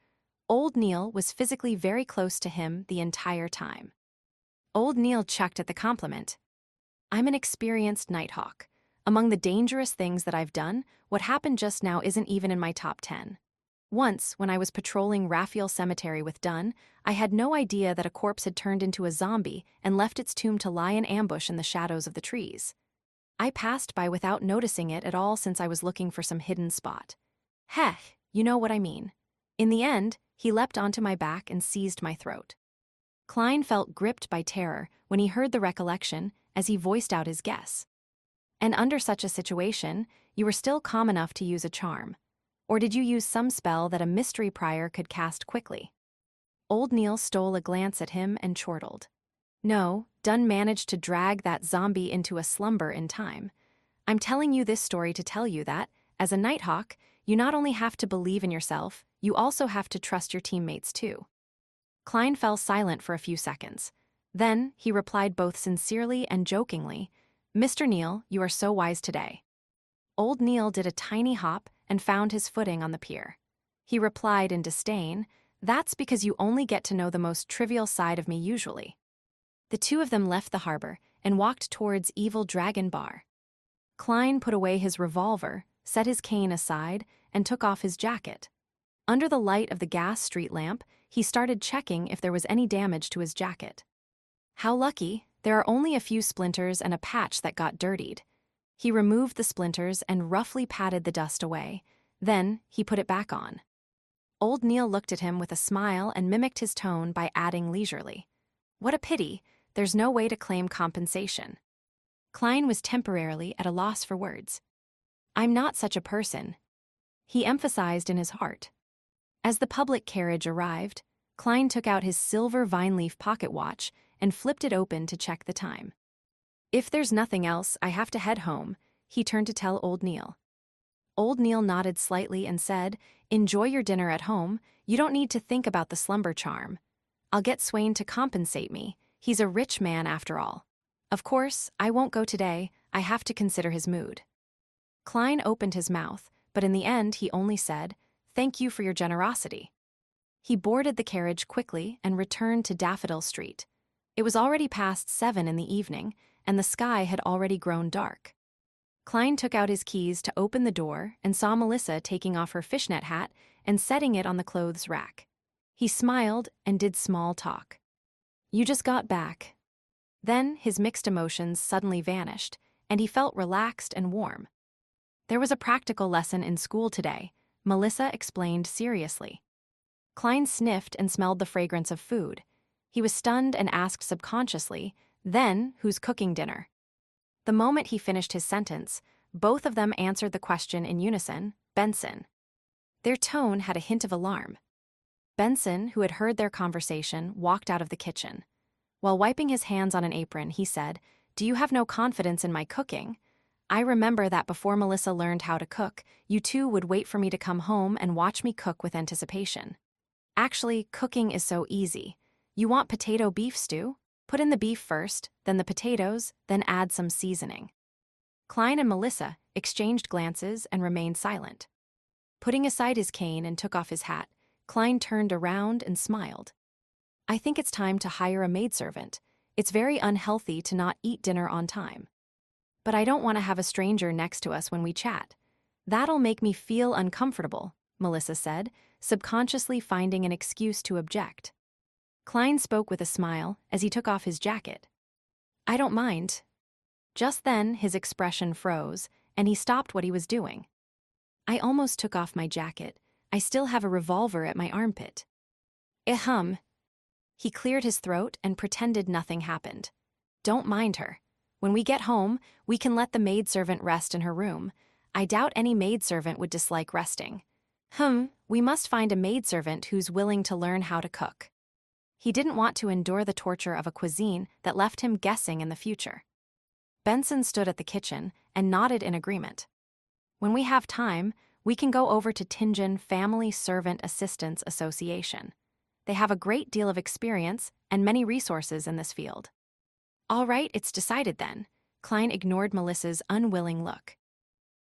old Neil was physically very close to him the entire time. Old Neil chucked at the compliment. "I'm an experienced Nighthawk. Among the dangerous things that I've done, what happened just now isn't even in my top 10. Once, when I was patrolling Raphael Cemetery with Dunn, I had no idea that a corpse had turned into a zombie and left its tomb to lie in ambush in the shadows of the trees. I passed by without noticing it at all since I was looking for some hidden spot. Heh, you know what I mean. In the end, he leapt onto my back and seized my throat. Klein felt gripped by terror when he heard the recollection as he voiced out his guess. And under such a situation, you were still calm enough to use a charm. Or did you use some spell that a mystery prior could cast quickly? Old Neil stole a glance at him and chortled. No, Dunn managed to drag that zombie into a slumber in time. I'm telling you this story to tell you that, as a Nighthawk, you not only have to believe in yourself, you also have to trust your teammates too. Klein fell silent for a few seconds. Then, he replied both sincerely and jokingly, Mr. Neil, you are so wise today. Old Neil did a tiny hop and found his footing on the pier. He replied in disdain, That's because you only get to know the most trivial side of me usually. The two of them left the harbor and walked towards Evil Dragon Bar. Klein put away his revolver, set his cane aside, and took off his jacket. Under the light of the gas street lamp, he started checking if there was any damage to his jacket. How lucky, there are only a few splinters and a patch that got dirtied. He removed the splinters and roughly patted the dust away. Then, he put it back on. Old Neil looked at him with a smile and mimicked his tone by adding leisurely, What a pity, there's no way to claim compensation. Klein was temporarily at a loss for words. I'm not such a person, he emphasized in his heart. As the public carriage arrived, Klein took out his silver vine-leaf pocket watch and flipped it open to check the time. If there's nothing else, I have to head home, he turned to tell Old Neil. Old Neil nodded slightly and said, Enjoy your dinner at home, you don't need to think about the slumber charm. I'll get Swain to compensate me, he's a rich man after all. Of course, I won't go today, I have to consider his mood. Klein opened his mouth, but in the end he only said, Thank you for your generosity. He boarded the carriage quickly and returned to Daffodil Street. It was already past 7 in the evening, and the sky had already grown dark. Klein took out his keys to open the door and saw Melissa taking off her fishnet hat and setting it on the clothes rack. He smiled and did small talk. You just got back. Then his mixed emotions suddenly vanished, and he felt relaxed and warm. There was a practical lesson in school today, Melissa explained seriously. Klein sniffed and smelled the fragrance of food. He was stunned and asked subconsciously, Then, who's cooking dinner? The moment he finished his sentence, both of them answered the question in unison, Benson. Their tone had a hint of alarm. Benson, who had heard their conversation, walked out of the kitchen. While wiping his hands on an apron, he said, Do you have no confidence in my cooking? I remember that before Melissa learned how to cook, you two would wait for me to come home and watch me cook with anticipation. Actually, cooking is so easy. You want potato beef stew? Put in the beef first, then the potatoes, then add some seasoning. Klein and Melissa exchanged glances and remained silent. Putting aside his cane and took off his hat, Klein turned around and smiled. I think it's time to hire a maidservant. It's very unhealthy to not eat dinner on time. But I don't want to have a stranger next to us when we chat. That'll make me feel uncomfortable, Melissa said, subconsciously finding an excuse to object. Klein spoke with a smile as he took off his jacket. I don't mind. Just then, his expression froze, and he stopped what he was doing. I almost took off my jacket. I still have a revolver at my armpit. Ahem. He cleared his throat and pretended nothing happened. Don't mind her. When we get home, we can let the maidservant rest in her room. I doubt any maidservant would dislike resting. We must find a maidservant who's willing to learn how to cook. He didn't want to endure the torture of a cuisine that left him guessing in the future. Benson stood at the kitchen and nodded in agreement. When we have time, we can go over to Tingen Family Servant Assistance Association. They have a great deal of experience and many resources in this field. All right, it's decided then. Klein ignored Melissa's unwilling look.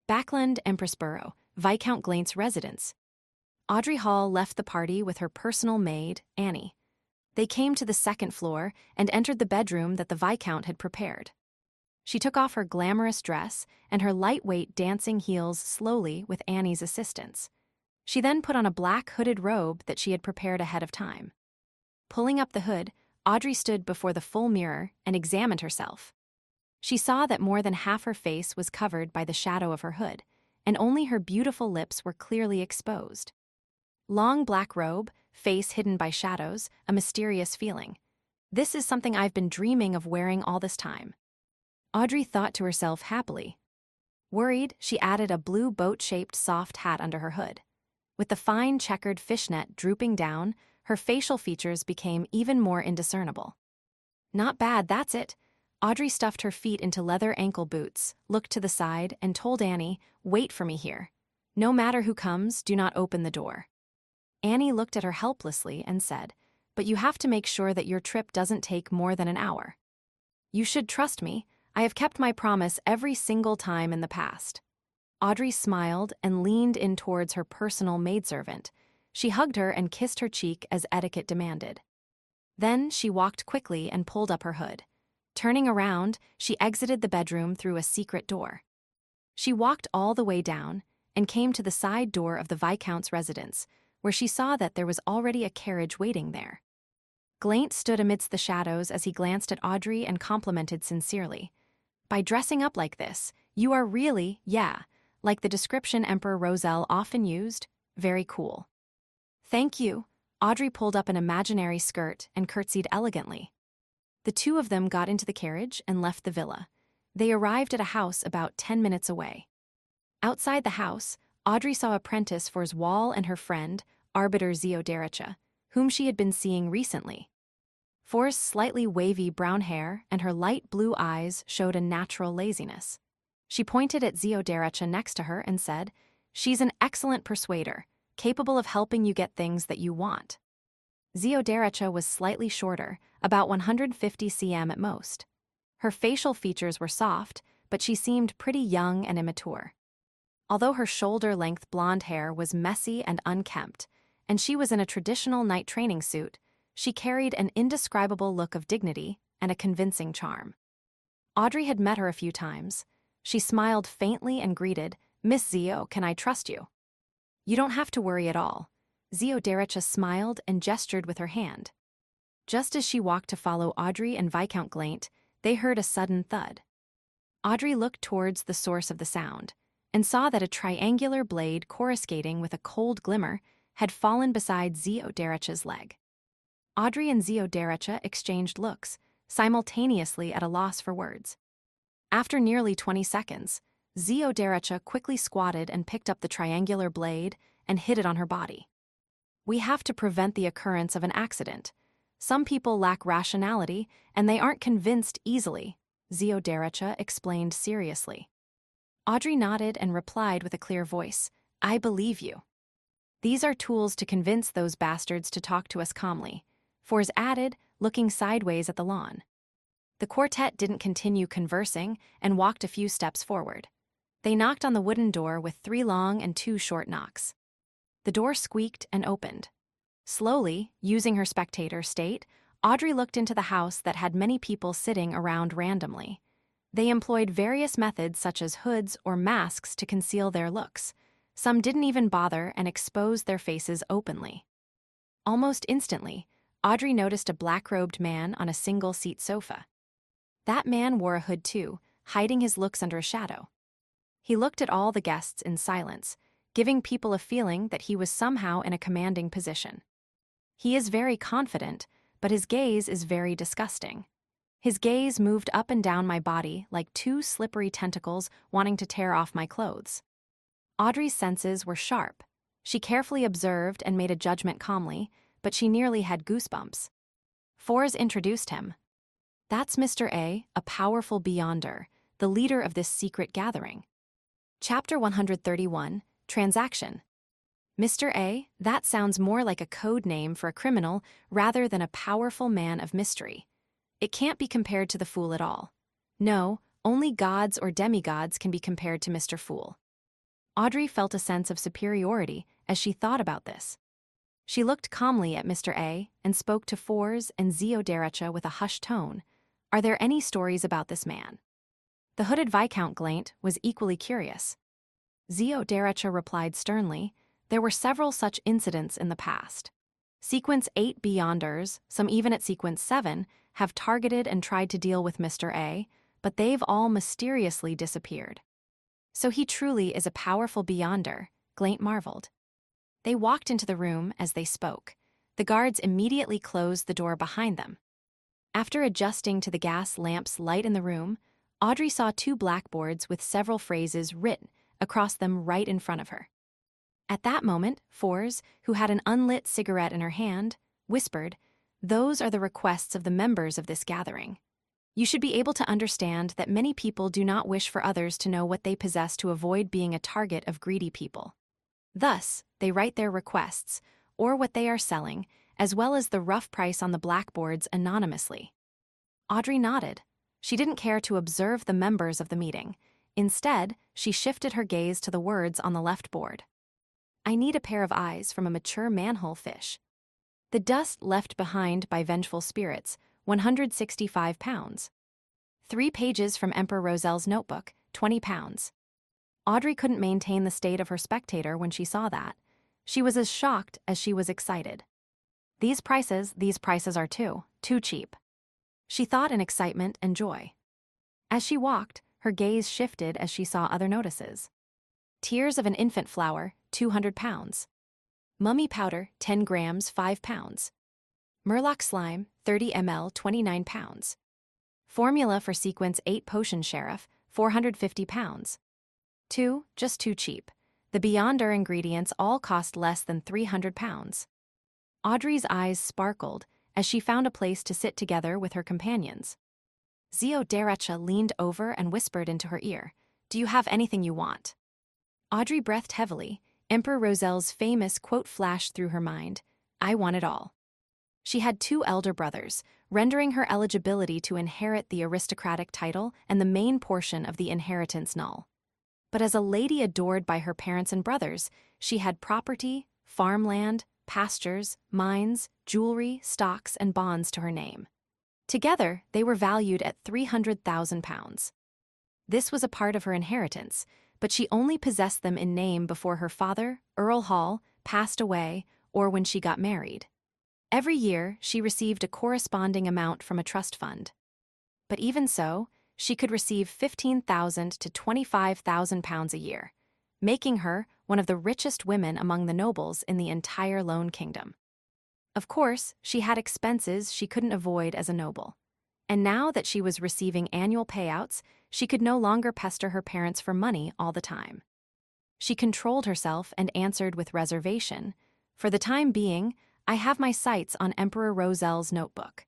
Backland Empressboro, Viscount Glaint's residence. Audrey Hall left the party with her personal maid, Annie. They came to the second floor and entered the bedroom that the Viscount had prepared. She took off her glamorous dress and her lightweight dancing heels slowly with Annie's assistance. She then put on a black hooded robe that she had prepared ahead of time. Pulling up the hood, Audrey stood before the full mirror and examined herself. She saw that more than half her face was covered by the shadow of her hood, and only her beautiful lips were clearly exposed. Long black robe, face hidden by shadows, a mysterious feeling. This is something I've been dreaming of wearing all this time. Audrey thought to herself happily. Worried, she added a blue boat-shaped soft hat under her hood. With the fine checkered fishnet drooping down, her facial features became even more indiscernible. Not bad, that's it. Audrey stuffed her feet into leather ankle boots, looked to the side, and told Annie, "Wait for me here. No matter who comes, do not open the door." Annie looked at her helplessly and said, "But you have to make sure that your trip doesn't take more than an hour." "You should trust me. I have kept my promise every single time in the past." Audrey smiled and leaned in towards her personal maidservant. She hugged her and kissed her cheek as etiquette demanded. Then she walked quickly and pulled up her hood. Turning around, she exited the bedroom through a secret door. She walked all the way down and came to the side door of the Viscount's residence, where she saw that there was already a carriage waiting there. Glaint stood amidst the shadows as he glanced at Audrey and complimented sincerely. "By dressing up like this, you are really, like the description Emperor Roselle often used, very cool." "Thank you." Audrey pulled up an imaginary skirt and curtsied elegantly. The two of them got into the carriage and left the villa. They arrived at a house about 10 minutes away. Outside the house, Audrey saw Apprentice Forswall and her friend, Arbiter Zeodericha, whom she had been seeing recently. For's slightly wavy brown hair and her light blue eyes showed a natural laziness. She pointed at Zeodericha next to her and said, "She's an excellent persuader, capable of helping you get things that you want." Zeodericha was slightly shorter, about 150 cm at most. Her facial features were soft, but she seemed pretty young and immature. Although her shoulder-length blonde hair was messy and unkempt, and she was in a traditional night training suit, she carried an indescribable look of dignity and a convincing charm. Audrey had met her a few times. She smiled faintly and greeted, "Miss Zeo, can I trust you?" "You don't have to worry at all." Zeodericha smiled and gestured with her hand. Just as she walked to follow Audrey and Viscount Glaint, they heard a sudden thud. Audrey looked towards the source of the sound and saw that a triangular blade coruscating with a cold glimmer had fallen beside Zeodericha's leg. Audrey and Zeodericha exchanged looks, simultaneously at a loss for words. After nearly 20 seconds, Zeodericha quickly squatted and picked up the triangular blade and hid it on her body. "We have to prevent the occurrence of an accident. Some people lack rationality, and they aren't convinced easily," Zeodericha explained seriously. Audrey nodded and replied with a clear voice, "I believe you." "These are tools to convince those bastards to talk to us calmly," Fors added, looking sideways at the lawn. The quartet didn't continue conversing and walked a few steps forward. They knocked on the wooden door with 3 long and 2 short knocks. The door squeaked and opened. Slowly, using her spectator state, Audrey looked into the house that had many people sitting around randomly. They employed various methods such as hoods or masks to conceal their looks. Some didn't even bother and exposed their faces openly. Almost instantly, Audrey noticed a black-robed man on a single-seat sofa. That man wore a hood too, hiding his looks under a shadow. He looked at all the guests in silence, giving people a feeling that he was somehow in a commanding position. He is very confident, but his gaze is very disgusting. His gaze moved up and down my body like 2 slippery tentacles wanting to tear off my clothes. Audrey's senses were sharp. She carefully observed and made a judgment calmly, but she nearly had goosebumps. Fors introduced him. "That's Mr. A powerful beyonder, the leader of this secret gathering." Chapter 131, Transaction. "Mr. A, that sounds more like a code name for a criminal rather than a powerful man of mystery. It can't be compared to the Fool at all. No, only gods or demigods can be compared to Mr. Fool." Audrey felt a sense of superiority as she thought about this. She looked calmly at Mr. A and spoke to Fors and Zeodericha with a hushed tone. "Are there any stories about this man?" The hooded Viscount Glaint was equally curious. Zeodericha replied sternly, "There were several such incidents in the past. Sequence 8 Beyonders, some even at Sequence 7, have targeted and tried to deal with Mr. A, but they've all mysteriously disappeared. So he truly is a powerful beyonder, Klein marveled. They walked into the room as they spoke. The guards immediately closed the door behind them. After adjusting to the gas lamp's light in the room, Audrey saw two blackboards with several phrases written across them right in front of her. At that moment, Fours, who had an unlit cigarette in her hand, whispered, "Those are the requests of the members of this gathering. You should be able to understand that many people do not wish for others to know what they possess to avoid being a target of greedy people. Thus, they write their requests, or what they are selling, as well as the rough price on the blackboards anonymously." Audrey nodded. She didn't care to observe the members of the meeting. Instead, she shifted her gaze to the words on the left board. "I need a pair of eyes from a mature manhole fish. The dust left behind by vengeful spirits, 165 pounds. 3 pages from Emperor Roselle's notebook, 20 pounds. Audrey couldn't maintain the state of her spectator when she saw that. She was as shocked as she was excited. These prices are too cheap. She thought in excitement and joy. As she walked, her gaze shifted as she saw other notices. Tears of an infant flower, 200 pounds. Mummy powder, 10 grams, 5 pounds. Murloc slime, 30 ml, 29 pounds. Formula for sequence 8 potion sheriff, 450 pounds. Just too cheap. The Beyonder ingredients all cost less than 300 pounds. Audrey's eyes sparkled as she found a place to sit together with her companions. Zio Derecha leaned over and whispered into her ear, "Do you have anything you want?" Audrey breathed heavily. Emperor Roselle's famous quote flashed through her mind, "I want it all." She had 2 elder brothers, rendering her eligibility to inherit the aristocratic title and the main portion of the inheritance null. But as a lady adored by her parents and brothers, she had property, farmland, pastures, mines, jewelry, stocks, and bonds to her name. Together, they were valued at 300,000 pounds. This was a part of her inheritance, but she only possessed them in name before her father, Earl Hall, passed away or when she got married. Every year, she received a corresponding amount from a trust fund. But even so, she could receive 15,000 to 25,000 pounds a year, making her one of the richest women among the nobles in the entire Lone Kingdom. Of course, she had expenses she couldn't avoid as a noble. And now that she was receiving annual payouts, she could no longer pester her parents for money all the time. She controlled herself and answered with reservation, "For the time being, I have my sights on Emperor Roselle's notebook.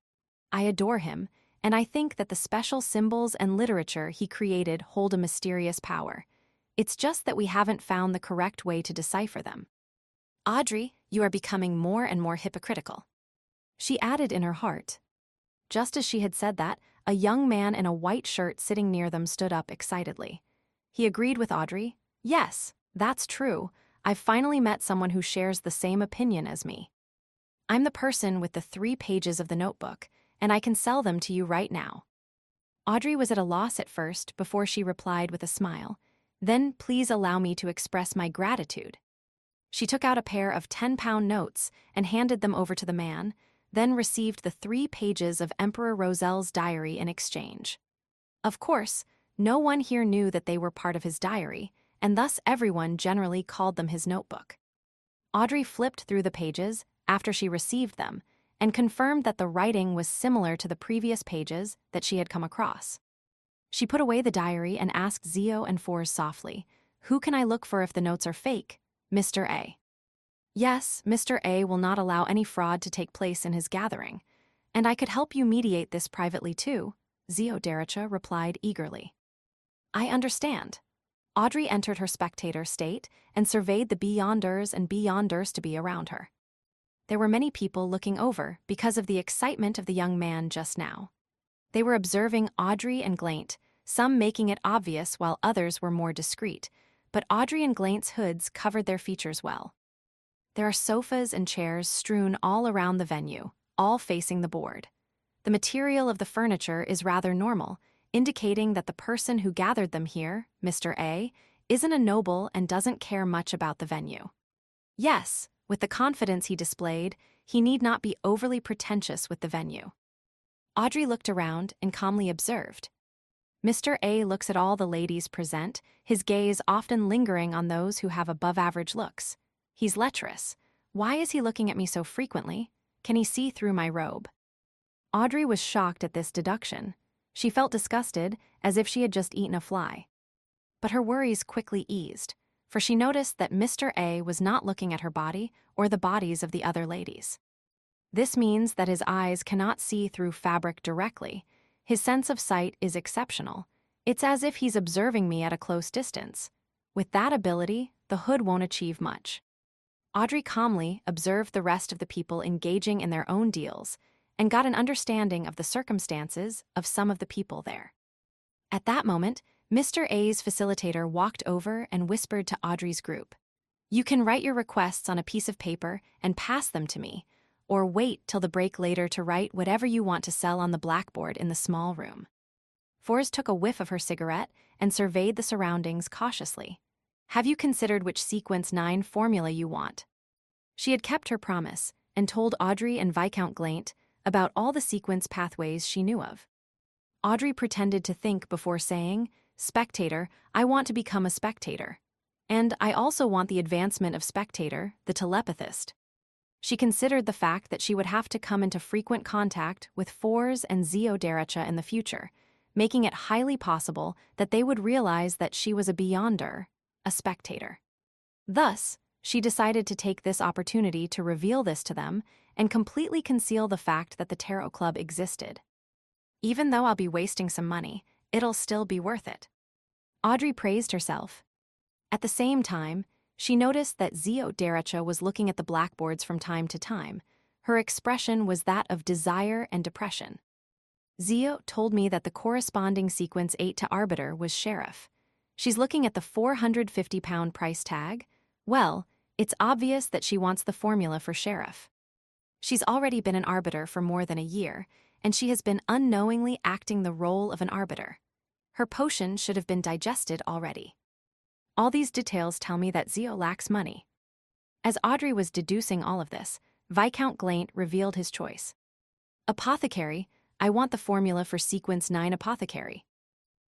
I adore him, and I think that the special symbols and literature he created hold a mysterious power. It's just that we haven't found the correct way to decipher them." "Audrey, you are becoming more and more hypocritical," she added in her heart. Just as she had said that, a young man in a white shirt sitting near them stood up excitedly. He agreed with Audrey. "Yes, that's true. I've finally met someone who shares the same opinion as me. I'm the person with the 3 pages of the notebook, and I can sell them to you right now." Audrey was at a loss at first before she replied with a smile, "Then please allow me to express my gratitude." She took out a pair of 10-pound notes and handed them over to the man, then received the 3 pages of Emperor Roselle's diary in exchange. Of course, no one here knew that they were part of his diary, and thus everyone generally called them his notebook. Audrey flipped through the pages after she received them and confirmed that the writing was similar to the previous pages that she had come across. She put away the diary and asked Zio and Fours softly, "Who can I look for if the notes are fake, Mr. A?" "Yes, Mr. A will not allow any fraud to take place in his gathering, and I could help you mediate this privately too," Zio Derecha replied eagerly. "I understand." Audrey entered her spectator state and surveyed the Beyonders and Beyonders to be around her. There were many people looking over because of the excitement of the young man just now. They were observing Audrey and Glaint, some making it obvious while others were more discreet, but Audrey and Glaint's hoods covered their features well. There are sofas and chairs strewn all around the venue, all facing the board. The material of the furniture is rather normal, indicating that the person who gathered them here, Mr. A, isn't a noble and doesn't care much about the venue. Yes, with the confidence he displayed, he need not be overly pretentious with the venue. Audrey looked around and calmly observed, Mr. A looks at all the ladies present, his gaze often lingering on those who have above-average looks. He's lecherous. Why is he looking at me so frequently? Can he see through my robe? Audrey was shocked at this deduction. She felt disgusted, as if she had just eaten a fly. But her worries quickly eased, for she noticed that Mr. A was not looking at her body or the bodies of the other ladies. This means that his eyes cannot see through fabric directly. His sense of sight is exceptional. It's as if he's observing me at a close distance. With that ability, the hood won't achieve much. Audrey calmly observed the rest of the people engaging in their own deals and got an understanding of the circumstances of some of the people there. At that moment, Mr. A's facilitator walked over and whispered to Audrey's group, "You can write your requests on a piece of paper and pass them to me, or wait till the break later to write whatever you want to sell on the blackboard in the small room." Fours took a whiff of her cigarette and surveyed the surroundings cautiously. "Have you considered which sequence 9 formula you want?" She had kept her promise and told Audrey and Viscount Glaint about all the sequence pathways she knew of. Audrey pretended to think before saying, "Spectator, I want to become a spectator. And I also want the advancement of spectator, the telepathist." She considered the fact that she would have to come into frequent contact with Fours and Zeodaracha in the future, making it highly possible that they would realize that she was a beyonder, a spectator. Thus, she decided to take this opportunity to reveal this to them and completely conceal the fact that the Tarot Club existed. "Even though I'll be wasting some money, it'll still be worth it." Audrey praised herself. At the same time, she noticed that Zeodaracha was looking at the blackboards from time to time. Her expression was that of desire and depression. "Zeo told me that the corresponding sequence 8 to Arbiter was Sheriff. She's looking at the £450 price tag. Well, it's obvious that she wants the formula for Sheriff. She's already been an Arbiter for more than a year, and she has been unknowingly acting the role of an Arbiter. Her potion should have been digested already. All these details tell me that Zeo lacks money." As Audrey was deducing all of this, Viscount Glaint revealed his choice. "Apothecary, I want the formula for sequence 9 apothecary."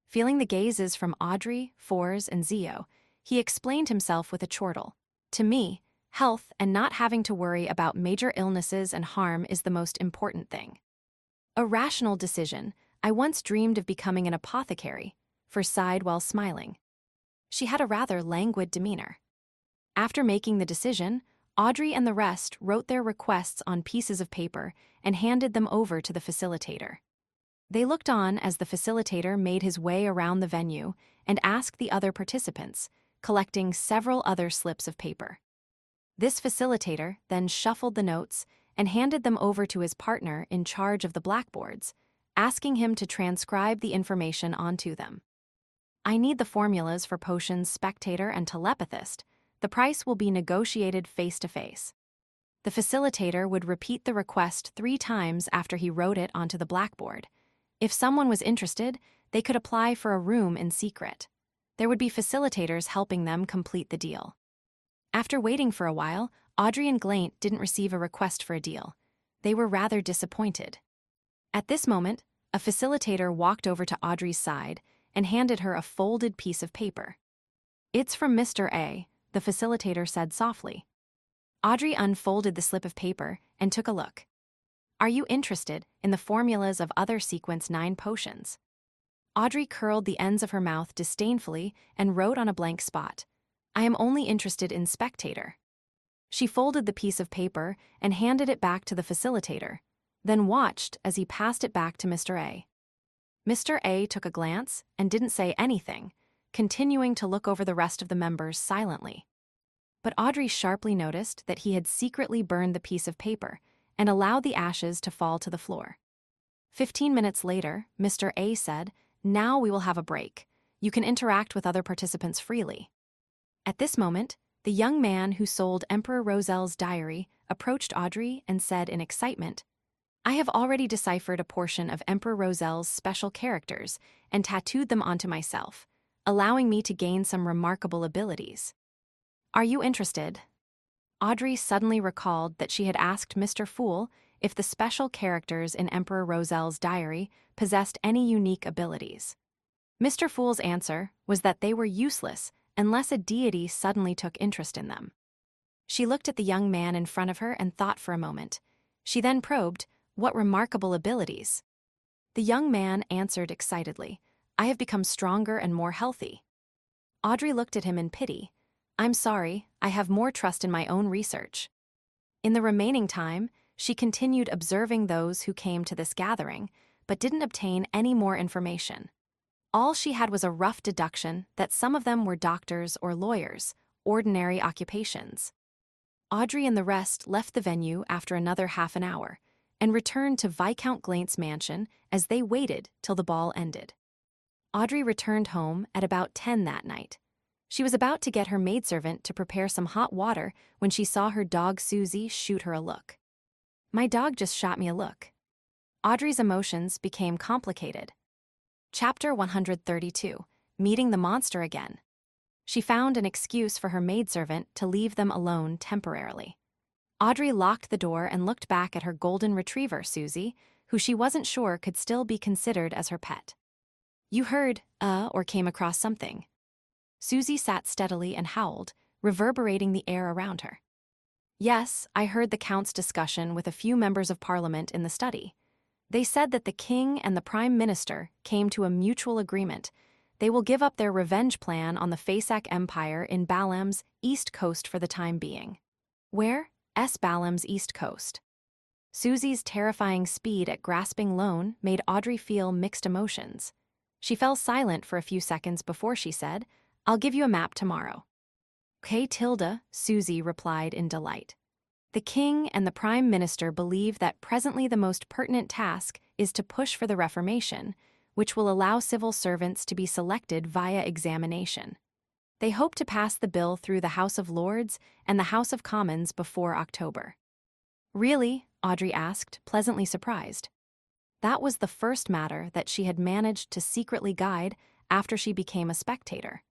Feeling the gazes from Audrey, Fours, and Zeo, he explained himself with a chortle. "To me, health and not having to worry about major illnesses and harm is the most important thing. A rational decision. I once dreamed of becoming an apothecary," for sighed while smiling. She had a rather languid demeanor. After making the decision, Audrey and the rest wrote their requests on pieces of paper and handed them over to the facilitator. They looked on as the facilitator made his way around the venue and asked the other participants, collecting several other slips of paper. This facilitator then shuffled the notes and handed them over to his partner in charge of the blackboards, asking him to transcribe the information onto them. "I need the formulas for potions Spectator and Telepathist. The price will be negotiated face-to-face." The facilitator would repeat the request 3 times after he wrote it onto the blackboard. If someone was interested, they could apply for a room in secret. There would be facilitators helping them complete the deal. After waiting for a while, Audrey and Glaint didn't receive a request for a deal. They were rather disappointed. At this moment, a facilitator walked over to Audrey's side and handed her a folded piece of paper. "It's from Mr. A," the facilitator said softly. Audrey unfolded the slip of paper and took a look. "Are you interested in the formulas of other sequence 9 potions?" Audrey curled the ends of her mouth disdainfully and wrote on a blank spot, "I am only interested in Spectator." She folded the piece of paper and handed it back to the facilitator, then watched as he passed it back to Mr. A. Mr. A took a glance and didn't say anything, continuing to look over the rest of the members silently. But Audrey sharply noticed that he had secretly burned the piece of paper and allowed the ashes to fall to the floor. 15 minutes later, Mr. A said, "Now we will have a break. You can interact with other participants freely." At this moment, the young man who sold Emperor Roselle's diary approached Audrey and said in excitement, "I have already deciphered a portion of Emperor Roselle's special characters and tattooed them onto myself, allowing me to gain some remarkable abilities. Are you interested?" Audrey suddenly recalled that she had asked Mr. Fool if the special characters in Emperor Roselle's diary possessed any unique abilities. Mr. Fool's answer was that they were useless unless a deity suddenly took interest in them. She looked at the young man in front of her and thought for a moment. She then probed, "What remarkable abilities?" The young man answered excitedly, "I have become stronger and more healthy." Audrey looked at him in pity. "I'm sorry, I have more trust in my own research." In the remaining time, she continued observing those who came to this gathering, but didn't obtain any more information. All she had was a rough deduction that some of them were doctors or lawyers, ordinary occupations. Audrey and the rest left the venue after another half an hour and returned to Viscount Glaint's mansion as they waited till the ball ended. Audrey returned home at about 10 that night. She was about to get her maidservant to prepare some hot water when she saw her dog Susie shoot her a look. "My dog just shot me a look." Audrey's emotions became complicated. Chapter 132, Meeting the Monster Again. She found an excuse for her maidservant to leave them alone temporarily. Audrey locked the door and looked back at her golden retriever, Susie, who she wasn't sure could still be considered as her pet. "You heard, or came across something." Susie sat steadily and howled, reverberating the air around her. "Yes, I heard the Count's discussion with a few members of Parliament in the study. They said that the King and the Prime Minister came to a mutual agreement. They will give up their revenge plan on the Fasak Empire in Balam's east coast for the time being." "Where?" Balam's east coast. Susie's terrifying speed at grasping loan made Audrey feel mixed emotions. She fell silent for a few seconds before she said, "I'll give you a map tomorrow." "Okay, Tilda," Susie replied in delight. "The King and the Prime Minister believe that presently the most pertinent task is to push for the Reformation, which will allow civil servants to be selected via examination. They hope to pass the bill through the House of Lords and the House of Commons before October." "Really?" Audrey asked, pleasantly surprised. That was the first matter that she had managed to secretly guide after she became a spectator.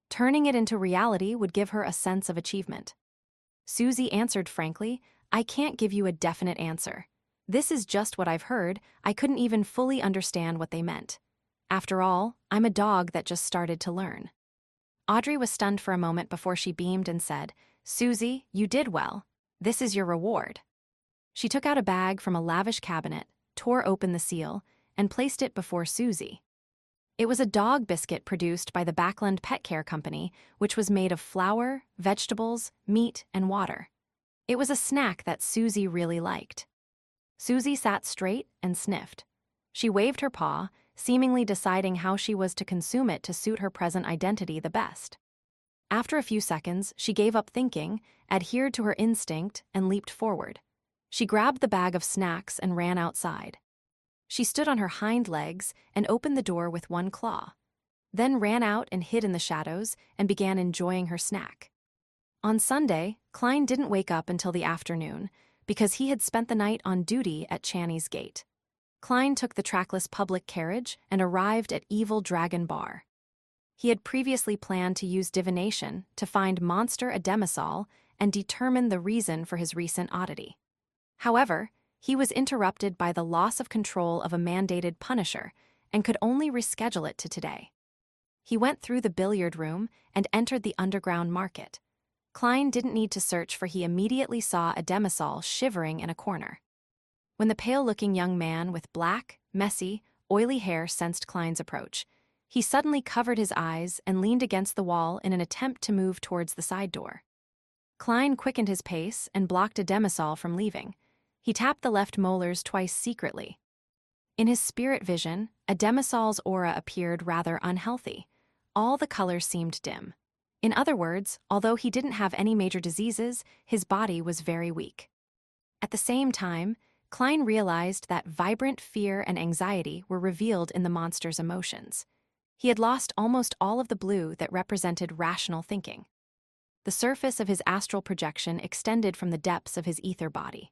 Turning it into reality would give her a sense of achievement. Susie answered frankly, "I can't give you a definite answer. This is just what I've heard. I couldn't even fully understand what they meant. After all, I'm a dog that just started to learn." Audrey was stunned for a moment before she beamed and said, "Susie, you did well. This is your reward." She took out a bag from a lavish cabinet, tore open the seal, and placed it before Susie. It was a dog biscuit produced by the Backland Pet Care Company, which was made of flour, vegetables, meat, and water. It was a snack that Susie really liked. Susie sat straight and sniffed. She waved her paw, seemingly deciding how she was to consume it to suit her present identity the best. After a few seconds, she gave up thinking, adhered to her instinct, and leaped forward. She grabbed the bag of snacks and ran outside. She stood on her hind legs and opened the door with one claw, then ran out and hid in the shadows and began enjoying her snack. On Sunday, Klein didn't wake up until the afternoon because he had spent the night on duty at Channy's Gate. Klein took the trackless public carriage and arrived at Evil Dragon Bar. He had previously planned to use divination to find Monster Ademisol and determine the reason for his recent oddity. However, he was interrupted by the loss of control of a mandated punisher and could only reschedule it to today. He went through the billiard room and entered the underground market. Klein didn't need to search, for he immediately saw Ademisol shivering in a corner. When the pale-looking young man with black, messy, oily hair sensed Klein's approach, he suddenly covered his eyes and leaned against the wall in an attempt to move towards the side door. Klein quickened his pace and blocked Ademisol from leaving. He tapped the left molars twice secretly. In his spirit vision, Ademisol's aura appeared rather unhealthy. All the colors seemed dim. In other words, although he didn't have any major diseases, his body was very weak. At the same time, Klein realized that vibrant fear and anxiety were revealed in the monster's emotions. He had lost almost all of the blue that represented rational thinking. The surface of his astral projection extended from the depths of his ether body.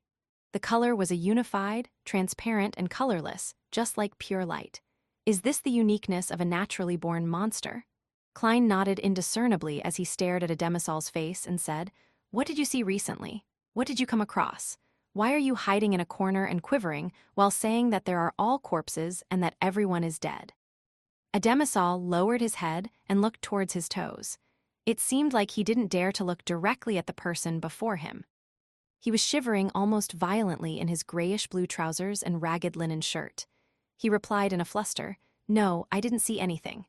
The color was a unified, transparent, and colorless, just like pure light. Is this the uniqueness of a naturally born monster? Klein nodded indiscernibly as he stared at Ademisol's face and said, "What did you see recently? What did you come across? Why are you hiding in a corner and quivering while saying that there are all corpses and that everyone is dead?" Ademasol lowered his head and looked towards his toes. It seemed like he didn't dare to look directly at the person before him. He was shivering almost violently in his grayish-blue trousers and ragged linen shirt. He replied in a fluster, "No, I didn't see anything.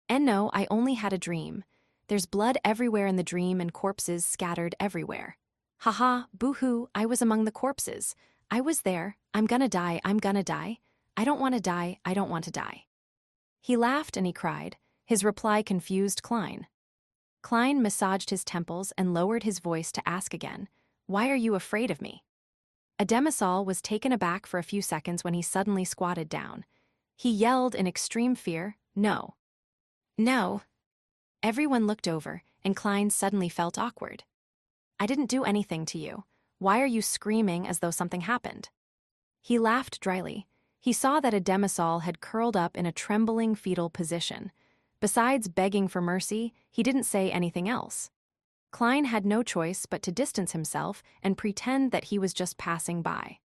And no, I only had a dream. There's blood everywhere in the dream and corpses scattered everywhere. Haha, boo-hoo, I was among the corpses. I was there. I'm gonna die, I'm gonna die. I don't want to die, I don't want to die." He laughed and he cried. His reply confused Klein. Klein massaged his temples and lowered his voice to ask again, "Why are you afraid of me?" Ademasol was taken aback for a few seconds when he suddenly squatted down. He yelled in extreme fear, "No. No." Everyone looked over, and Klein suddenly felt awkward. "I didn't do anything to you. Why are you screaming as though something happened?" He laughed dryly. He saw that Ademasol had curled up in a trembling fetal position. Besides begging for mercy, he didn't say anything else. Klein had no choice but to distance himself and pretend that he was just passing by.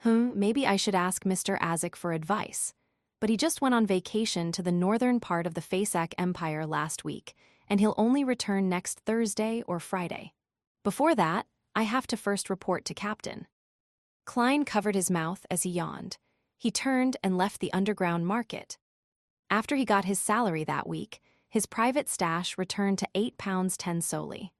Maybe I should ask Mr. Azek for advice. But he just went on vacation to the northern part of the Fasak Empire last week, and he'll only return next Thursday or Friday. Before that, I have to first report to Captain. Klein covered his mouth as he yawned. He turned and left the underground market. After he got his salary that week, his private stash returned to £8.10 solely.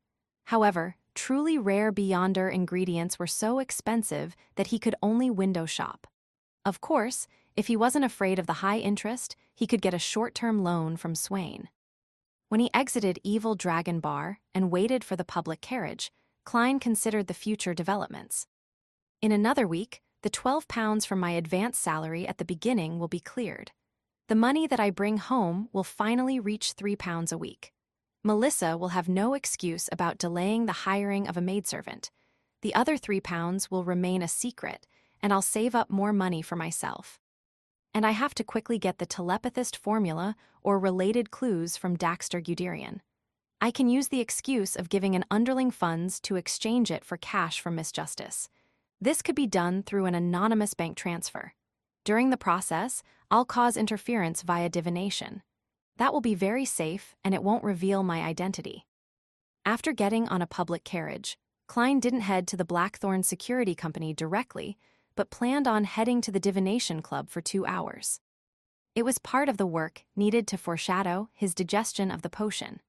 However, truly rare Beyonder ingredients were so expensive that he could only window shop. Of course, if he wasn't afraid of the high interest, he could get a short-term loan from Swain. When he exited Evil Dragon Bar and waited for the public carriage, Klein considered the future developments. In another week, the £12 from my advance salary at the beginning will be cleared. The money that I bring home will finally reach £3 a week. Melissa will have no excuse about delaying the hiring of a maidservant. The other £3 will remain a secret, and I'll save up more money for myself. And I have to quickly get the telepathist formula or related clues from Daxter Guderian. I can use the excuse of giving an underling funds to exchange it for cash from Miss Justice. This could be done through an anonymous bank transfer. During the process, I'll cause interference via divination. That will be very safe, and it won't reveal my identity. After getting on a public carriage, Klein didn't head to the Blackthorn Security Company directly, but planned on heading to the Divination Club for 2 hours. It was part of the work needed to foreshadow his digestion of the potion.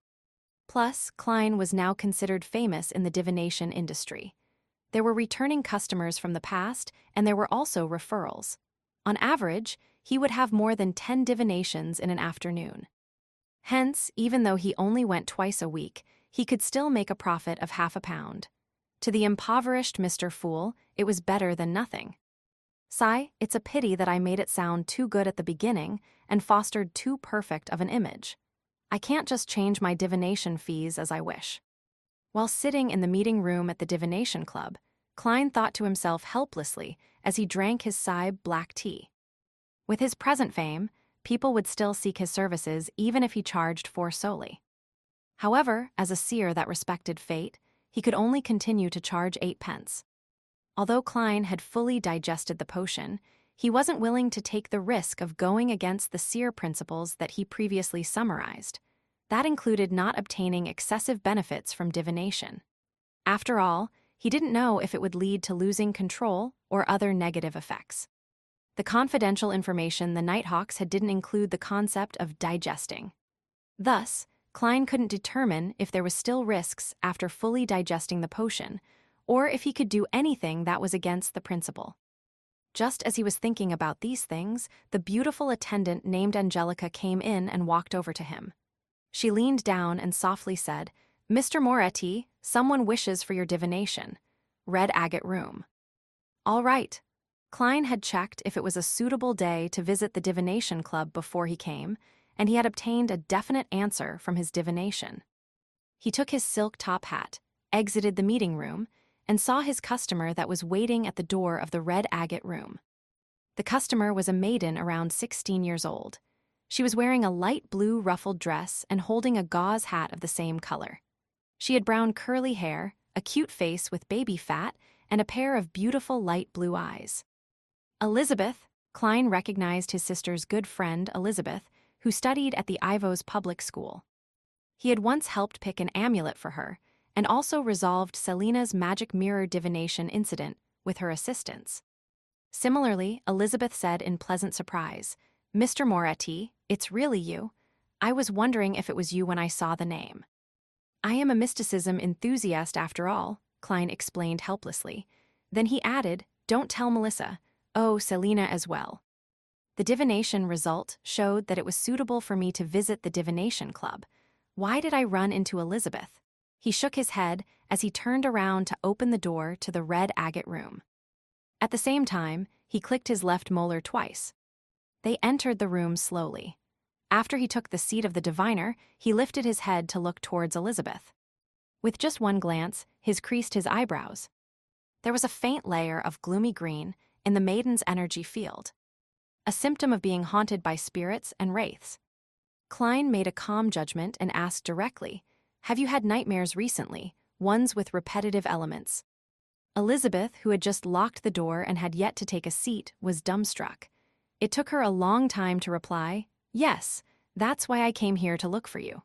Plus, Klein was now considered famous in the divination industry. There were returning customers from the past, and there were also referrals. On average, he would have more than 10 divinations in an afternoon. Hence, even though he only went twice a week, he could still make a profit of £0.50. To the impoverished Mr. Fool, it was better than nothing. Sigh, it's a pity that I made it sound too good at the beginning and fostered too perfect of an image. I can't just change my divination fees as I wish. While sitting in the meeting room at the Divination Club, Klein thought to himself helplessly as he drank his Saib black tea. With his present fame, people would still seek his services even if he charged 4 solely. However, as a seer that respected fate, he could only continue to charge 8 pence. Although Klein had fully digested the potion, he wasn't willing to take the risk of going against the seer principles that he previously summarized. That included not obtaining excessive benefits from divination. After all, he didn't know if it would lead to losing control or other negative effects. The confidential information the Nighthawks had didn't include the concept of digesting. Thus, Klein couldn't determine if there was still risks after fully digesting the potion, or if he could do anything that was against the principle. Just as he was thinking about these things, the beautiful attendant named Angelica came in and walked over to him. She leaned down and softly said, "Mr. Moretti, someone wishes for your divination. Red agate room." All right. Klein had checked if it was a suitable day to visit the Divination Club before he came, and he had obtained a definite answer from his divination. He took his silk top hat, exited the meeting room, and saw his customer that was waiting at the door of the red agate room. The customer was a maiden around 16 years old. She was wearing a light blue ruffled dress and holding a gauze hat of the same color. She had brown curly hair, a cute face with baby fat, and a pair of beautiful light blue eyes. Elizabeth, Klein recognized his sister's good friend Elizabeth, who studied at the Ivos public school. He had once helped pick an amulet for her, and also resolved Selina's magic mirror divination incident with her assistance. Similarly, Elizabeth said in pleasant surprise, "Mr. Moretti, it's really you. I was wondering if it was you when I saw the name." "I am a mysticism enthusiast after all," Klein explained helplessly. Then he added, "Don't tell Melissa. Oh, Selina as well." The divination result showed that it was suitable for me to visit the divination club. Why did I run into Elizabeth? He shook his head as he turned around to open the door to the red agate room. At the same time, he clicked his left molar twice. They entered the room slowly. After he took the seat of the diviner, he lifted his head to look towards Elizabeth. With just one glance, he creased his eyebrows. There was a faint layer of gloomy green in the maiden's energy field, a symptom of being haunted by spirits and wraiths. Klein made a calm judgment and asked directly, "Have you had nightmares recently, ones with repetitive elements?" Elizabeth, who had just locked the door and had yet to take a seat, was dumbstruck. It took her a long time to reply, "Yes, that's why I came here to look for you."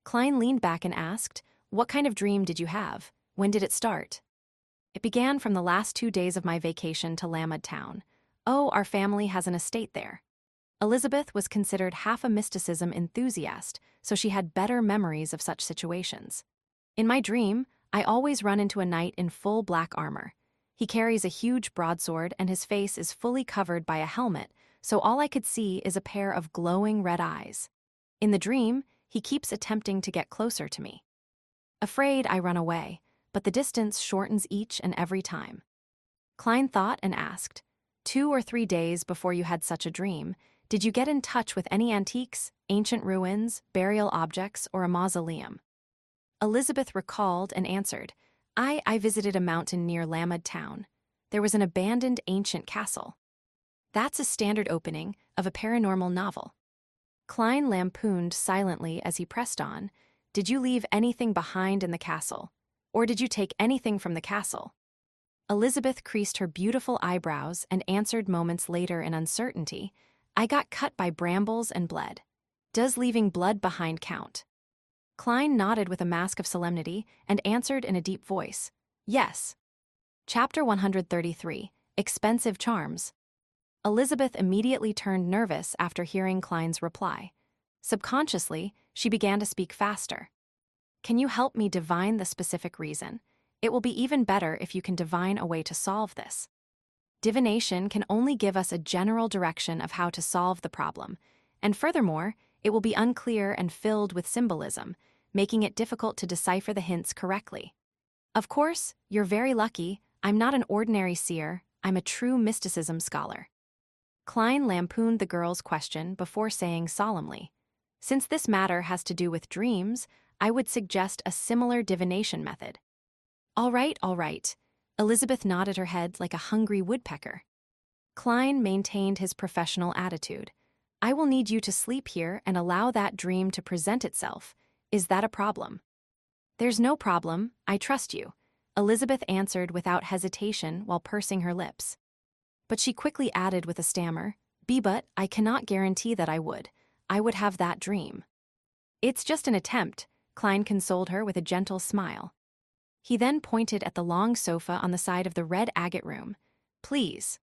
Klein leaned back and asked, "What kind of dream did you have? When did it start?" "It began from the last 2 days of my vacation to Lamad Town. Oh, our family has an estate there." Elizabeth was considered half a mysticism enthusiast, so she had better memories of such situations. "In my dream, I always run into a knight in full black armor. He carries a huge broadsword and his face is fully covered by a helmet, so all I could see is a pair of glowing red eyes. In the dream, he keeps attempting to get closer to me. Afraid, I run away, but the distance shortens each and every time." Klein thought and asked, 2 or 3 days before you had such a dream, did you get in touch with any antiques, ancient ruins, burial objects, or a mausoleum?" Elizabeth recalled and answered, I visited a mountain near Lamad Town. There was an abandoned ancient castle." That's a standard opening of a paranormal novel. Klein lampooned silently as he pressed on, "Did you leave anything behind in the castle? Or did you take anything from the castle?" Elizabeth creased her beautiful eyebrows and answered moments later in uncertainty, "I got cut by brambles and bled. Does leaving blood behind count?" Klein nodded with a mask of solemnity and answered in a deep voice, "Yes." Chapter 133, Expensive Charms. Elizabeth immediately turned nervous after hearing Klein's reply. Subconsciously, she began to speak faster. "Can you help me divine the specific reason? It will be even better if you can divine a way to solve this. Divination can only give us a general direction of how to solve the problem, and furthermore, it will be unclear and filled with symbolism, making it difficult to decipher the hints correctly. Of course, you're very lucky. I'm not an ordinary seer, I'm a true mysticism scholar." Klein lampooned the girl's question before saying solemnly, "Since this matter has to do with dreams, I would suggest a similar divination method." All right. Elizabeth nodded her head like a hungry woodpecker. Klein maintained his professional attitude. "I will need you to sleep here and allow that dream to present itself. Is that a problem?" "There's no problem, I trust you," Elizabeth answered without hesitation while pursing her lips. But she quickly added with a stammer, "But I cannot guarantee that I would have that dream." "It's just an attempt," Klein consoled her with a gentle smile. He then pointed at the long sofa on the side of the red agate room. "Please."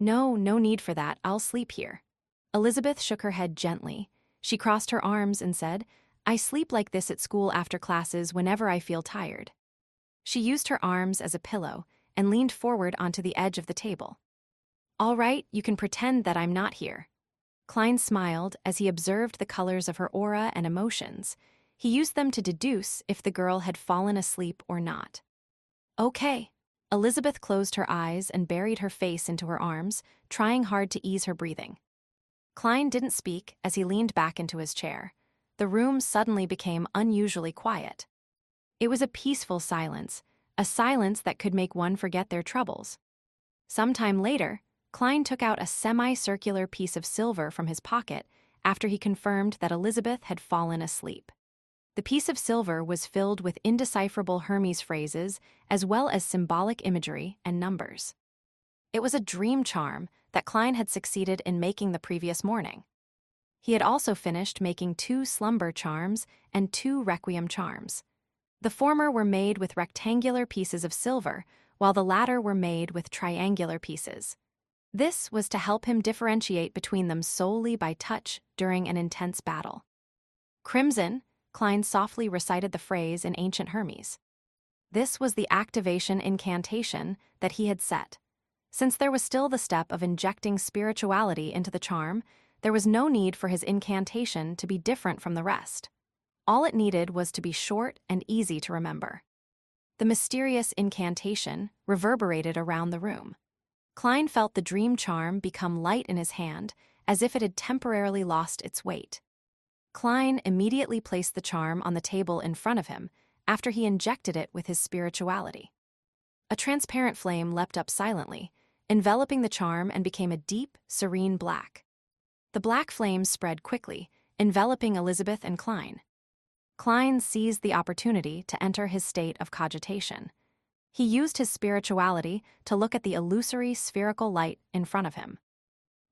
No need for that, I'll sleep here." Elizabeth shook her head gently. She crossed her arms and said, "I sleep like this at school after classes whenever I feel tired." She used her arms as a pillow and leaned forward onto the edge of the table. "All right, you can pretend that I'm not here." Klein smiled as he observed the colors of her aura and emotions. He used them to deduce if the girl had fallen asleep or not. "Okay." Elizabeth closed her eyes and buried her face into her arms, trying hard to ease her breathing. Klein didn't speak as he leaned back into his chair. The room suddenly became unusually quiet. It was a peaceful silence, a silence that could make one forget their troubles. Sometime later, Klein took out a semicircular piece of silver from his pocket after he confirmed that Elizabeth had fallen asleep. The piece of silver was filled with indecipherable Hermes phrases as well as symbolic imagery and numbers. It was a dream charm that Klein had succeeded in making the previous morning. He had also finished making 2 slumber charms and 2 requiem charms. The former were made with rectangular pieces of silver, while the latter were made with triangular pieces. This was to help him differentiate between them solely by touch during an intense battle. Crimson, Klein softly recited the phrase in ancient Hermes. This was the activation incantation that he had set. Since there was still the step of injecting spirituality into the charm, there was no need for his incantation to be different from the rest. All it needed was to be short and easy to remember. The mysterious incantation reverberated around the room. Klein felt the dream charm become light in his hand, as if it had temporarily lost its weight. Klein immediately placed the charm on the table in front of him after he injected it with his spirituality. A transparent flame leapt up silently, enveloping the charm, and became a deep, serene black. The black flame spread quickly, enveloping Elizabeth and Klein. Klein seized the opportunity to enter his state of cogitation. He used his spirituality to look at the illusory spherical light in front of him.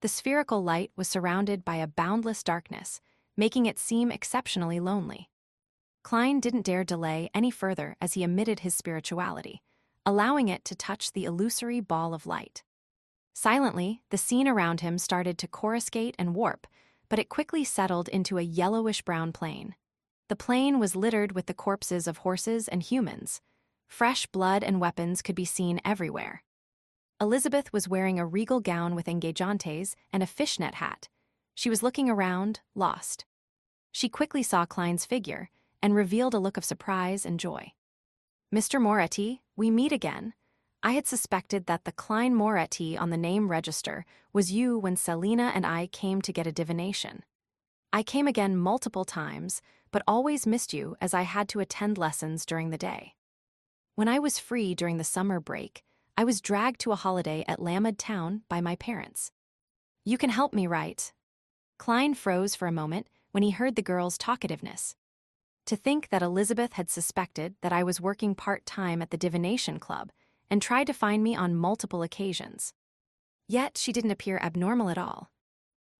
The spherical light was surrounded by a boundless darkness, making it seem exceptionally lonely. Klein didn't dare delay any further as he emitted his spirituality, allowing it to touch the illusory ball of light. Silently, the scene around him started to coruscate and warp, but it quickly settled into a yellowish-brown plain. The plain was littered with the corpses of horses and humans. Fresh blood and weapons could be seen everywhere. Elizabeth was wearing a regal gown with engageantes and a fishnet hat. She was looking around, lost. She quickly saw Klein's figure and revealed a look of surprise and joy. "Mr. Moretti, we meet again. I had suspected that the Klein Moretti on the name register was you when Selina and I came to get a divination. I came again multiple times, but always missed you as I had to attend lessons during the day. When I was free during the summer break, I was dragged to a holiday at Lamed Town by my parents. You can help me, right?" Klein froze for a moment when he heard the girl's talkativeness. To think that Elizabeth had suspected that I was working part-time at the divination club and tried to find me on multiple occasions. Yet she didn't appear abnormal at all.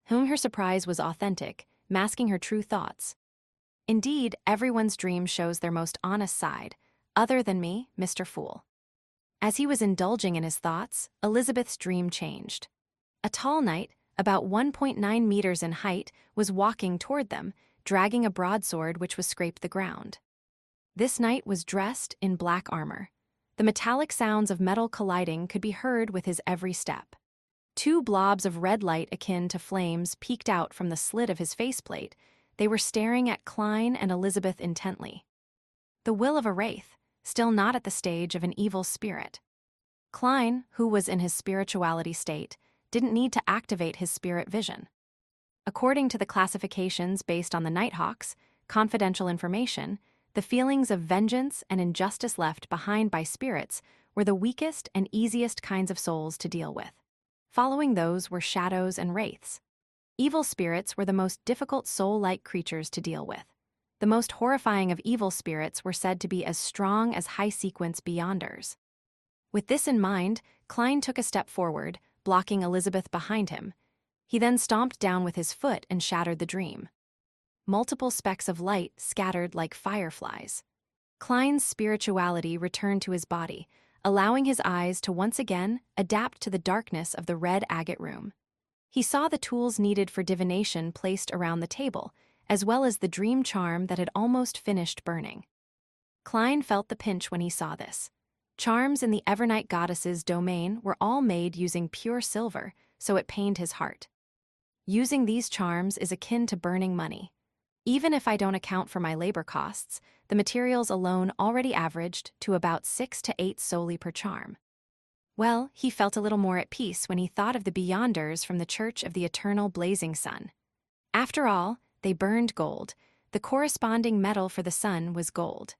Her surprise was authentic, masking her true thoughts. Indeed, everyone's dream shows their most honest side, other than me, Mr. Fool. As he was indulging in his thoughts, Elizabeth's dream changed. A tall knight, about 1.9 meters in height, was walking toward them, dragging a broadsword which was scraped the ground. This knight was dressed in black armor. The metallic sounds of metal colliding could be heard with his every step. 2 blobs of red light akin to flames peeked out from the slit of his faceplate. They were staring at Klein and Elizabeth intently. The will of a wraith, still not at the stage of an evil spirit. Klein, who was in his spirituality state, didn't need to activate his spirit vision. According to the classifications based on the Nighthawks, confidential information, the feelings of vengeance and injustice left behind by spirits were the weakest and easiest kinds of souls to deal with. Following those were shadows and wraiths. Evil spirits were the most difficult soul-like creatures to deal with. The most horrifying of evil spirits were said to be as strong as high-sequence beyonders. With this in mind, Klein took a step forward, blocking Elizabeth behind him. He then stomped down with his foot and shattered the dream. Multiple specks of light scattered like fireflies. Klein's spirituality returned to his body, allowing his eyes to once again adapt to the darkness of the red agate room. He saw the tools needed for divination placed around the table, as well as the dream charm that had almost finished burning. Klein felt the pinch when he saw this. Charms in the Evernight goddess's domain were all made using pure silver, so it pained his heart. Using these charms is akin to burning money. Even if I don't account for my labor costs, the materials alone already averaged to about 6 to 8 solely per charm. Well, he felt a little more at peace when he thought of the Beyonders from the Church of the Eternal Blazing Sun. After all, they burned gold. The corresponding metal for the sun was gold.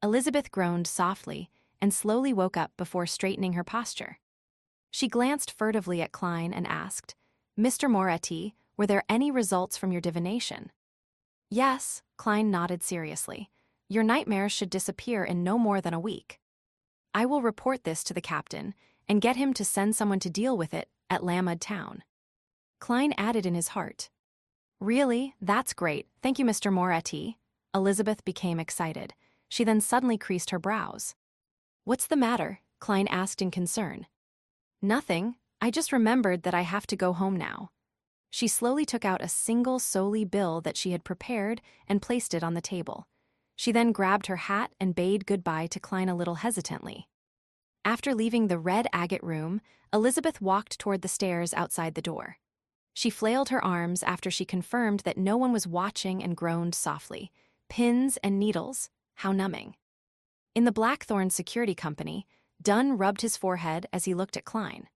Elizabeth groaned softly and slowly woke up before straightening her posture. She glanced furtively at Klein and asked, "Mr. Moretti, were there any results from your divination?" "Yes," Klein nodded seriously. "Your nightmares should disappear in no more than a week. I will report this to the captain and get him to send someone to deal with it at Lamed Town." Klein added in his heart, Really? That's great. Thank you, Mr. Moretti. Elizabeth became excited. She then suddenly creased her brows. What's the matter? Klein asked in concern. Nothing. I just remembered that I have to go home now. She slowly took out a single solely bill that she had prepared and placed it on the table. She then grabbed her hat and bade goodbye to Klein a little hesitantly. After leaving the red agate room, Elizabeth walked toward the stairs outside the door. She flailed her arms after she confirmed that no one was watching and groaned softly. Pins and needles, how numbing. In the Blackthorn Security Company, Dunn rubbed his forehead as he looked at Klein.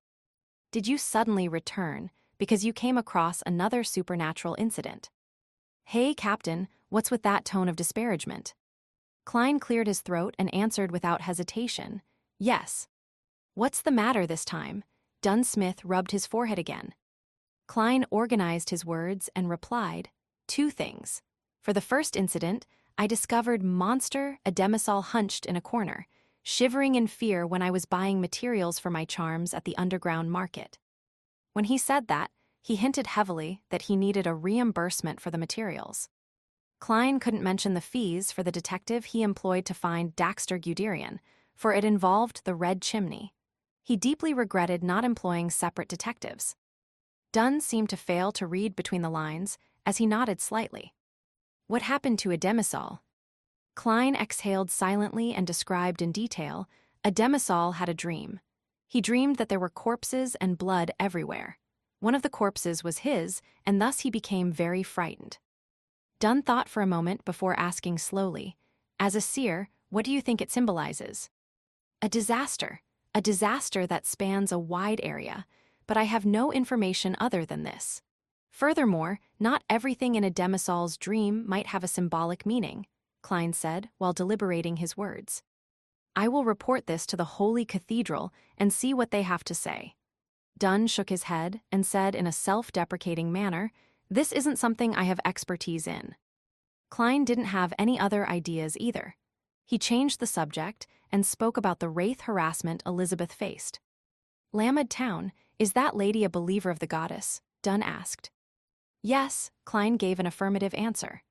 Did you suddenly return because you came across another supernatural incident? Hey, Captain, what's with that tone of disparagement? Klein cleared his throat and answered without hesitation, yes. What's the matter this time? Dunn Smith rubbed his forehead again. Klein organized his words and replied, 2 things. For the first incident, I discovered Monster Ademisol hunched in a corner, shivering in fear when I was buying materials for my charms at the underground market. When he said that, he hinted heavily that he needed a reimbursement for the materials. Klein couldn't mention the fees for the detective he employed to find Daxter Guderian, for it involved the Red Chimney. He deeply regretted not employing separate detectives. Dunn seemed to fail to read between the lines as he nodded slightly. What happened to Ademisol? Klein exhaled silently and described in detail, Ademisol had a dream. He dreamed that there were corpses and blood everywhere. One of the corpses was his, and thus he became very frightened. Dunn thought for a moment before asking slowly, as a seer, what do you think it symbolizes? A disaster that spans a wide area, but I have no information other than this. Furthermore, not everything in Ademisol's dream might have a symbolic meaning, Klein said while deliberating his words. I will report this to the Holy Cathedral and see what they have to say. Dunn shook his head and said in a self-deprecating manner, this isn't something I have expertise in. Klein didn't have any other ideas either. He changed the subject and spoke about the wraith harassment Elizabeth faced. Lamed Town, is that lady a believer of the goddess? Dunn asked. Yes, Klein gave an affirmative answer.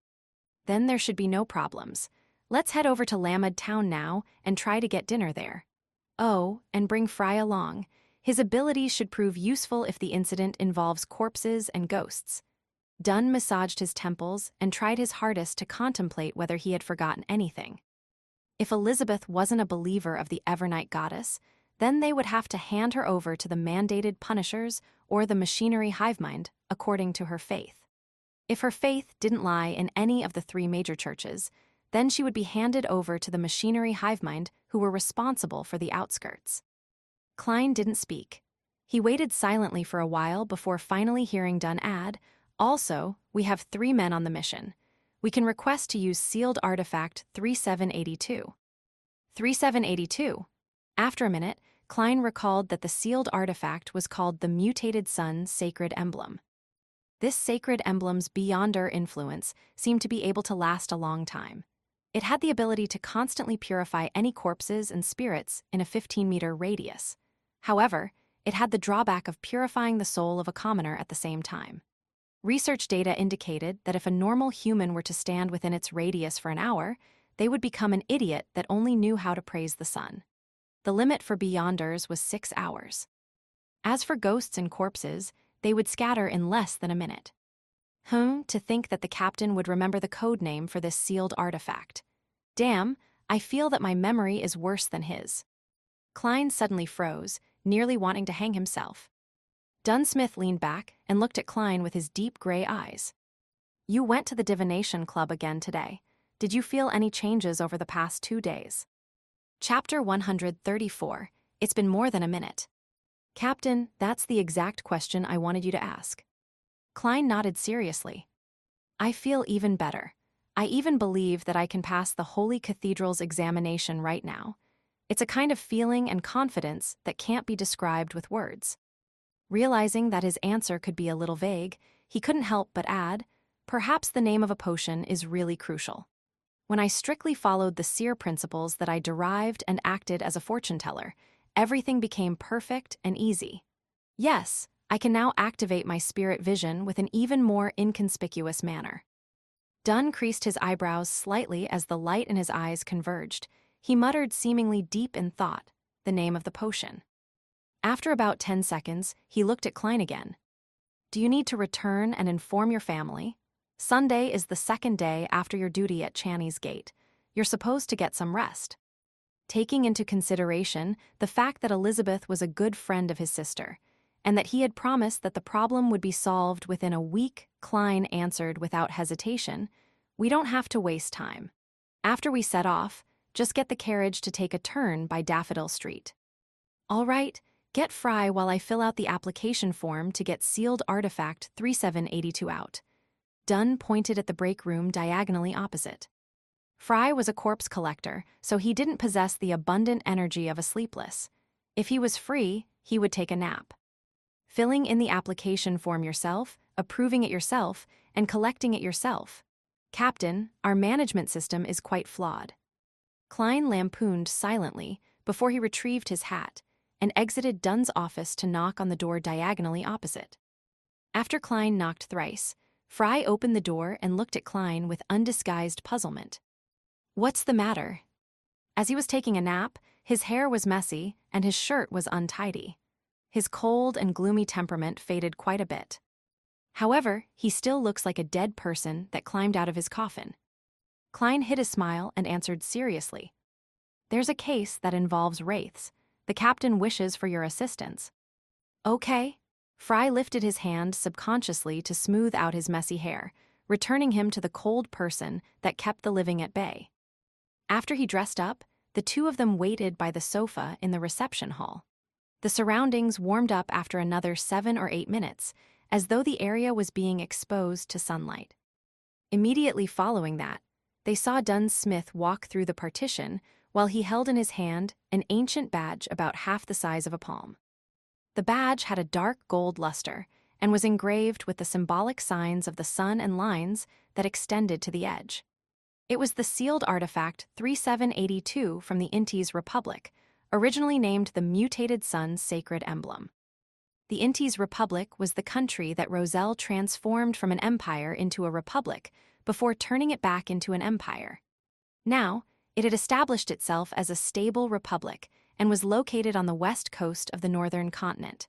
Then there should be no problems. Let's head over to Lamed Town now and try to get dinner there. Oh, and bring Fry along. His abilities should prove useful if the incident involves corpses and ghosts. Dunn massaged his temples and tried his hardest to contemplate whether he had forgotten anything. If Elizabeth wasn't a believer of the Evernight goddess, then they would have to hand her over to the mandated punishers or the machinery hivemind, according to her faith. If her faith didn't lie in any of the 3 major churches, then she would be handed over to the machinery hivemind who were responsible for the outskirts. Klein didn't speak. He waited silently for a while before finally hearing Dunn add, also, we have 3 men on the mission. We can request to use sealed artifact 3782. 3782? After a minute, Klein recalled that the sealed artifact was called the Mutated Sun Sacred Emblem. This sacred emblem's beyonder influence seemed to be able to last a long time. It had the ability to constantly purify any corpses and spirits in a 15-meter radius. However, it had the drawback of purifying the soul of a commoner at the same time. Research data indicated that if a normal human were to stand within its radius for an hour, they would become an idiot that only knew how to praise the sun. The limit for beyonders was 6 hours. As for ghosts and corpses, they would scatter in less than a minute. To think that the captain would remember the code name for this sealed artifact. Damn, I feel that my memory is worse than his. Klein suddenly froze, nearly wanting to hang himself. Dunn Smith leaned back and looked at Klein with his deep gray eyes. You went to the divination club again today. Did you feel any changes over the past 2 days? Chapter 134. It's been more than a minute. Captain, that's the exact question I wanted you to ask. Klein nodded seriously. I feel even better. I even believe that I can pass the Holy Cathedral's examination right now. It's a kind of feeling and confidence that can't be described with words. Realizing that his answer could be a little vague, he couldn't help but add, perhaps the name of a potion is really crucial. When I strictly followed the seer principles that I derived and acted as a fortune teller, everything became perfect and easy. Yes, I can now activate my spirit vision with an even more inconspicuous manner. Dunn creased his eyebrows slightly as the light in his eyes converged. He muttered, seemingly deep in thought, the name of the potion. After about 10 seconds, he looked at Klein again. Do you need to return and inform your family? Sunday is the second day after your duty at Channy's Gate. You're supposed to get some rest. Taking into consideration the fact that Elizabeth was a good friend of his sister, and that he had promised that the problem would be solved within a week, Klein answered without hesitation, we don't have to waste time. After we set off, just get the carriage to take a turn by Daffodil Street. All right, get Fry while I fill out the application form to get sealed artifact 3782 out. Dunn pointed at the break room diagonally opposite. Fry was a corpse collector, so he didn't possess the abundant energy of a sleepless. If he was free, he would take a nap. Filling in the application form yourself, approving it yourself, and collecting it yourself. Captain, our management system is quite flawed. Klein lampooned silently before he retrieved his hat and exited Dunn's office to knock on the door diagonally opposite. After Klein knocked thrice, Fry opened the door and looked at Klein with undisguised puzzlement. What's the matter? As he was taking a nap, his hair was messy and his shirt was untidy. His cold and gloomy temperament faded quite a bit. However, he still looks like a dead person that climbed out of his coffin. Klein hid a smile and answered seriously. There's a case that involves wraiths. The captain wishes for your assistance. Okay. Fry lifted his hand subconsciously to smooth out his messy hair, returning him to the cold person that kept the living at bay. After he dressed up, the two of them waited by the sofa in the reception hall. The surroundings warmed up after another 7 or 8 minutes, as though the area was being exposed to sunlight. Immediately following that, they saw Dunn Smith walk through the partition while he held in his hand an ancient badge about half the size of a palm. The badge had a dark gold luster and was engraved with the symbolic signs of the sun and lines that extended to the edge. It was the sealed artifact 3782 from the Intes Republic, originally named the Mutated Sun's Sacred Emblem. The Intes Republic was the country that Roselle transformed from an empire into a republic before turning it back into an empire. Now, it had established itself as a stable republic and was located on the west coast of the northern continent.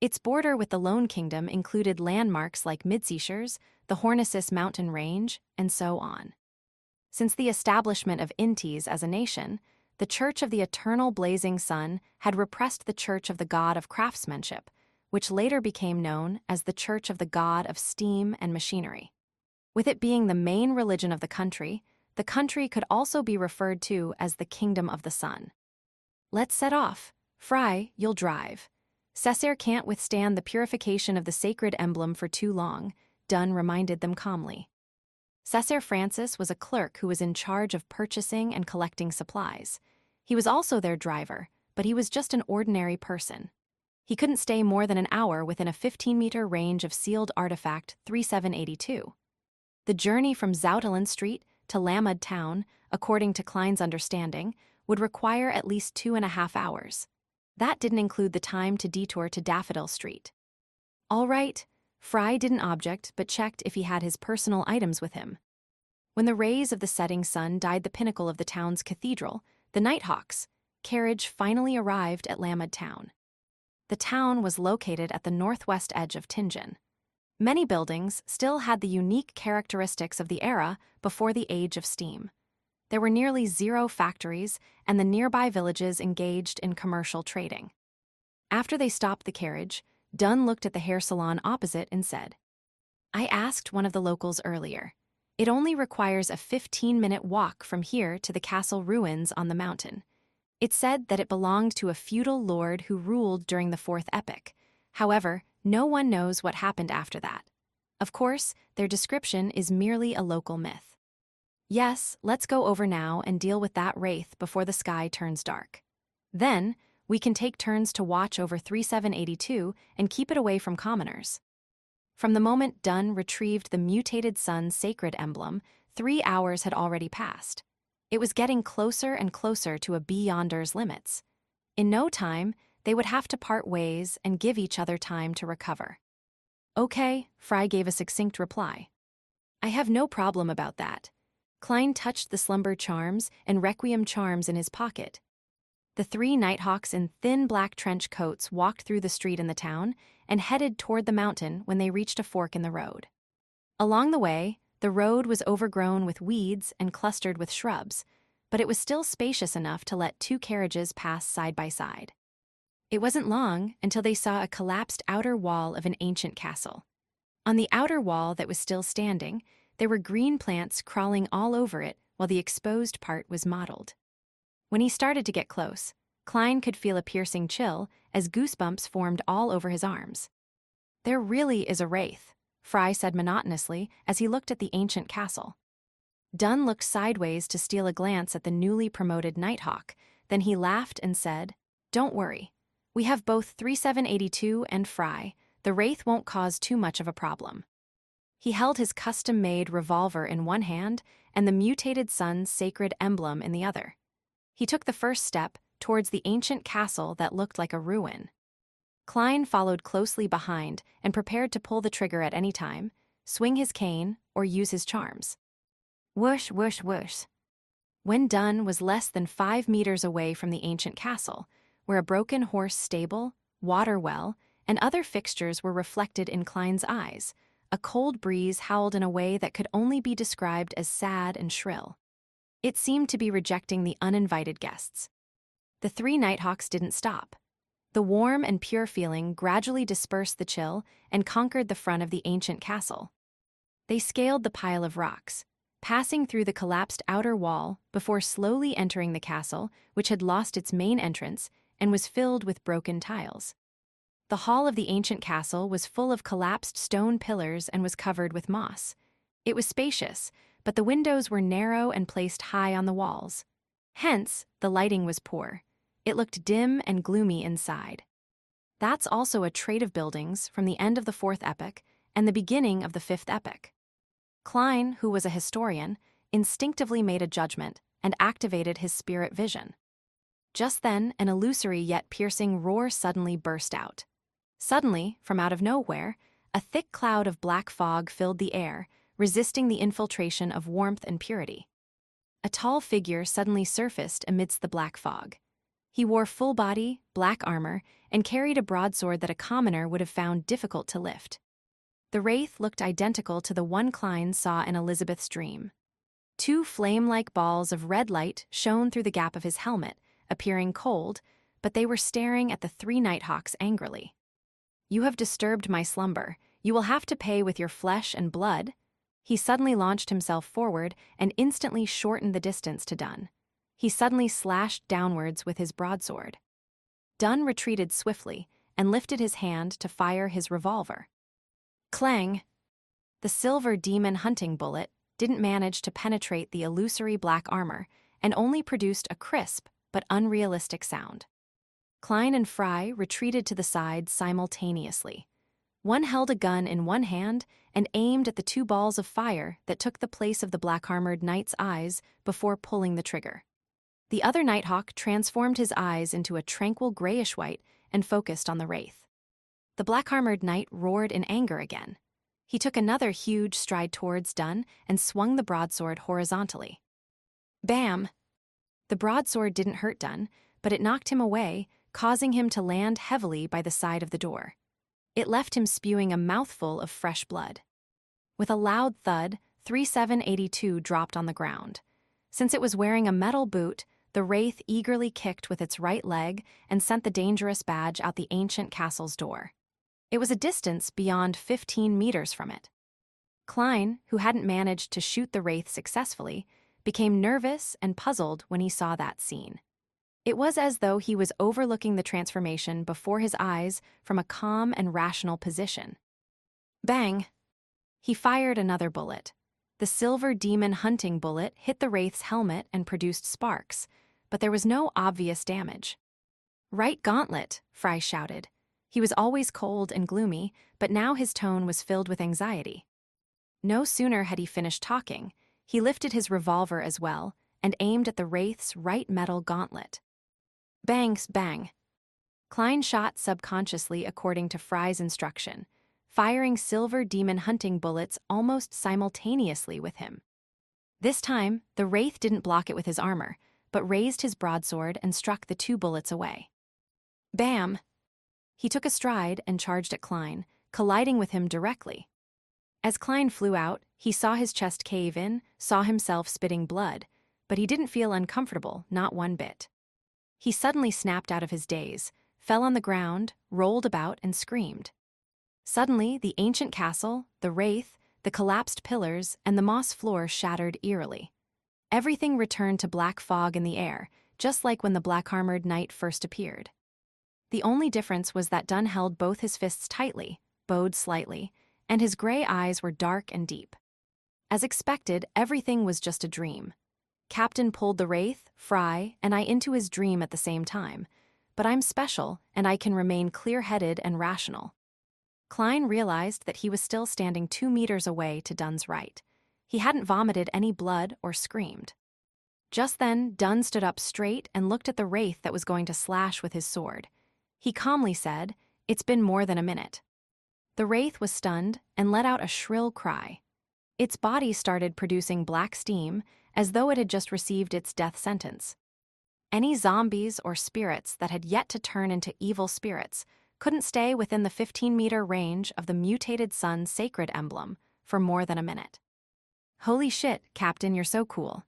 Its border with the Lone Kingdom included landmarks like Midseashires, the Hornisus mountain range, and so on. Since the establishment of Intes as a nation, the Church of the Eternal Blazing Sun had repressed the Church of the God of Craftsmanship, which later became known as the Church of the God of Steam and Machinery. With it being the main religion of the country could also be referred to as the Kingdom of the Sun. Let's set off. Fry, you'll drive. Cessair can't withstand the purification of the sacred emblem for too long, Dunn reminded them calmly. Cessair Francis was a clerk who was in charge of purchasing and collecting supplies. He was also their driver, but he was just an ordinary person. He couldn't stay more than an hour within a 15-meter range of sealed artifact 3782. The journey from Zoutelen Street to Lamud Town, according to Klein's understanding, would require at least 2.5 hours. That didn't include the time to detour to Daffodil Street. All right, Fry didn't object but checked if he had his personal items with him. When the rays of the setting sun dyed the pinnacle of the town's cathedral, the Nighthawk's carriage finally arrived at Lamud Town. The town was located at the northwest edge of Tingen. Many buildings still had the unique characteristics of the era before the age of steam. There were nearly 0 factories, and the nearby villages engaged in commercial trading. After they stopped the carriage, Dunn looked at the hair salon opposite and said, I asked one of the locals earlier. It only requires a 15-minute walk from here to the castle ruins on the mountain. It said that it belonged to a feudal lord who ruled during the Fourth Epoch. However, no one knows what happened after that. Of course, their description is merely a local myth. Yes, let's go over now and deal with that wraith before the sky turns dark. Then, we can take turns to watch over 3782 and keep it away from commoners. From the moment Dunn retrieved the Mutated Sun's sacred emblem, 3 hours had already passed. It was getting closer and closer to a Beyonder's limits. In no time, they would have to part ways and give each other time to recover. Okay, Fry gave a succinct reply. I have no problem about that. Klein touched the slumber charms and requiem charms in his pocket. The three Nighthawks in thin black trench coats walked through the street in the town and headed toward the mountain when they reached a fork in the road. Along the way, the road was overgrown with weeds and clustered with shrubs, but it was still spacious enough to let two carriages pass side by side. It wasn't long until they saw a collapsed outer wall of an ancient castle. On the outer wall that was still standing, there were green plants crawling all over it while the exposed part was mottled. When he started to get close, Klein could feel a piercing chill as goosebumps formed all over his arms. There really is a wraith, Fry said monotonously as he looked at the ancient castle. Dunn looked sideways to steal a glance at the newly promoted Nighthawk, then he laughed and said, "Don't worry. We have both 3782 and Fry. The wraith won't cause too much of a problem." He held his custom-made revolver in one hand and the mutated sun's sacred emblem in the other. He took the first step towards the ancient castle that looked like a ruin. Klein followed closely behind and prepared to pull the trigger at any time, swing his cane, or use his charms. Whoosh, whoosh, whoosh. When Dunn was less than 5 meters away from the ancient castle, where a broken horse stable, water well, and other fixtures were reflected in Klein's eyes, a cold breeze howled in a way that could only be described as sad and shrill. It seemed to be rejecting the uninvited guests. The three Nighthawks didn't stop. The warm and pure feeling gradually dispersed the chill and conquered the front of the ancient castle. They scaled the pile of rocks, passing through the collapsed outer wall before slowly entering the castle, which had lost its main entrance and was filled with broken tiles. The hall of the ancient castle was full of collapsed stone pillars and was covered with moss. It was spacious, but the windows were narrow and placed high on the walls. Hence, the lighting was poor. It looked dim and gloomy inside. That's also a trait of buildings from the end of the Fourth Epoch and the beginning of the Fifth Epoch. Klein, who was a historian, instinctively made a judgment and activated his spirit vision. Just then, an illusory yet piercing roar suddenly burst out. Suddenly, from out of nowhere, a thick cloud of black fog filled the air, resisting the infiltration of warmth and purity. A tall figure suddenly surfaced amidst the black fog. He wore full body, black armor, and carried a broadsword that a commoner would have found difficult to lift. The wraith looked identical to the one Klein saw in Elizabeth's dream. Two flame-like balls of red light shone through the gap of his helmet, appearing cold, but they were staring at the three Nighthawks angrily. "You have disturbed my slumber. You will have to pay with your flesh and blood." He suddenly launched himself forward and instantly shortened the distance to Dunn. He suddenly slashed downwards with his broadsword. Dunn retreated swiftly and lifted his hand to fire his revolver. Clang! The silver demon hunting bullet didn't manage to penetrate the illusory black armor and only produced a crisp but unrealistic sound. Klein and Fry retreated to the side simultaneously. One held a gun in one hand and aimed at the two balls of fire that took the place of the black-armored knight's eyes before pulling the trigger. The other Nighthawk transformed his eyes into a tranquil grayish-white and focused on the wraith. The black-armored knight roared in anger again. He took another huge stride towards Dunn and swung the broadsword horizontally. Bam! The broadsword didn't hurt Dunn, but it knocked him away, causing him to land heavily by the side of the door. It left him spewing a mouthful of fresh blood. With a loud thud, 3782 dropped on the ground. Since it was wearing a metal boot, the wraith eagerly kicked with its right leg and sent the dangerous badge out the ancient castle's door. It was a distance beyond 15 meters from it. Klein, who hadn't managed to shoot the wraith successfully, became nervous and puzzled when he saw that scene. It was as though he was overlooking the transformation before his eyes from a calm and rational position. Bang! He fired another bullet. The silver demon hunting bullet hit the wraith's helmet and produced sparks, but there was no obvious damage. "Right gauntlet," Fry shouted. He was always cold and gloomy, but now his tone was filled with anxiety. No sooner had he finished talking, he lifted his revolver as well and aimed at the wraith's right metal gauntlet. Bangs, bang. Klein shot subconsciously according to Fry's instruction, firing silver demon hunting bullets almost simultaneously with him. This time, the Wraith didn't block it with his armor, but raised his broadsword and struck the 2 bullets away. Bam! He took a stride and charged at Klein, colliding with him directly. As Klein flew out, he saw his chest cave in, saw himself spitting blood, but he didn't feel uncomfortable, not one bit. He suddenly snapped out of his daze, fell on the ground, rolled about, and screamed. Suddenly, the ancient castle, the Wraith, the collapsed pillars, and the moss floor shattered eerily. Everything returned to black fog in the air, just like when the black-armored knight first appeared. The only difference was that Dunn held both his fists tightly, bowed slightly, and his gray eyes were dark and deep. As expected, everything was just a dream. Captain pulled the Wraith, Fry, and I into his dream at the same time, but I'm special and I can remain clear-headed and rational. Klein realized that he was still standing 2 meters away to Dunn's right. He hadn't vomited any blood or screamed. Just then, Dunn stood up straight and looked at the Wraith that was going to slash with his sword. He calmly said, "It's been more than a minute." The Wraith was stunned and let out a shrill cry. Its body started producing black steam, as though it had just received its death sentence. Any zombies or spirits that had yet to turn into evil spirits couldn't stay within the 15-meter range of the mutated sun's sacred emblem for more than a minute. "Holy shit, Captain, you're so cool."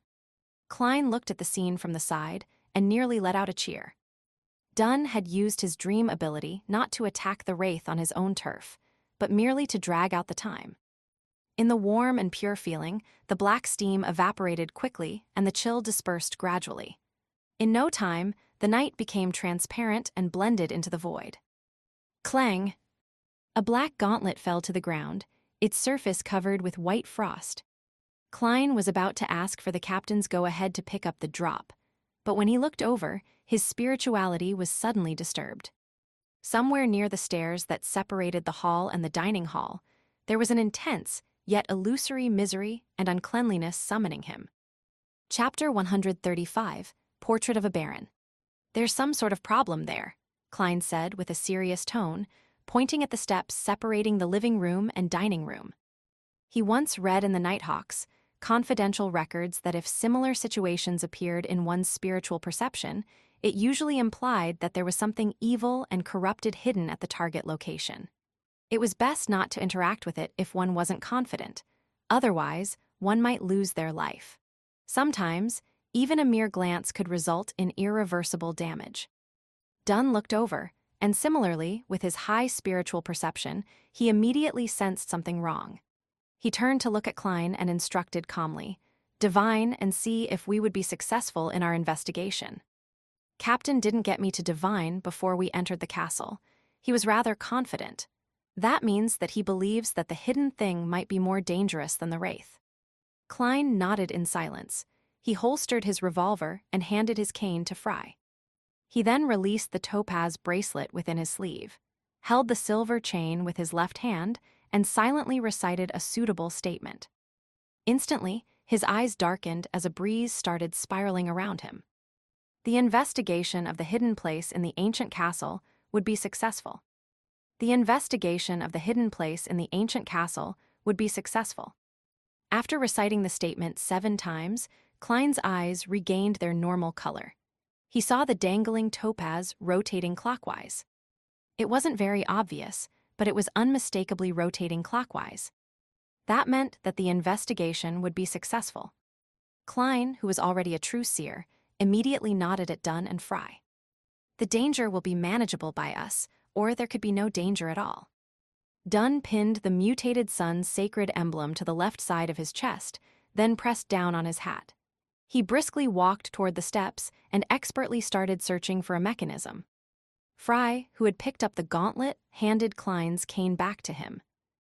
Klein looked at the scene from the side and nearly let out a cheer. Dunn had used his dream ability not to attack the Wraith on his own turf, but merely to drag out the time. In the warm and pure feeling, the black steam evaporated quickly and the chill dispersed gradually. In no time, the night became transparent and blended into the void. Clang! A black gauntlet fell to the ground, its surface covered with white frost. Klein was about to ask for the captain's go-ahead to pick up the drop, but when he looked over, his spirituality was suddenly disturbed. Somewhere near the stairs that separated the hall and the dining hall, there was an intense, yet illusory misery and uncleanliness summoning him. Chapter 135, Portrait of a Baron. "There's some sort of problem there," Klein said with a serious tone, pointing at the steps separating the living room and dining room. He once read in the Nighthawks confidential records that if similar situations appeared in one's spiritual perception, it usually implied that there was something evil and corrupted hidden at the target location. It was best not to interact with it if one wasn't confident. Otherwise, one might lose their life. Sometimes, even a mere glance could result in irreversible damage. Dunn looked over, and similarly, with his high spiritual perception, he immediately sensed something wrong. He turned to look at Klein and instructed calmly, "Divine and see if we would be successful in our investigation." Captain didn't get me to divine before we entered the castle. He was rather confident. That means that he believes that the hidden thing might be more dangerous than the Wraith. Klein nodded in silence. He holstered his revolver and handed his cane to Fry. He then released the topaz bracelet within his sleeve, held the silver chain with his left hand, and silently recited a suitable statement. Instantly, his eyes darkened as a breeze started spiraling around him. The investigation of the hidden place in the ancient castle would be successful. The investigation of the hidden place in the ancient castle would be successful. After reciting the statement 7 times, Klein's eyes regained their normal color. He saw the dangling topaz rotating clockwise. It wasn't very obvious, but it was unmistakably rotating clockwise. That meant that the investigation would be successful. Klein, who was already a true seer, immediately nodded at Dunn and Fry. "The danger will be manageable by us, or there could be no danger at all." Dunn pinned the mutated sun's sacred emblem to the left side of his chest, then pressed down on his hat. He briskly walked toward the steps and expertly started searching for a mechanism. Fry, who had picked up the gauntlet, handed Klein's cane back to him.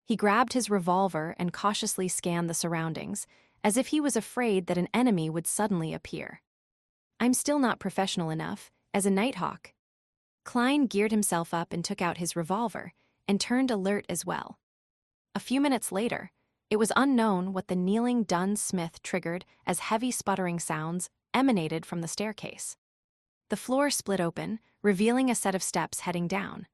He grabbed his revolver and cautiously scanned the surroundings, as if he was afraid that an enemy would suddenly appear. "I'm still not professional enough, as a Nighthawk." Klein geared himself up and took out his revolver, and turned alert as well. A few minutes later, it was unknown what the kneeling Dunn Smith triggered as heavy sputtering sounds emanated from the staircase. The floor split open, revealing a set of steps heading down.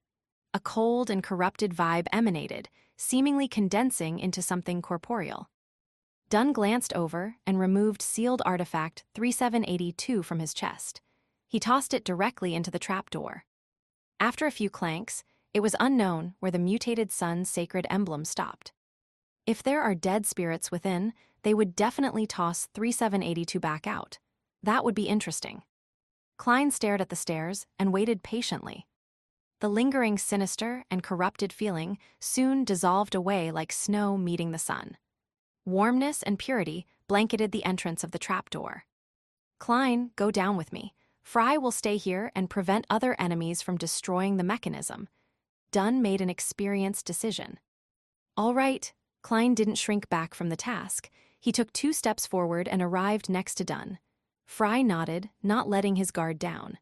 A cold and corrupted vibe emanated, seemingly condensing into something corporeal. Dunn glanced over and removed sealed artifact 3782 from his chest. He tossed it directly into the trapdoor. After a few clanks, it was unknown where the mutated sun's sacred emblem stopped. If there are dead spirits within, they would definitely toss 3782 back out. That would be interesting. Klein stared at the stairs and waited patiently. The lingering sinister and corrupted feeling soon dissolved away like snow meeting the sun. Warmness and purity blanketed the entrance of the trapdoor. Klein, go down with me. Fry will stay here and prevent other enemies from destroying the mechanism. Dunn made an experienced decision. All right. Klein didn't shrink back from the task. He took 2 steps forward and arrived next to Dunn. Fry nodded, not letting his guard down.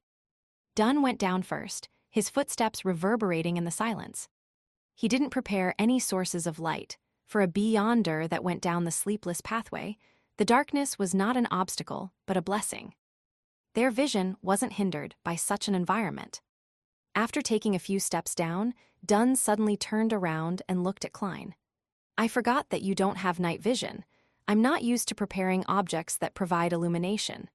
Dunn went down first, his footsteps reverberating in the silence. He didn't prepare any sources of light. For a beyonder that went down the sleepless pathway, the darkness was not an obstacle, but a blessing. Their vision wasn't hindered by such an environment. After taking a few steps down, Dunn suddenly turned around and looked at Klein. I forgot that you don't have night vision. I'm not used to preparing objects that provide illumination.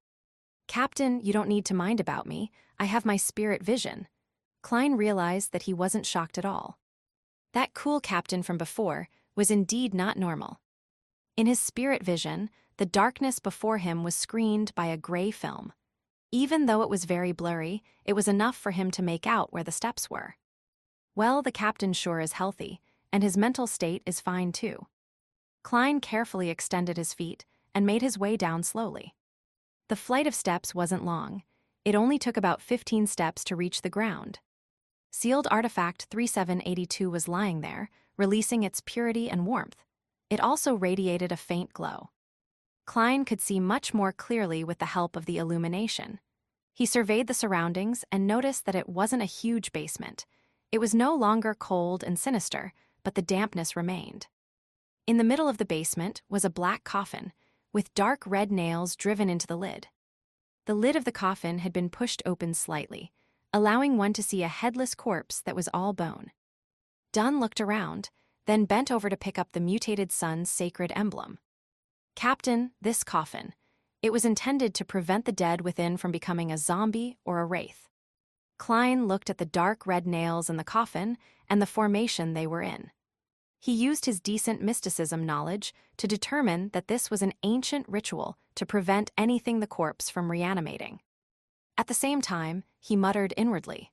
Captain, you don't need to mind about me. I have my spirit vision. Klein realized that he wasn't shocked at all. That cool captain from before was indeed not normal. In his spirit vision, the darkness before him was screened by a gray film. Even though it was very blurry, it was enough for him to make out where the steps were. Well, the captain sure is healthy, and his mental state is fine too. Klein carefully extended his feet and made his way down slowly. The flight of steps wasn't long. It only took about 15 steps to reach the ground. Sealed artifact 3782 was lying there, releasing its purity and warmth. It also radiated a faint glow. Klein could see much more clearly with the help of the illumination. He surveyed the surroundings and noticed that it wasn't a huge basement. It was no longer cold and sinister, but the dampness remained. In the middle of the basement was a black coffin, with dark red nails driven into the lid. The lid of the coffin had been pushed open slightly, allowing one to see a headless corpse that was all bone. Dunn looked around, then bent over to pick up the mutated sun's sacred emblem. Captain, this coffin. It was intended to prevent the dead within from becoming a zombie or a wraith. Klein looked at the dark red nails in the coffin and the formation they were in. He used his decent mysticism knowledge to determine that this was an ancient ritual to prevent anything the corpse from reanimating. At the same time, he muttered inwardly.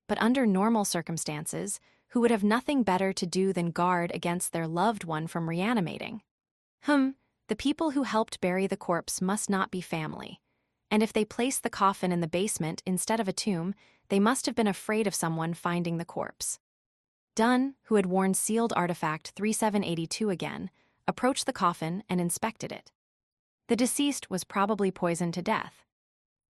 But under normal circumstances, who would have nothing better to do than guard against their loved one from reanimating? The people who helped bury the corpse must not be family. And if they placed the coffin in the basement instead of a tomb, they must have been afraid of someone finding the corpse. Dunn, who had worn sealed artifact 3782 again, approached the coffin and inspected it. The deceased was probably poisoned to death.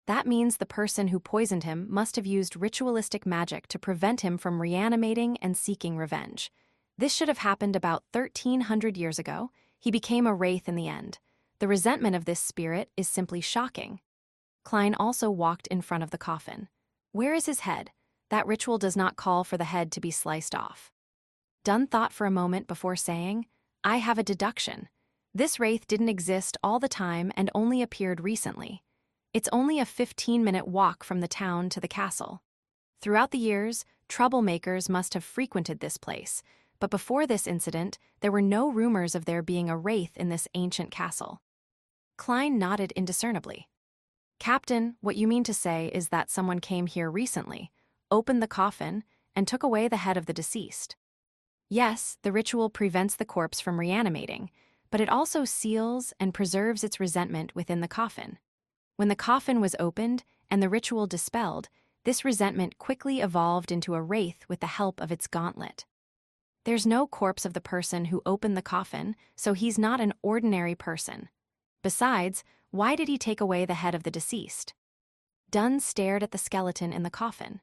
That means the person who poisoned him must have used ritualistic magic to prevent him from reanimating and seeking revenge. This should have happened about 1300 years ago. He became a wraith in the end. The resentment of this spirit is simply shocking. Klein also walked in front of the coffin. Where is his head? That ritual does not call for the head to be sliced off. Dunn thought for a moment before saying, I have a deduction. This wraith didn't exist all the time and only appeared recently. It's only a 15-minute walk from the town to the castle. Throughout the years, troublemakers must have frequented this place, but before this incident, there were no rumors of there being a wraith in this ancient castle. Klein nodded indiscernibly. Captain, what you mean to say is that someone came here recently, opened the coffin, and took away the head of the deceased. Yes, the ritual prevents the corpse from reanimating, but it also seals and preserves its resentment within the coffin. When the coffin was opened and the ritual dispelled, this resentment quickly evolved into a wraith with the help of its gauntlet. There's no corpse of the person who opened the coffin, so he's not an ordinary person. Besides, why did he take away the head of the deceased? Dunn stared at the skeleton in the coffin.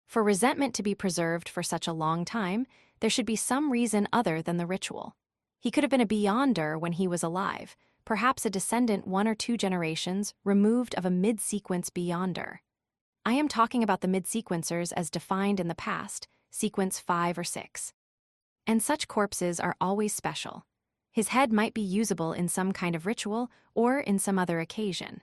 For resentment to be preserved for such a long time, there should be some reason other than the ritual. He could have been a beyonder when he was alive, perhaps a descendant 1 or 2 generations removed of a mid-sequence beyonder. I am talking about the mid-sequencers as defined in the past, sequence 5 or 6. And such corpses are always special. His head might be usable in some kind of ritual or in some other occasion.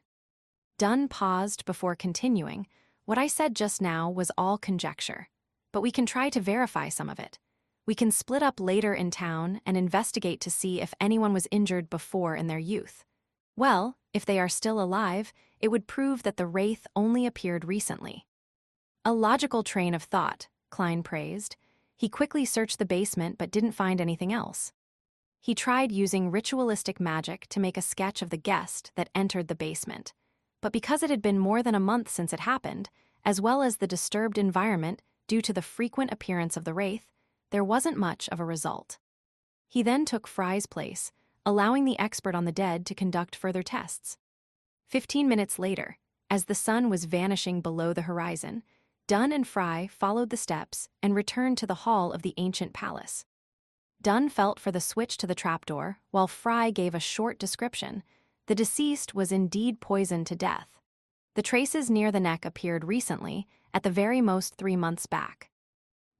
Dunn paused before continuing. What I said just now was all conjecture, but we can try to verify some of it. We can split up later in town and investigate to see if anyone was injured before in their youth. Well, if they are still alive, it would prove that the wraith only appeared recently. A logical train of thought, Klein praised. He quickly searched the basement but didn't find anything else. He tried using ritualistic magic to make a sketch of the guest that entered the basement, but because it had been more than a month since it happened, as well as the disturbed environment due to the frequent appearance of the wraith, there wasn't much of a result. He then took Fry's place, allowing the expert on the dead to conduct further tests. 15 minutes later, as the sun was vanishing below the horizon, Dunn and Fry followed the steps and returned to the hall of the ancient palace. Dunn felt for the switch to the trapdoor, while Fry gave a short description. The deceased was indeed poisoned to death. The traces near the neck appeared recently, at the very most 3 months back.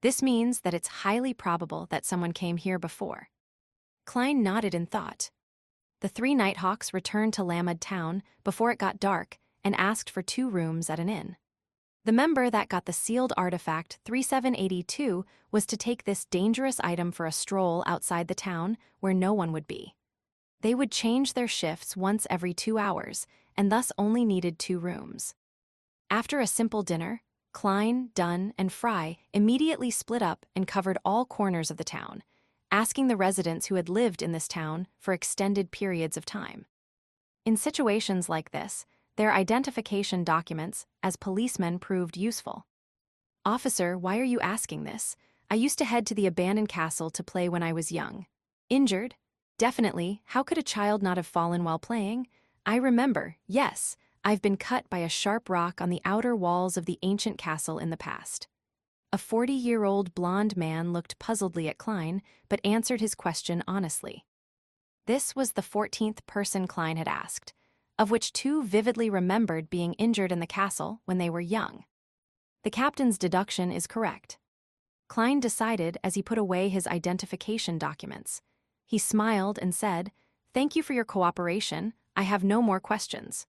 This means that it's highly probable that someone came here before. Klein nodded in thought. The 3 Nighthawks returned to Lamed town before it got dark and asked for 2 rooms at an inn. The member that got the sealed artifact 3782 was to take this dangerous item for a stroll outside the town where no one would be. They would change their shifts once every 2 hours and thus only needed 2 rooms. After a simple dinner, Klein, Dunn, and Fry immediately split up and covered all corners of the town, asking the residents who had lived in this town for extended periods of time. In situations like this, their identification documents as policemen proved useful. "Officer, why are you asking this? I used to head to the abandoned castle to play when I was young. Injured? Definitely. How could a child not have fallen while playing? I remember, yes, I've been cut by a sharp rock on the outer walls of the ancient castle in the past." A 40-year-old blonde man looked puzzledly at Klein, but answered his question honestly. This was the 14th person Klein had asked, of which 2 vividly remembered being injured in the castle when they were young. The captain's deduction is correct. Klein decided as he put away his identification documents. He smiled and said, "Thank you for your cooperation. I have no more questions."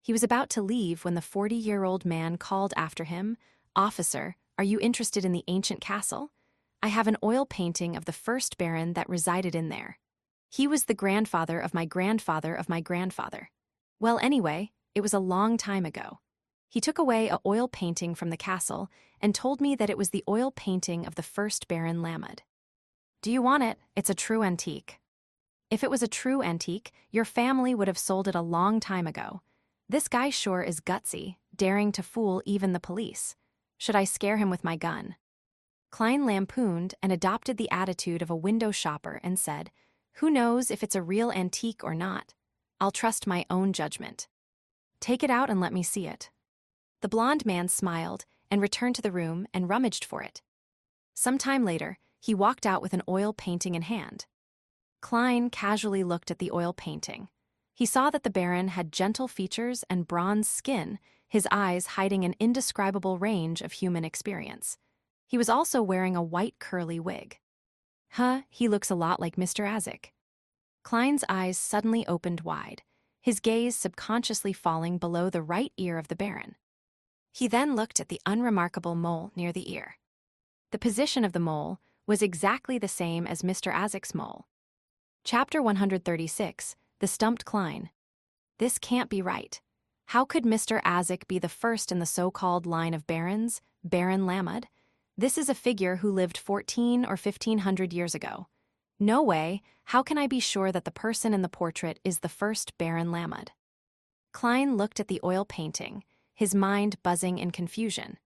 He was about to leave when the 40-year-old man called after him, "Officer, are you interested in the ancient castle? I have an oil painting of the first baron that resided in there. He was the grandfather of my grandfather of my grandfather. Well, anyway, it was a long time ago. He took away an oil painting from the castle and told me that it was the oil painting of the first Baron Lamed. Do you want it? It's a true antique. If it was a true antique, your family would have sold it a long time ago. This guy sure is gutsy, daring to fool even the police. Should I scare him with my gun?" Klein lampooned and adopted the attitude of a window shopper and said, "Who knows if it's a real antique or not? I'll trust my own judgment. Take it out and let me see it." The blond man smiled and returned to the room and rummaged for it. Some time later, he walked out with an oil painting in hand. Klein casually looked at the oil painting. He saw that the Baron had gentle features and bronze skin, his eyes hiding an indescribable range of human experience. He was also wearing a white curly wig. He looks a lot like Mr. Azik. Klein's eyes suddenly opened wide, his gaze subconsciously falling below the right ear of the Baron. He then looked at the unremarkable mole near the ear. The position of the mole was exactly the same as Mr. Azik's mole. Chapter 136, The Stumped Klein. This can't be right. How could Mr. Azik be the first in the so-called line of barons, Baron Lamed? This is a figure who lived 14 or 1500 years ago. No way, how can I be sure that the person in the portrait is the first Baron Lamed? Klein looked at the oil painting, his mind buzzing in confusion.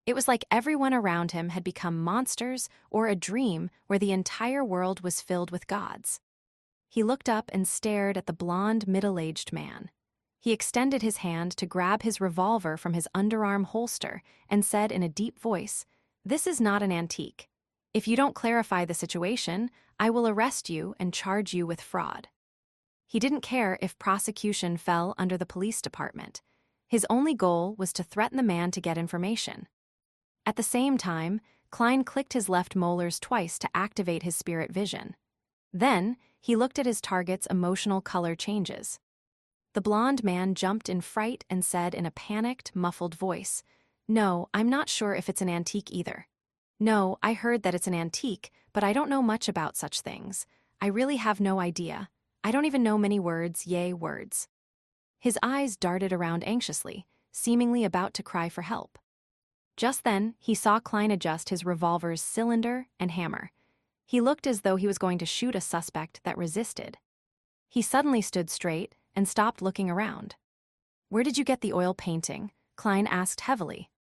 It was like everyone around him had become monsters or a dream where the entire world was filled with gods. He looked up and stared at the blond, middle-aged man. He extended his hand to grab his revolver from his underarm holster and said in a deep voice, "This is not an antique. If you don't clarify the situation, I will arrest you and charge you with fraud." He didn't care if prosecution fell under the police department. His only goal was to threaten the man to get information. At the same time, Klein clicked his left molars twice to activate his spirit vision. Then, he looked at his target's emotional color changes. The blonde man jumped in fright and said in a panicked, muffled voice, "No, I'm not sure if it's an antique either. No, I heard that it's an antique, but I don't know much about such things. I really have no idea. I don't even know many words, words." His eyes darted around anxiously, seemingly about to cry for help. Just then, he saw Klein adjust his revolver's cylinder and hammer. He looked as though he was going to shoot a suspect that resisted. He suddenly stood straight and stopped looking around. "Where did you get the oil painting?" Klein asked heavily.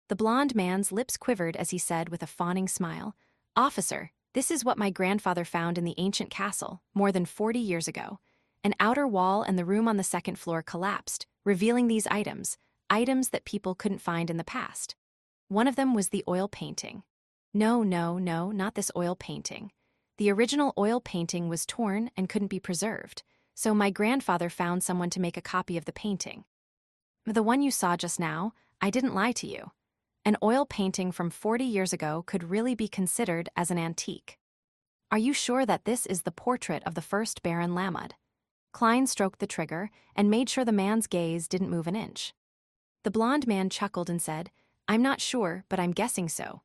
The blonde man's lips quivered as he said with a fawning smile, "Officer, this is what my grandfather found in the ancient castle more than 40 years ago. An outer wall and the room on the second floor collapsed, revealing these items that people couldn't find in the past. One of them was the oil painting. No, not this oil painting. The original oil painting was torn and couldn't be preserved, so my grandfather found someone to make a copy of the painting. The one you saw just now, I didn't lie to you. An oil painting from 40 years ago could really be considered as an antique. Are you sure that this is the portrait of the first Baron Lamud?" Klein stroked the trigger and made sure the man's gaze didn't move an inch. The blonde man chuckled and said, "I'm not sure, but I'm guessing so."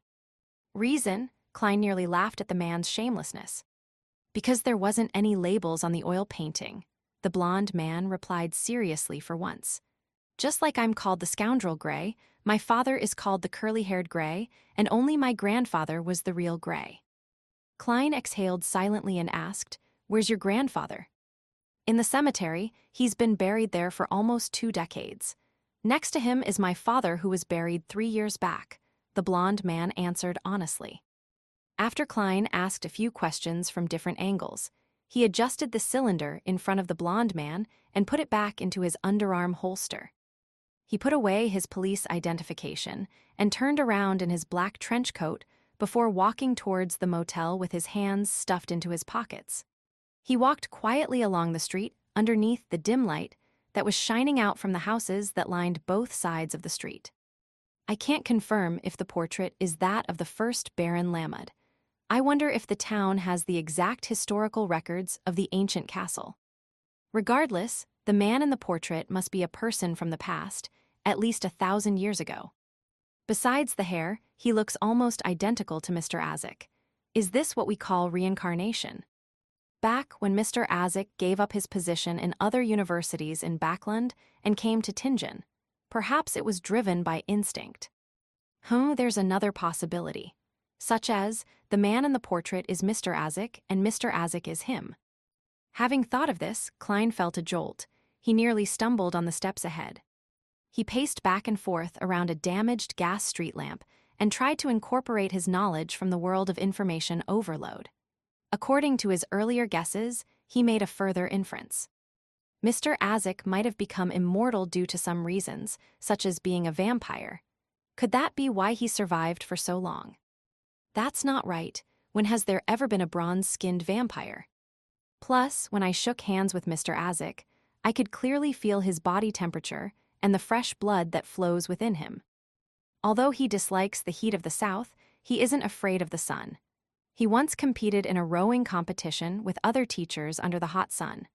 "Reason?" Klein nearly laughed at the man's shamelessness. "Because there wasn't any labels on the oil painting," the blonde man replied seriously for once. "Just like I'm called the scoundrel Gray, my father is called the curly-haired Gray, and only my grandfather was the real Gray." Klein exhaled silently and asked, "Where's your grandfather?" "In the cemetery. He's been buried there for almost 2 decades. Next to him is my father, who was buried 3 years back," the blonde man answered honestly. After Klein asked a few questions from different angles, he adjusted the cylinder in front of the blonde man and put it back into his underarm holster. He put away his police identification and turned around in his black trench coat before walking towards the motel with his hands stuffed into his pockets. He walked quietly along the street underneath the dim light that was shining out from the houses that lined both sides of the street. "I can't confirm if the portrait is that of the first Baron Lamud. I wonder if the town has the exact historical records of the ancient castle. Regardless, the man in the portrait must be a person from the past, at least 1,000 years ago. Besides the hair, he looks almost identical to Mr. Azik. Is this what we call reincarnation? Back when Mr. Azik gave up his position in other universities in Backland and came to Tingen, perhaps it was driven by instinct. There's another possibility, such as the man in the portrait is Mr. Azik and Mr. Azik is him." Having thought of this, Klein felt a jolt. He nearly stumbled on the steps ahead. He paced back and forth around a damaged gas street lamp and tried to incorporate his knowledge from the world of information overload. According to his earlier guesses, he made a further inference. Mr. Azik might have become immortal due to some reasons, such as being a vampire. Could that be why he survived for so long? That's not right. When has there ever been a bronze-skinned vampire? Plus, when I shook hands with Mr. Azik, I could clearly feel his body temperature and the fresh blood that flows within him. Although he dislikes the heat of the south, he isn't afraid of the sun. He once competed in a rowing competition with other teachers under the hot sun.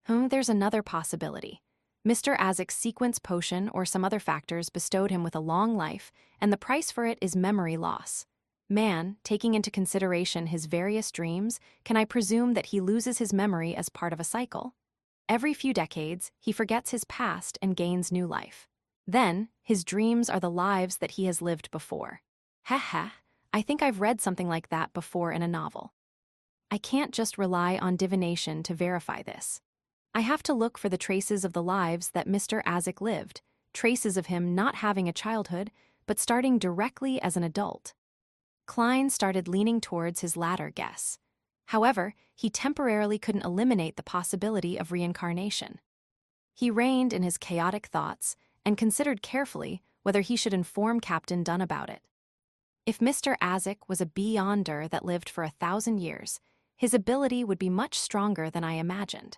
There's another possibility. Mr. Azik's sequence potion or some other factors bestowed him with a long life, and the price for it is memory loss. Man, taking into consideration his various dreams, can I presume that he loses his memory as part of a cycle? Every few decades, he forgets his past and gains new life. Then, his dreams are the lives that he has lived before. I think I've read something like that before in a novel. I can't just rely on divination to verify this. I have to look for the traces of the lives that Mr. Azik lived, traces of him not having a childhood, but starting directly as an adult. Klein started leaning towards his latter guess. However, he temporarily couldn't eliminate the possibility of reincarnation. He reined in his chaotic thoughts and considered carefully whether he should inform Captain Dunn about it. If Mr. Azik was a beyonder that lived for 1,000 years, his ability would be much stronger than I imagined.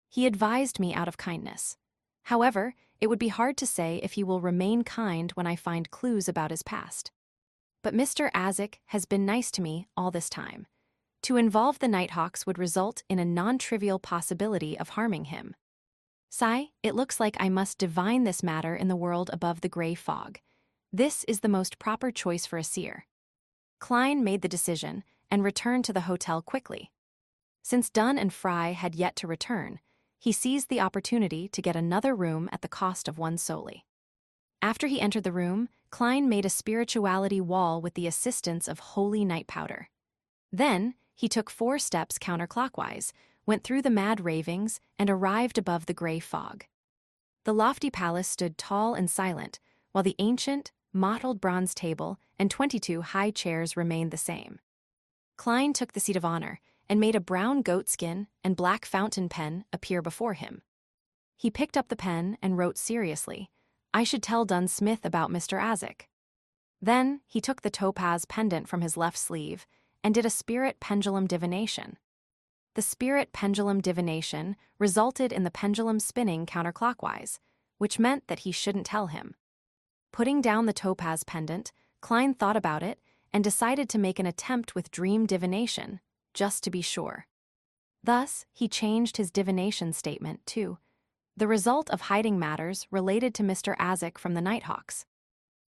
He advised me out of kindness. However, It would be hard to say if he will remain kind when I find clues about his past. But Mr. Azik has been nice to me all this time. To involve the Nighthawks would result in a non-trivial possibility of harming him. Sai, it looks like I must divine this matter in the world above the gray fog. This is the most proper choice for a seer. Klein made the decision and returned to the hotel quickly. Since Dunn and Fry had yet to return, he seized the opportunity to get another room at the cost of one solely. After he entered the room, Klein made a spirituality wall with the assistance of holy night powder. Then, he took 4 steps counterclockwise, went through the mad ravings, and arrived above the gray fog. The lofty palace stood tall and silent, while the ancient, mottled bronze table and 22 high chairs remained the same. Klein took the seat of honor and made a brown goatskin and black fountain pen appear before him. He picked up the pen and wrote seriously, "I should tell Dunn Smith about Mr. Azik." Then he took the topaz pendant from his left sleeve and did a spirit pendulum divination. The spirit pendulum divination resulted in the pendulum spinning counterclockwise, which meant that he shouldn't tell him. Putting down the topaz pendant, Klein thought about it and decided to make an attempt with dream divination, just to be sure. Thus, he changed his divination statement to the result of hiding matters related to Mr. Azik from the Nighthawks.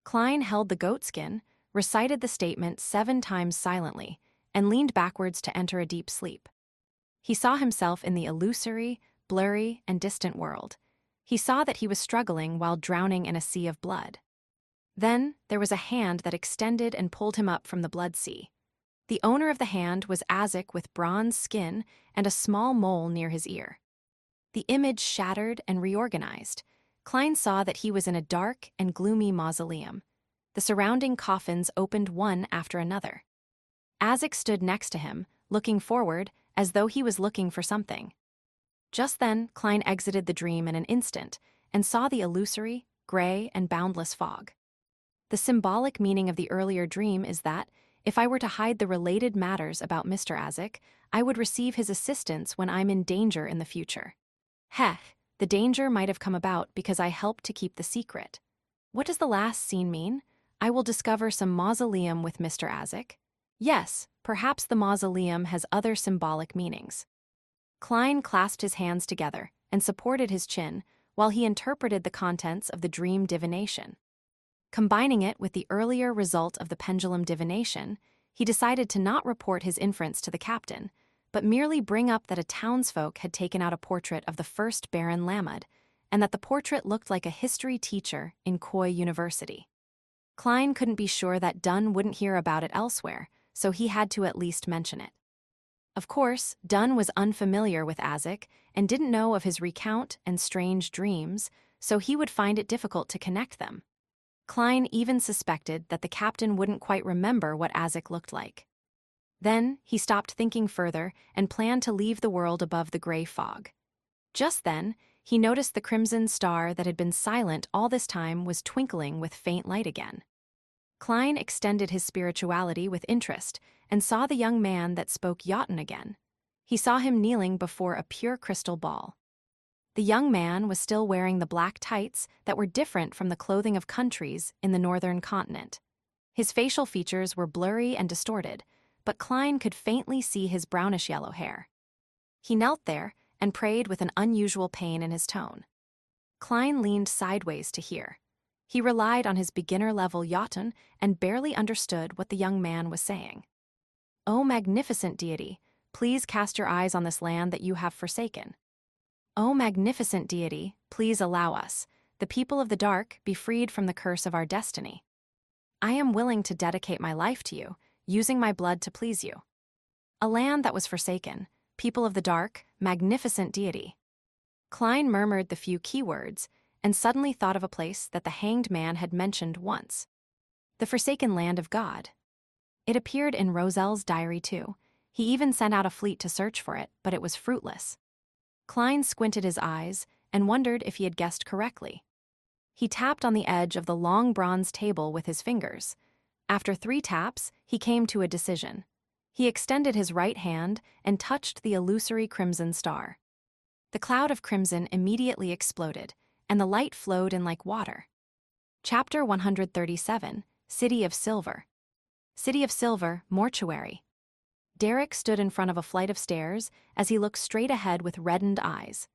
Klein held the goatskin, recited the statement 7 times silently, and leaned backwards to enter a deep sleep. He saw himself in the illusory, blurry, and distant world. He saw that he was struggling while drowning in a sea of blood. Then, there was a hand that extended and pulled him up from the blood sea. The owner of the hand was Azik with bronze skin and a small mole near his ear. The image shattered and reorganized. Klein saw that he was in a dark and gloomy mausoleum. The surrounding coffins opened one after another. Azik stood next to him, looking forward as though he was looking for something. Just then, Klein exited the dream in an instant and saw the illusory, gray, and boundless fog. The symbolic meaning of the earlier dream is that, if I were to hide the related matters about Mr. Azik, I would receive his assistance when I'm in danger in the future. Heh, the danger might have come about because I helped to keep the secret. What does the last scene mean? I will discover some mausoleum with Mr. Azik? Yes, perhaps the mausoleum has other symbolic meanings. Klein clasped his hands together and supported his chin while he interpreted the contents of the dream divination. Combining it with the earlier result of the pendulum divination, he decided to not report his inference to the captain, but merely bring up that a townsfolk had taken out a portrait of the first Baron Lammud, and that the portrait looked like a history teacher in Coy University. Klein couldn't be sure that Dunn wouldn't hear about it elsewhere, so he had to at least mention it. Of course, Dunn was unfamiliar with Azik and didn't know of his recount and strange dreams, so he would find it difficult to connect them. Klein even suspected that the captain wouldn't quite remember what Azik looked like. Then, he stopped thinking further and planned to leave the world above the gray fog. Just then, he noticed the crimson star that had been silent all this time was twinkling with faint light again. Klein extended his spirituality with interest and saw the young man that spoke Jotun again. He saw him kneeling before a pure crystal ball. The young man was still wearing the black tights that were different from the clothing of countries in the northern continent. His facial features were blurry and distorted, but Klein could faintly see his brownish-yellow hair. He knelt there and prayed with an unusual pain in his tone. Klein leaned sideways to hear. He relied on his beginner-level Jotun and barely understood what the young man was saying. "O magnificent deity, please cast your eyes on this land that you have forsaken. O magnificent deity, please allow us, the people of the dark, be freed from the curse of our destiny. I am willing to dedicate my life to you, using my blood to please you. A land that was forsaken, people of the dark, magnificent deity." Klein murmured the few keywords and suddenly thought of a place that the hanged man had mentioned once. The forsaken land of God. It appeared in Roselle's diary too. He even sent out a fleet to search for it, but it was fruitless. Klein squinted his eyes and wondered if he had guessed correctly. He tapped on the edge of the long bronze table with his fingers. After 3 taps, he came to a decision. He extended his right hand and touched the illusory crimson star. The cloud of crimson immediately exploded, and the light flowed in like water. Chapter 137, City of Silver. City of Silver, Mortuary. Derek stood in front of a flight of stairs as he looked straight ahead with reddened eyes.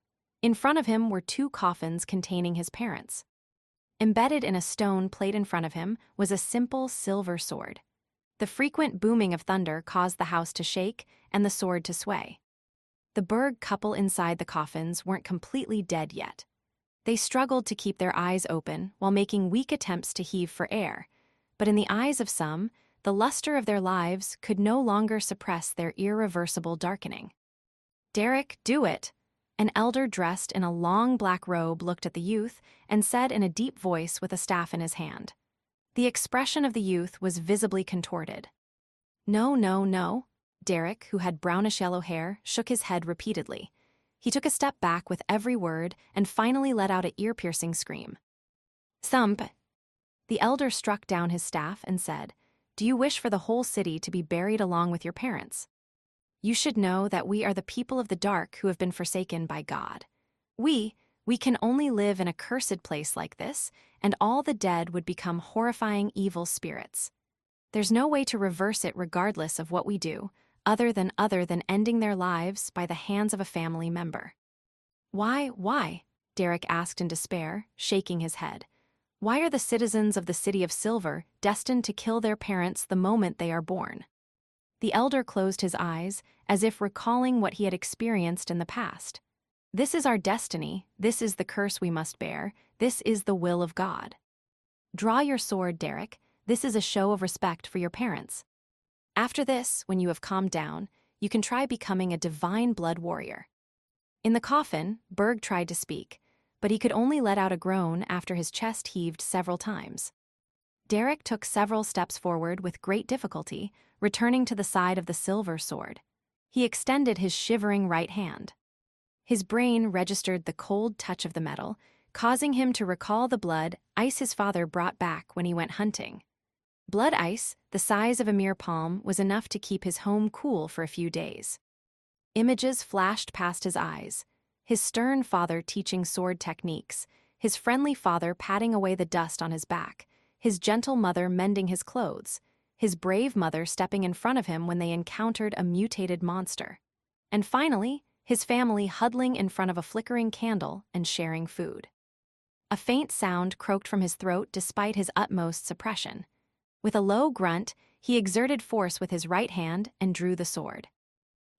In front of him were 2 coffins containing his parents. Embedded in a stone plate in front of him was a simple silver sword. The frequent booming of thunder caused the house to shake and the sword to sway. The Berg couple inside the coffins weren't completely dead yet. They struggled to keep their eyes open while making weak attempts to heave for air, but in the eyes of some, the luster of their lives could no longer suppress their irreversible darkening. "Derek, do it!" An elder dressed in a long black robe looked at the youth and said in a deep voice with a staff in his hand. The expression of the youth was visibly contorted. "No, no, no." Derek, who had brownish-yellow hair, shook his head repeatedly. He took a step back with every word and finally let out an ear-piercing scream. "Thump!" The elder struck down his staff and said, "Do you wish for the whole city to be buried along with your parents? You should know that we are the people of the dark who have been forsaken by God. We can only live in a cursed place like this, and all the dead would become horrifying evil spirits. There's no way to reverse it regardless of what we do, other than ending their lives by the hands of a family member." Why? Derek asked in despair, shaking his head. "Why are the citizens of the City of Silver destined to kill their parents the moment they are born?" The elder closed his eyes, as if recalling what he had experienced in the past. "This is our destiny, this is the curse we must bear, this is the will of God. Draw your sword, Derek, this is a show of respect for your parents. After this, when you have calmed down, you can try becoming a divine blood warrior." In the coffin, Berg tried to speak, but he could only let out a groan after his chest heaved several times. Derek took several steps forward with great difficulty, returning to the side of the silver sword. He extended his shivering right hand. His brain registered the cold touch of the metal, causing him to recall the blood ice his father brought back when he went hunting. Blood ice, the size of a mere palm, was enough to keep his home cool for a few days. Images flashed past his eyes. His stern father teaching sword techniques, his friendly father patting away the dust on his back, his gentle mother mending his clothes, his brave mother stepping in front of him when they encountered a mutated monster. And finally, his family huddling in front of a flickering candle and sharing food. A faint sound croaked from his throat despite his utmost suppression. With a low grunt, he exerted force with his right hand and drew the sword.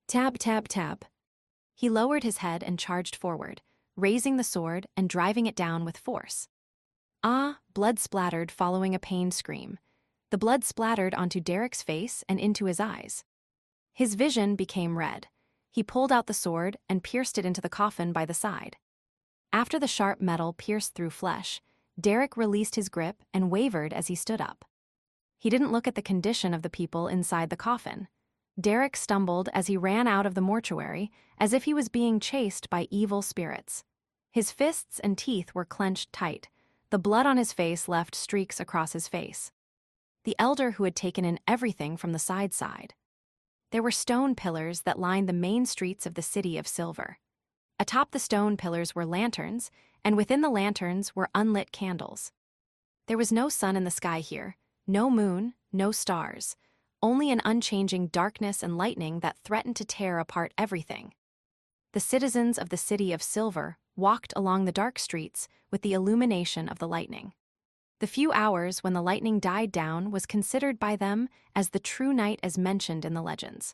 Tap, tap, tap. He lowered his head and charged forward, raising the sword and driving it down with force. Ah, blood splattered following a pained scream. The blood splattered onto Derek's face and into his eyes. His vision became red. He pulled out the sword and pierced it into the coffin by the side. After the sharp metal pierced through flesh, Derek released his grip and wavered as he stood up. He didn't look at the condition of the people inside the coffin. Derek stumbled as he ran out of the mortuary, as if he was being chased by evil spirits. His fists and teeth were clenched tight. The blood on his face left streaks across his face. The elder who had taken in everything from the side. There were stone pillars that lined the main streets of the City of Silver. Atop the stone pillars were lanterns, and within the lanterns were unlit candles. There was no sun in the sky here, no moon, no stars, only an unchanging darkness and lightning that threatened to tear apart everything. The citizens of the City of Silver walked along the dark streets with the illumination of the lightning. The few hours when the lightning died down was considered by them as the true night as mentioned in the legends.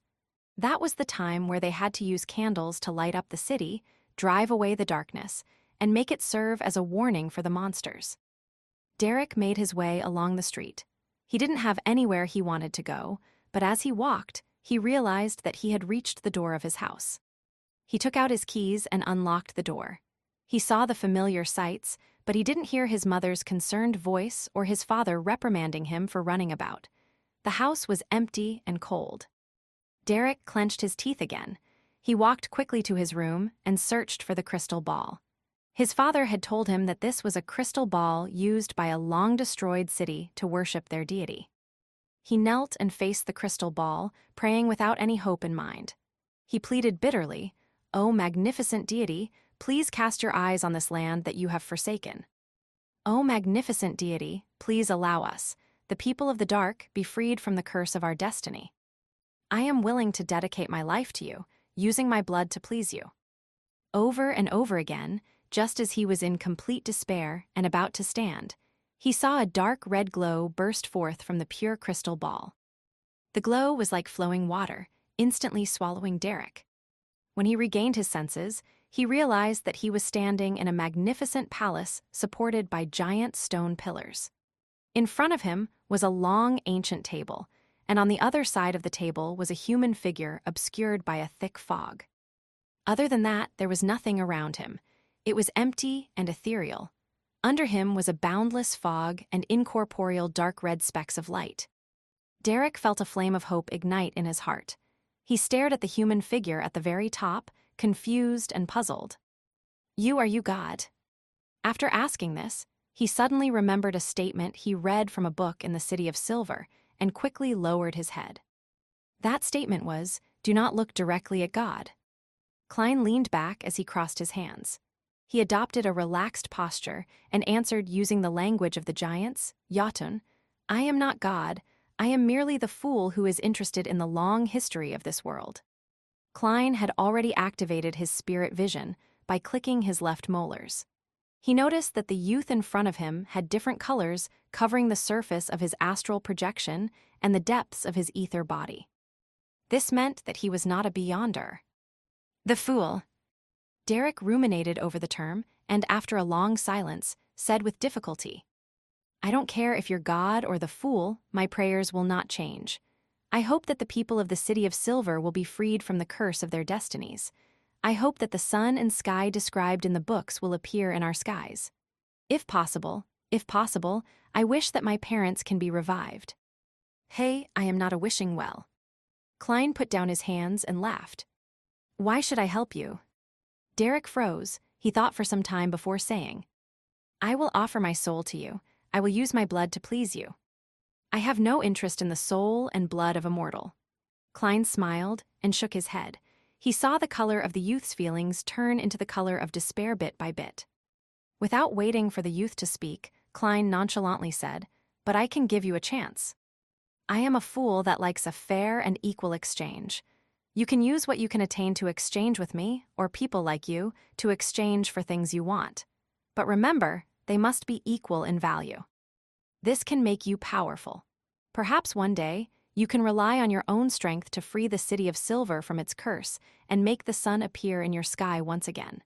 That was the time where they had to use candles to light up the city, drive away the darkness, and make it serve as a warning for the monsters. Derek made his way along the street. He didn't have anywhere he wanted to go, but as he walked, he realized that he had reached the door of his house. He took out his keys and unlocked the door. He saw the familiar sights, but he didn't hear his mother's concerned voice or his father reprimanding him for running about. The house was empty and cold. Derek clenched his teeth again. He walked quickly to his room and searched for the crystal ball. His father had told him that this was a crystal ball used by a long-destroyed city to worship their deity. He knelt and faced the crystal ball, praying without any hope in mind. He pleaded bitterly, "O magnificent deity, please cast your eyes on this land that you have forsaken. O magnificent deity, please allow us, the people of the dark, be freed from the curse of our destiny. I am willing to dedicate my life to you, using my blood to please you." Over and over again, just as he was in complete despair and about to stand, he saw a dark red glow burst forth from the pure crystal ball. The glow was like flowing water, instantly swallowing Derek. When he regained his senses, he realized that he was standing in a magnificent palace supported by giant stone pillars. In front of him was a long, ancient table, and on the other side of the table was a human figure obscured by a thick fog. Other than that, there was nothing around him. It was empty and ethereal. Under him was a boundless fog and incorporeal dark red specks of light. Derek felt a flame of hope ignite in his heart. He stared at the human figure at the very top, confused and puzzled. Are you God?" After asking this, he suddenly remembered a statement he read from a book in the City of Silver and quickly lowered his head. That statement was, "Do not look directly at God." Klein leaned back as he crossed his hands. He adopted a relaxed posture and answered using the language of the giants, Jotun, "I am not God. I am merely the fool who is interested in the long history of this world." Klein had already activated his spirit vision by clicking his left molars. He noticed that the youth in front of him had different colors covering the surface of his astral projection and the depths of his ether body. This meant that he was not a beyonder. The fool. Derek ruminated over the term and, after a long silence, said with difficulty, "I don't care if you're God or the fool, my prayers will not change. I hope that the people of the City of Silver will be freed from the curse of their destinies. I hope that the sun and sky described in the books will appear in our skies. If possible, I wish that my parents can be revived." "Hey, I am not a wishing well." Klein put down his hands and laughed. "Why should I help you?" Derek froze. He thought for some time before saying, "I will offer my soul to you. I will use my blood to please you." "I have no interest in the soul and blood of a mortal." Klein smiled and shook his head. He saw the color of the youth's feelings turn into the color of despair bit by bit. Without waiting for the youth to speak, Klein nonchalantly said, "But I can give you a chance. I am a fool that likes a fair and equal exchange. You can use what you can attain to exchange with me, or people like you, to exchange for things you want. But remember, they must be equal in value. This can make you powerful. Perhaps one day, you can rely on your own strength to free the City of Silver from its curse and make the sun appear in your sky once again."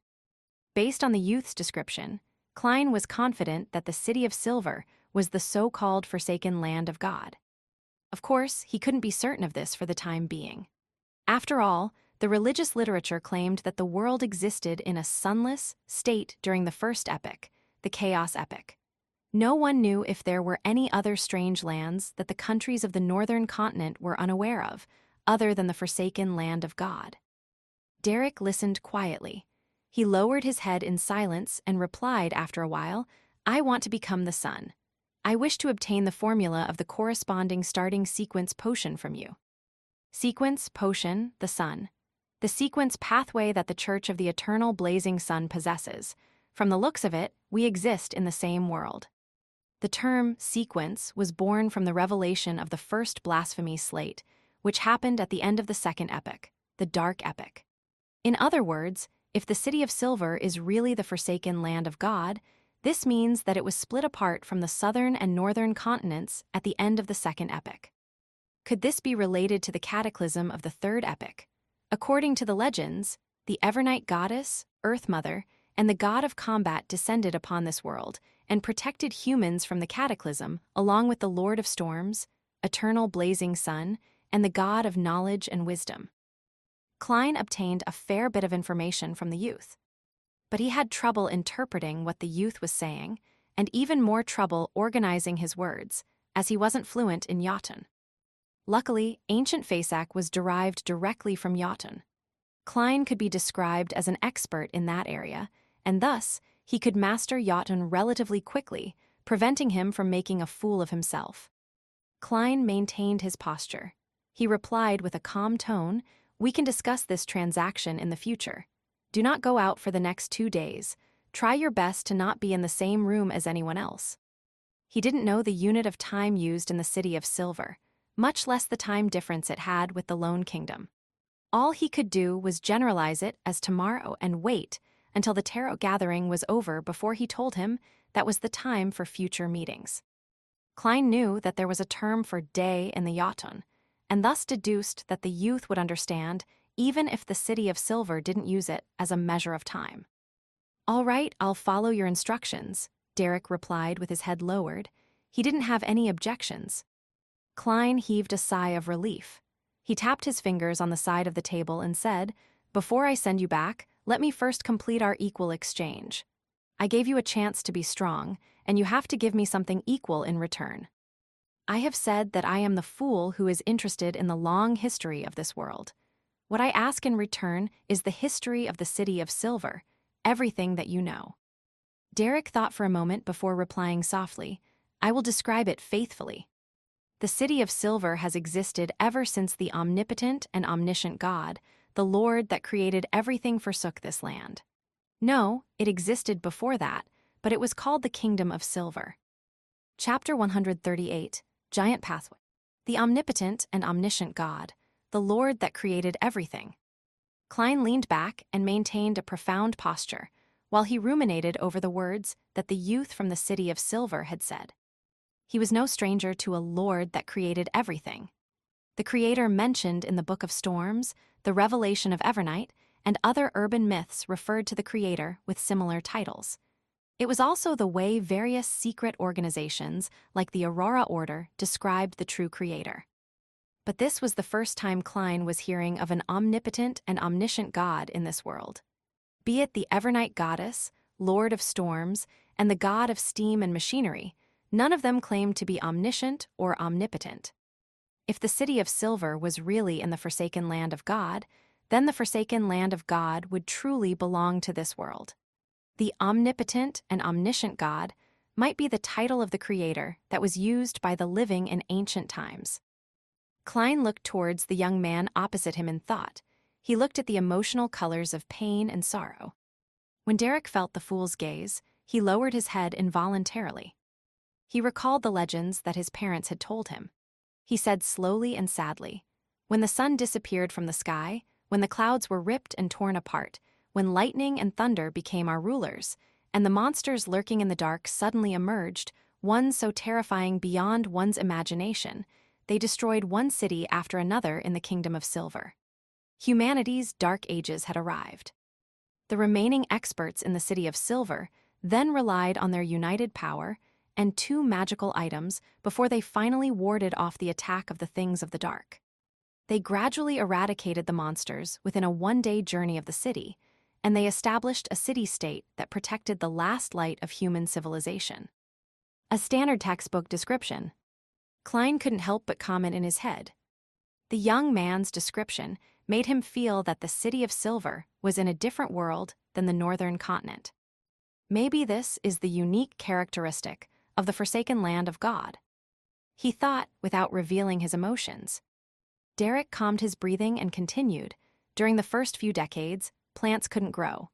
Based on the youth's description, Klein was confident that the City of Silver was the so-called forsaken land of God. Of course, he couldn't be certain of this for the time being. After all, the religious literature claimed that the world existed in a sunless state during the first epoch, the Chaos Epoch. No one knew if there were any other strange lands that the countries of the northern continent were unaware of, other than the forsaken land of God. Derek listened quietly. He lowered his head in silence and replied after a while, "I want to become the sun. I wish to obtain the formula of the corresponding starting sequence potion from you." Sequence, potion, the sun. The sequence pathway that the Church of the Eternal Blazing Sun possesses. From the looks of it, we exist in the same world. The term sequence was born from the revelation of the first blasphemy slate, which happened at the end of the second epoch, the Dark Epoch. In other words, if the City of Silver is really the forsaken land of God, this means that it was split apart from the southern and northern continents at the end of the second epoch. Could this be related to the cataclysm of the third epoch? According to the legends, the Evernight goddess, Earth Mother, and the god of combat descended upon this world and protected humans from the cataclysm, along with the Lord of Storms, Eternal Blazing Sun, and the god of knowledge and wisdom. Klein obtained a fair bit of information from the youth. But he had trouble interpreting what the youth was saying, and even more trouble organizing his words, as he wasn't fluent in Jotun. Luckily, ancient Fasak was derived directly from Jotun. Klein could be described as an expert in that area, and thus he could master Jotun relatively quickly, preventing him from making a fool of himself. Klein maintained his posture. He replied with a calm tone, "We can discuss this transaction in the future. Do not go out for the next 2 days. Try your best to not be in the same room as anyone else. He didn't know the unit of time used in the City of Silver, much less the time difference it had with the Lone Kingdom. All he could do was generalize it as tomorrow and wait until the tarot gathering was over before he told him that was the time for future meetings. Klein knew that there was a term for day in the Jotun, and thus deduced that the youth would understand even if the City of Silver didn't use it as a measure of time. "All right, I'll follow your instructions," Derek replied with his head lowered. He didn't have any objections. Klein heaved a sigh of relief. He tapped his fingers on the side of the table and said, "Before I send you back, let me first complete our equal exchange. I gave you a chance to be strong, and you have to give me something equal in return. I have said that I am the fool who is interested in the long history of this world. What I ask in return is the history of the City of Silver, everything that you know." Derek thought for a moment before replying softly, "I will describe it faithfully. The City of Silver has existed ever since the omnipotent and omniscient God, the Lord that created everything, forsook this land. No, it existed before that, but it was called the Kingdom of Silver." Chapter 138, Giant Pathway. The omnipotent and omniscient God, the Lord that created everything. Klein leaned back and maintained a profound posture while he ruminated over the words that the youth from the City of Silver had said. He was no stranger to a Lord that created everything. The Creator mentioned in the Book of Storms, the Revelation of Evernight, and other urban myths referred to the Creator with similar titles. It was also the way various secret organizations, like the Aurora Order, described the true Creator. But this was the first time Klein was hearing of an omnipotent and omniscient God in this world. Be it the Evernight Goddess, Lord of Storms, and the God of Steam and Machinery, none of them claimed to be omniscient or omnipotent. If the City of Silver was really in the forsaken land of God, then the forsaken land of God would truly belong to this world. The omnipotent and omniscient God might be the title of the Creator that was used by the living in ancient times. Klein looked towards the young man opposite him in thought. He looked at the emotional colors of pain and sorrow. When Derek felt the fool's gaze, he lowered his head involuntarily. He recalled the legends that his parents had told him. He said slowly and sadly, "When the sun disappeared from the sky, when the clouds were ripped and torn apart, when lightning and thunder became our rulers, and the monsters lurking in the dark suddenly emerged, one so terrifying beyond one's imagination, they destroyed one city after another in the Kingdom of Silver. Humanity's dark ages had arrived. The remaining experts in the City of Silver then relied on their united power and 2 magical items before they finally warded off the attack of the things of the dark. They gradually eradicated the monsters within a 1-day journey of the city, and they established a city-state that protected the last light of human civilization." A standard textbook description. Klein couldn't help but comment in his head. The young man's description made him feel that the City of Silver was in a different world than the northern continent. Maybe this is the unique characteristic of the forsaken land of God. He thought without revealing his emotions. Derek calmed his breathing and continued, "During the first few decades, plants couldn't grow.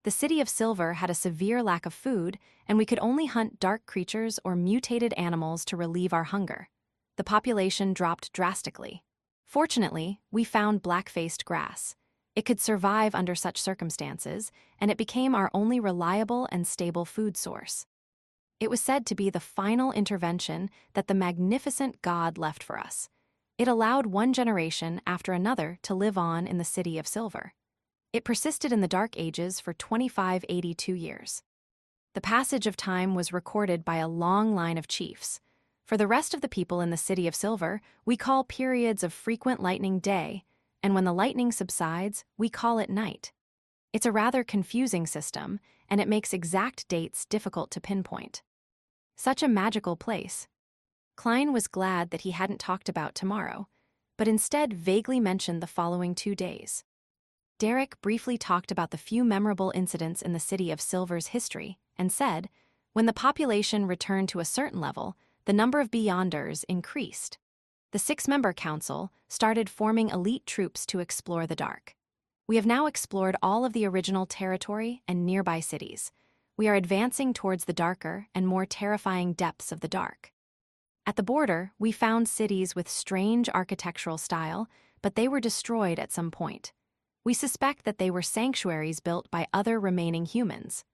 The City of Silver had a severe lack of food, and we could only hunt dark creatures or mutated animals to relieve our hunger. The population dropped drastically. Fortunately, we found black-faced grass. It could survive under such circumstances, and it became our only reliable and stable food source. It was said to be the final intervention that the magnificent God left for us. It allowed one generation after another to live on in the City of Silver. It persisted in the Dark Ages for 2582 years. The passage of time was recorded by a long line of chiefs. For the rest of the people in the City of Silver, we call periods of frequent lightning day, and when the lightning subsides, we call it night. It's a rather confusing system, and it makes exact dates difficult to pinpoint. Such a magical place. Klein was glad that he hadn't talked about tomorrow, but instead vaguely mentioned the following 2 days. Derek briefly talked about the few memorable incidents in the City of Silver's history and said, when the population returned to a certain level, the number of Beyonders increased. The 6-member council started forming elite troops to explore the dark. We have now explored all of the original territory and nearby cities. We are advancing towards the darker and more terrifying depths of the dark. At the border, we found cities with strange architectural style, but they were destroyed at some point. We suspect that they were sanctuaries built by other remaining humans.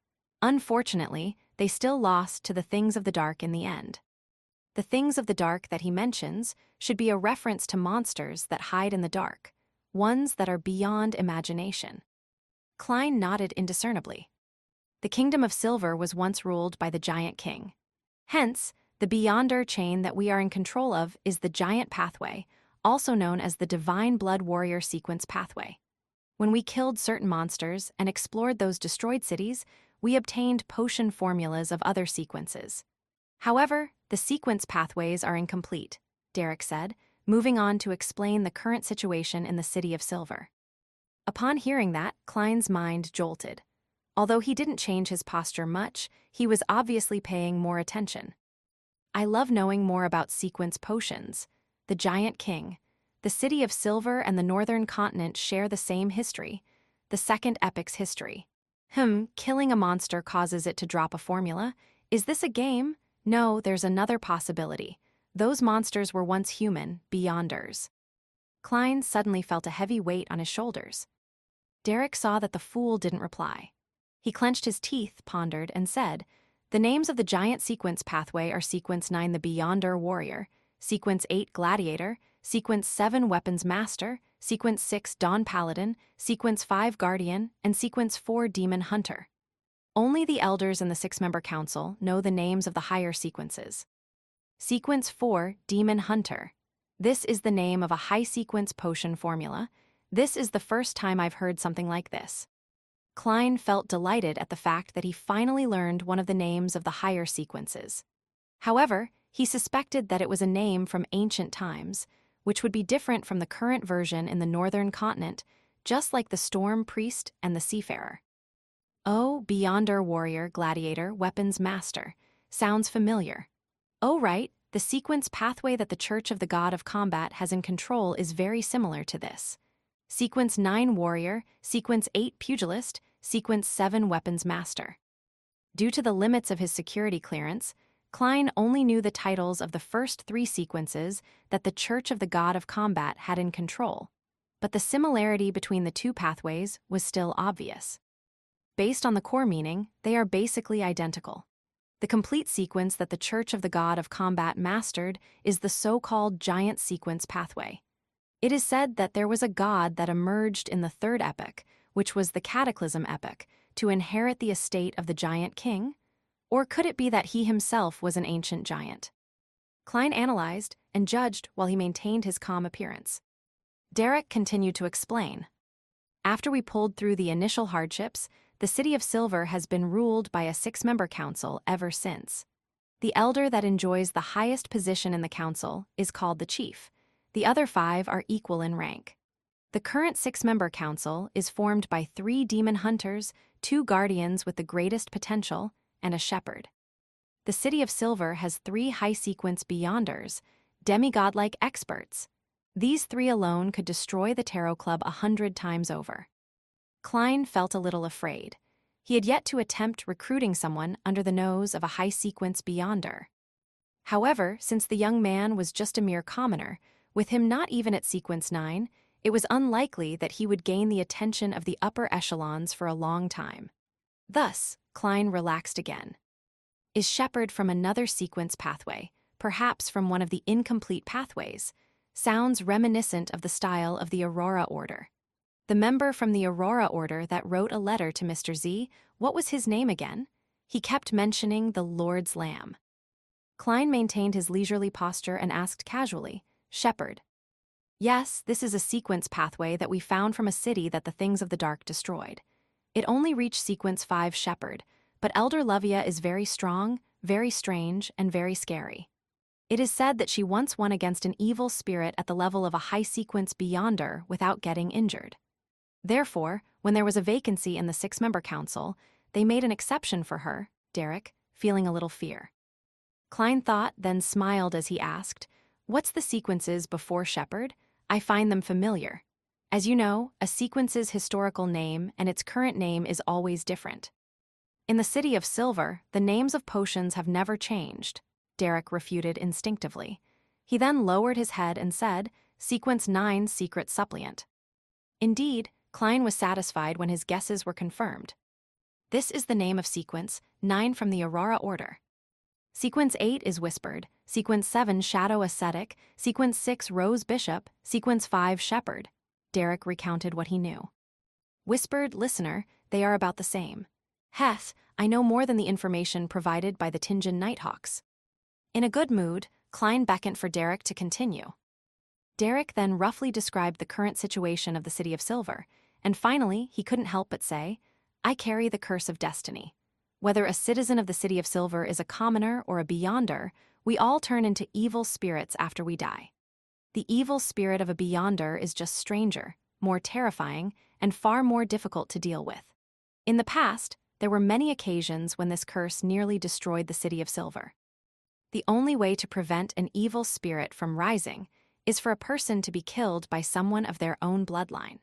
Unfortunately, they still lost to the things of the dark in the end. The things of the dark that he mentions should be a reference to monsters that hide in the dark, ones that are beyond imagination. Klein nodded indiscernibly. The Kingdom of Silver was once ruled by the Giant King. Hence, the Beyonder chain that we are in control of is the Giant Pathway, also known as the Divine Blood Warrior Sequence Pathway. When we killed certain monsters and explored those destroyed cities, we obtained potion formulas of other sequences. However, the sequence pathways are incomplete, Derek said, moving on to explain the current situation in the City of Silver. Upon hearing that, Klein's mind jolted. Although he didn't change his posture much, he was obviously paying more attention. I love knowing more about sequence potions. The Giant King, the City of Silver, and the Northern Continent share the same history, the Second Epic's history. Killing a monster causes it to drop a formula. Is this a game? No, there's another possibility. Those monsters were once human, Beyonders. Klein suddenly felt a heavy weight on his shoulders. Derek saw that the fool didn't reply. He clenched his teeth, pondered, and said, "The names of the giant sequence pathway are Sequence 9 the Beyonder Warrior, Sequence 8 Gladiator, Sequence 7 Weapons Master, Sequence 6 Dawn Paladin, Sequence 5 Guardian, and Sequence 4 Demon Hunter. Only the elders and the six-member council know the names of the higher sequences. Sequence 4 Demon Hunter. This is the name of a high-sequence potion formula. This is the first time I've heard something like this." Klein felt delighted at the fact that he finally learned one of the names of the higher sequences. However, he suspected that it was a name from ancient times, which would be different from the current version in the Northern Continent, just like the Storm Priest and the Seafarer. Oh, Beyonder Warrior, Gladiator, Weapons Master. Sounds familiar. Oh, right, the sequence pathway that the Church of the God of Combat has in control is very similar to this. Sequence 9 Warrior, Sequence 8 Pugilist, Sequence 7 Weapons Master. Due to the limits of his security clearance, Klein only knew the titles of the first 3 sequences that the Church of the God of Combat had in control, but the similarity between the two pathways was still obvious. Based on the core meaning, they are basically identical. The complete sequence that the Church of the God of Combat mastered is the so-called giant sequence pathway. It is said that there was a god that emerged in the third epic, which was the Cataclysm epic, to inherit the estate of the Giant King? Or could it be that he himself was an ancient giant? Klein analyzed and judged while he maintained his calm appearance. Derek continued to explain. After we pulled through the initial hardships, the City of Silver has been ruled by a 6-member council ever since. The elder that enjoys the highest position in the council is called the chief. The other 5 are equal in rank. The current 6-member council is formed by 3 demon hunters, 2 guardians with the greatest potential, and a shepherd. The City of Silver has 3 high-sequence Beyonders, demigod-like experts. These 3 alone could destroy the Tarot Club 100 times over. Klein felt a little afraid. He had yet to attempt recruiting someone under the nose of a high-sequence Beyonder. However, since the young man was just a mere commoner, with him not even at Sequence 9, it was unlikely that he would gain the attention of the upper echelons for a long time. Thus, Klein relaxed again. Is Shepherd from another sequence pathway, perhaps from one of the incomplete pathways? Sounds reminiscent of the style of the Aurora Order. The member from the Aurora Order that wrote a letter to Mr. Z, what was his name again? He kept mentioning the Lord's Lamb. Klein maintained his leisurely posture and asked casually, "Shepherd." "Yes, this is a sequence pathway that we found from a city that the Things of the Dark destroyed. It only reached Sequence 5 Shepherd, but Elder Lovia is very strong, very strange, and very scary. It is said that she once won against an evil spirit at the level of a high-sequence Beyonder without getting injured. Therefore, when there was a vacancy in the 6-member council, they made an exception for her," Derek, feeling a little fear. Klein thought, then smiled as he asked, "What's the sequences before Shepherd? I find them familiar." As you know, a sequence's historical name and its current name is always different. In the City of Silver, the names of potions have never changed, Derek refuted instinctively. He then lowered his head and said, Sequence 9 Secret Suppliant. Indeed, Klein was satisfied when his guesses were confirmed. This is the name of Sequence 9 from the Aurora Order. Sequence 8 is Whispered, Sequence 7 Shadow Ascetic, Sequence 6 Rose Bishop, Sequence 5 Shepherd. Derek recounted what he knew. Whispered, listener, they are about the same. Heth, I know more than the information provided by the Tinjan Nighthawks. In a good mood, Klein beckoned for Derek to continue. Derek then roughly described the current situation of the City of Silver, and finally he couldn't help but say, I carry the curse of destiny. Whether a citizen of the City of Silver is a commoner or a beyonder, we all turn into evil spirits after we die. The evil spirit of a beyonder is just stranger, more terrifying, and far more difficult to deal with. In the past, there were many occasions when this curse nearly destroyed the City of Silver. The only way to prevent an evil spirit from rising is for a person to be killed by someone of their own bloodline.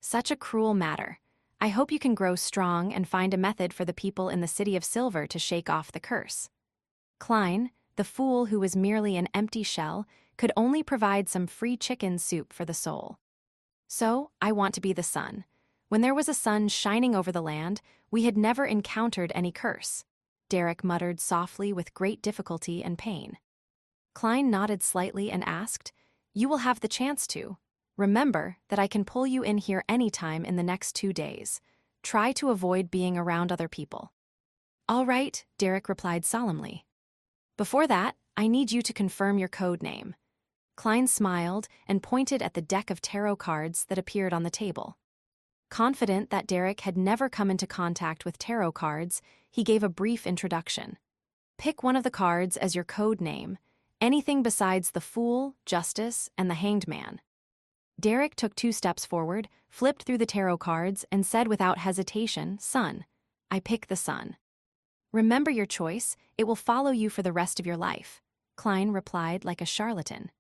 Such a cruel matter. I hope you can grow strong and find a method for the people in the City of Silver to shake off the curse. Klein, the fool who was merely an empty shell, could only provide some free chicken soup for the soul. So, I want to be the sun. When there was a sun shining over the land, we had never encountered any curse. Derek muttered softly with great difficulty and pain. Klein nodded slightly and asked, You will have the chance to. Remember that I can pull you in here anytime in the next 2 days. Try to avoid being around other people. All right, Derek replied solemnly. Before that, I need you to confirm your code name. Klein smiled and pointed at the deck of tarot cards that appeared on the table. Confident that Derek had never come into contact with tarot cards, he gave a brief introduction. Pick one of the cards as your code name, anything besides the Fool, Justice, and the Hanged Man. Derek took 2 steps forward, flipped through the tarot cards, and said without hesitation, Sun. I pick the Sun. Remember your choice, it will follow you for the rest of your life, Klein replied like a charlatan.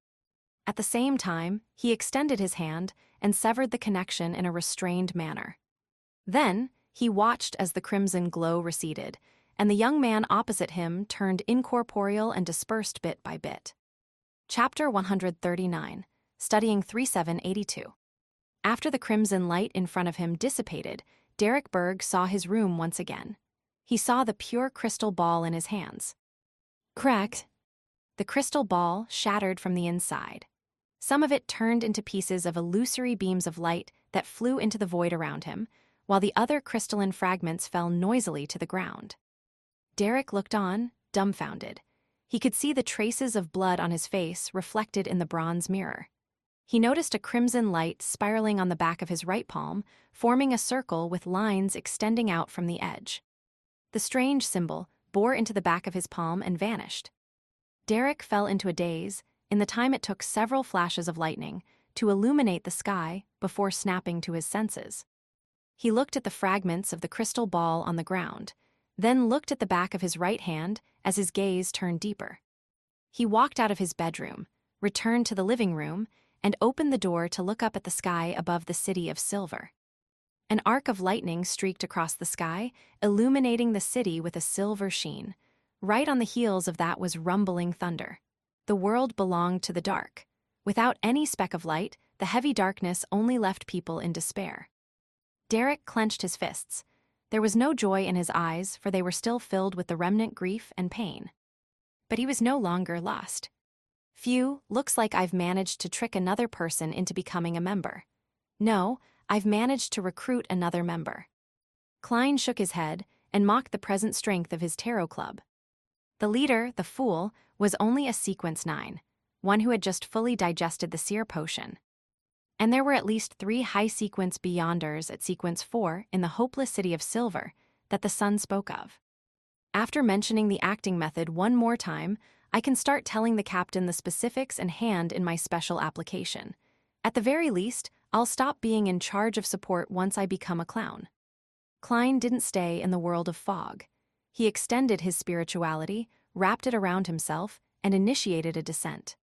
At the same time, he extended his hand and severed the connection in a restrained manner. Then, he watched as the crimson glow receded, and the young man opposite him turned incorporeal and dispersed bit by bit. Chapter 139, Studying 3782. After the crimson light in front of him dissipated, Derek Berg saw his room once again. He saw the pure crystal ball in his hands. Cracked. The crystal ball shattered from the inside. Some of it turned into pieces of illusory beams of light that flew into the void around him, while the other crystalline fragments fell noisily to the ground. Derek looked on, dumbfounded. He could see the traces of blood on his face reflected in the bronze mirror. He noticed a crimson light spiraling on the back of his right palm, forming a circle with lines extending out from the edge. The strange symbol bore into the back of his palm and vanished. Derek fell into a daze in the time it took several flashes of lightning to illuminate the sky before snapping to his senses. He looked at the fragments of the crystal ball on the ground, then looked at the back of his right hand as his gaze turned deeper. He walked out of his bedroom, returned to the living room, and opened the door to look up at the sky above the City of Silver. An arc of lightning streaked across the sky, illuminating the city with a silver sheen. Right on the heels of that was rumbling thunder. The world belonged to the dark. Without any speck of light, the heavy darkness only left people in despair. Derek clenched his fists. There was no joy in his eyes, for they were still filled with the remnant grief and pain. But he was no longer lost. Phew, looks like I've managed to trick another person into becoming a member. No, I've managed to recruit another member. Klein shook his head and mocked the present strength of his tarot club. The leader, the Fool, was only a Sequence 9, one who had just fully digested the seer potion. And there were at least 3 high-sequence beyonders at Sequence 4 in the hopeless City of Silver that the Sun spoke of. After mentioning the acting method one more time, I can start telling the captain the specifics and hand in my special application. At the very least, I'll stop being in charge of support once I become a clown. Klein didn't stay in the world of fog. He extended his spirituality, wrapped it around himself, and initiated a descent.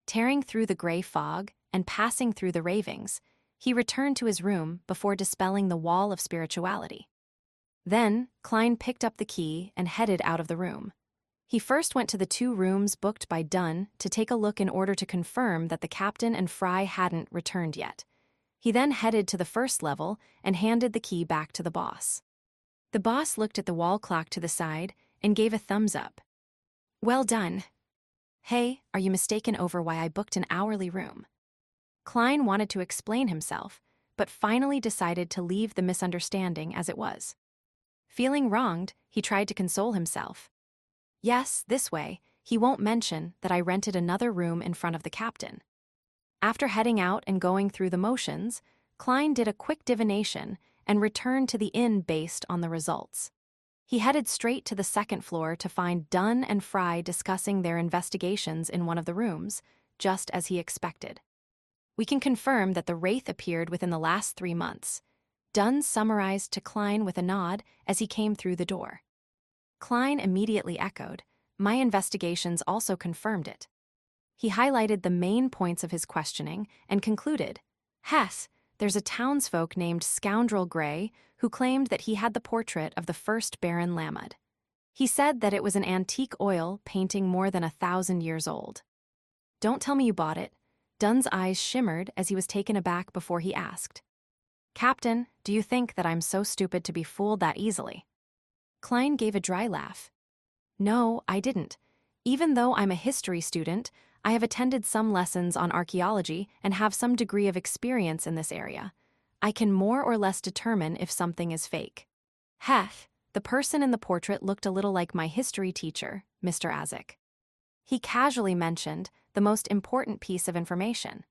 Tearing through the gray fog and passing through the ravings, He returned to his room before dispelling the wall of spirituality. Then, Klein picked up the key and headed out of the room. He first went to the 2 rooms booked by Dunn to take a look in order to confirm that the captain and Fry hadn't returned yet. He then headed to the first level and handed the key back to the boss. The boss looked at the wall clock to the side and gave a thumbs up. "Well done." "Hey, are you mistaken over why I booked an hourly room?" Klein wanted to explain himself, but finally decided to leave the misunderstanding as it was. Feeling wronged, he tried to console himself. "Yes, this way, he won't mention that I rented another room in front of the captain." After heading out and going through the motions, Klein did a quick divination and returned to the inn based on the results. He headed straight to the second floor to find Dunn and Fry discussing their investigations in one of the rooms, just as he expected. "We can confirm that the wraith appeared within the last 3 months." Dunn summarized to Klein with a nod as he came through the door. Klein immediately echoed, "My investigations also confirmed it." He highlighted the main points of his questioning and concluded, "Hess, there's a townsfolk named Scoundrel Gray who claimed that he had the portrait of the first Baron Lammud. He said that it was an antique oil painting more than 1,000 years old." "Don't tell me you bought it." Dunn's eyes shimmered as he was taken aback before he asked, "Captain, do you think that I'm so stupid to be fooled that easily?" Klein gave a dry laugh. "No, I didn't. Even though I'm a history student, I have attended some lessons on archaeology and have some degree of experience in this area. I can more or less determine if something is fake." "Heth, the person in the portrait looked a little like my history teacher, Mr. Azek." He casually mentioned the most important piece of information.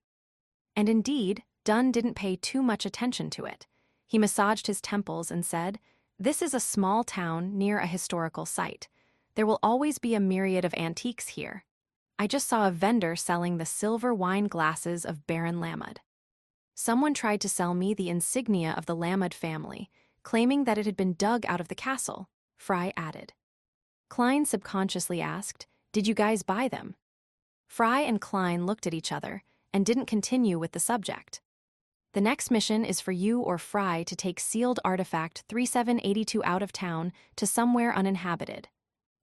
And indeed, Dunn didn't pay too much attention to it. He massaged his temples and said, "This is a small town near a historical site. There will always be a myriad of antiques here. I just saw a vendor selling the silver wine glasses of Baron Lammud. Someone tried to sell me the insignia of the Lammud family, claiming that it had been dug out of the castle," Fry added. Klein subconsciously asked, "Did you guys buy them?" Fry and Klein looked at each other and didn't continue with the subject. "The next mission is for you or Fry to take sealed artifact 3782 out of town to somewhere uninhabited.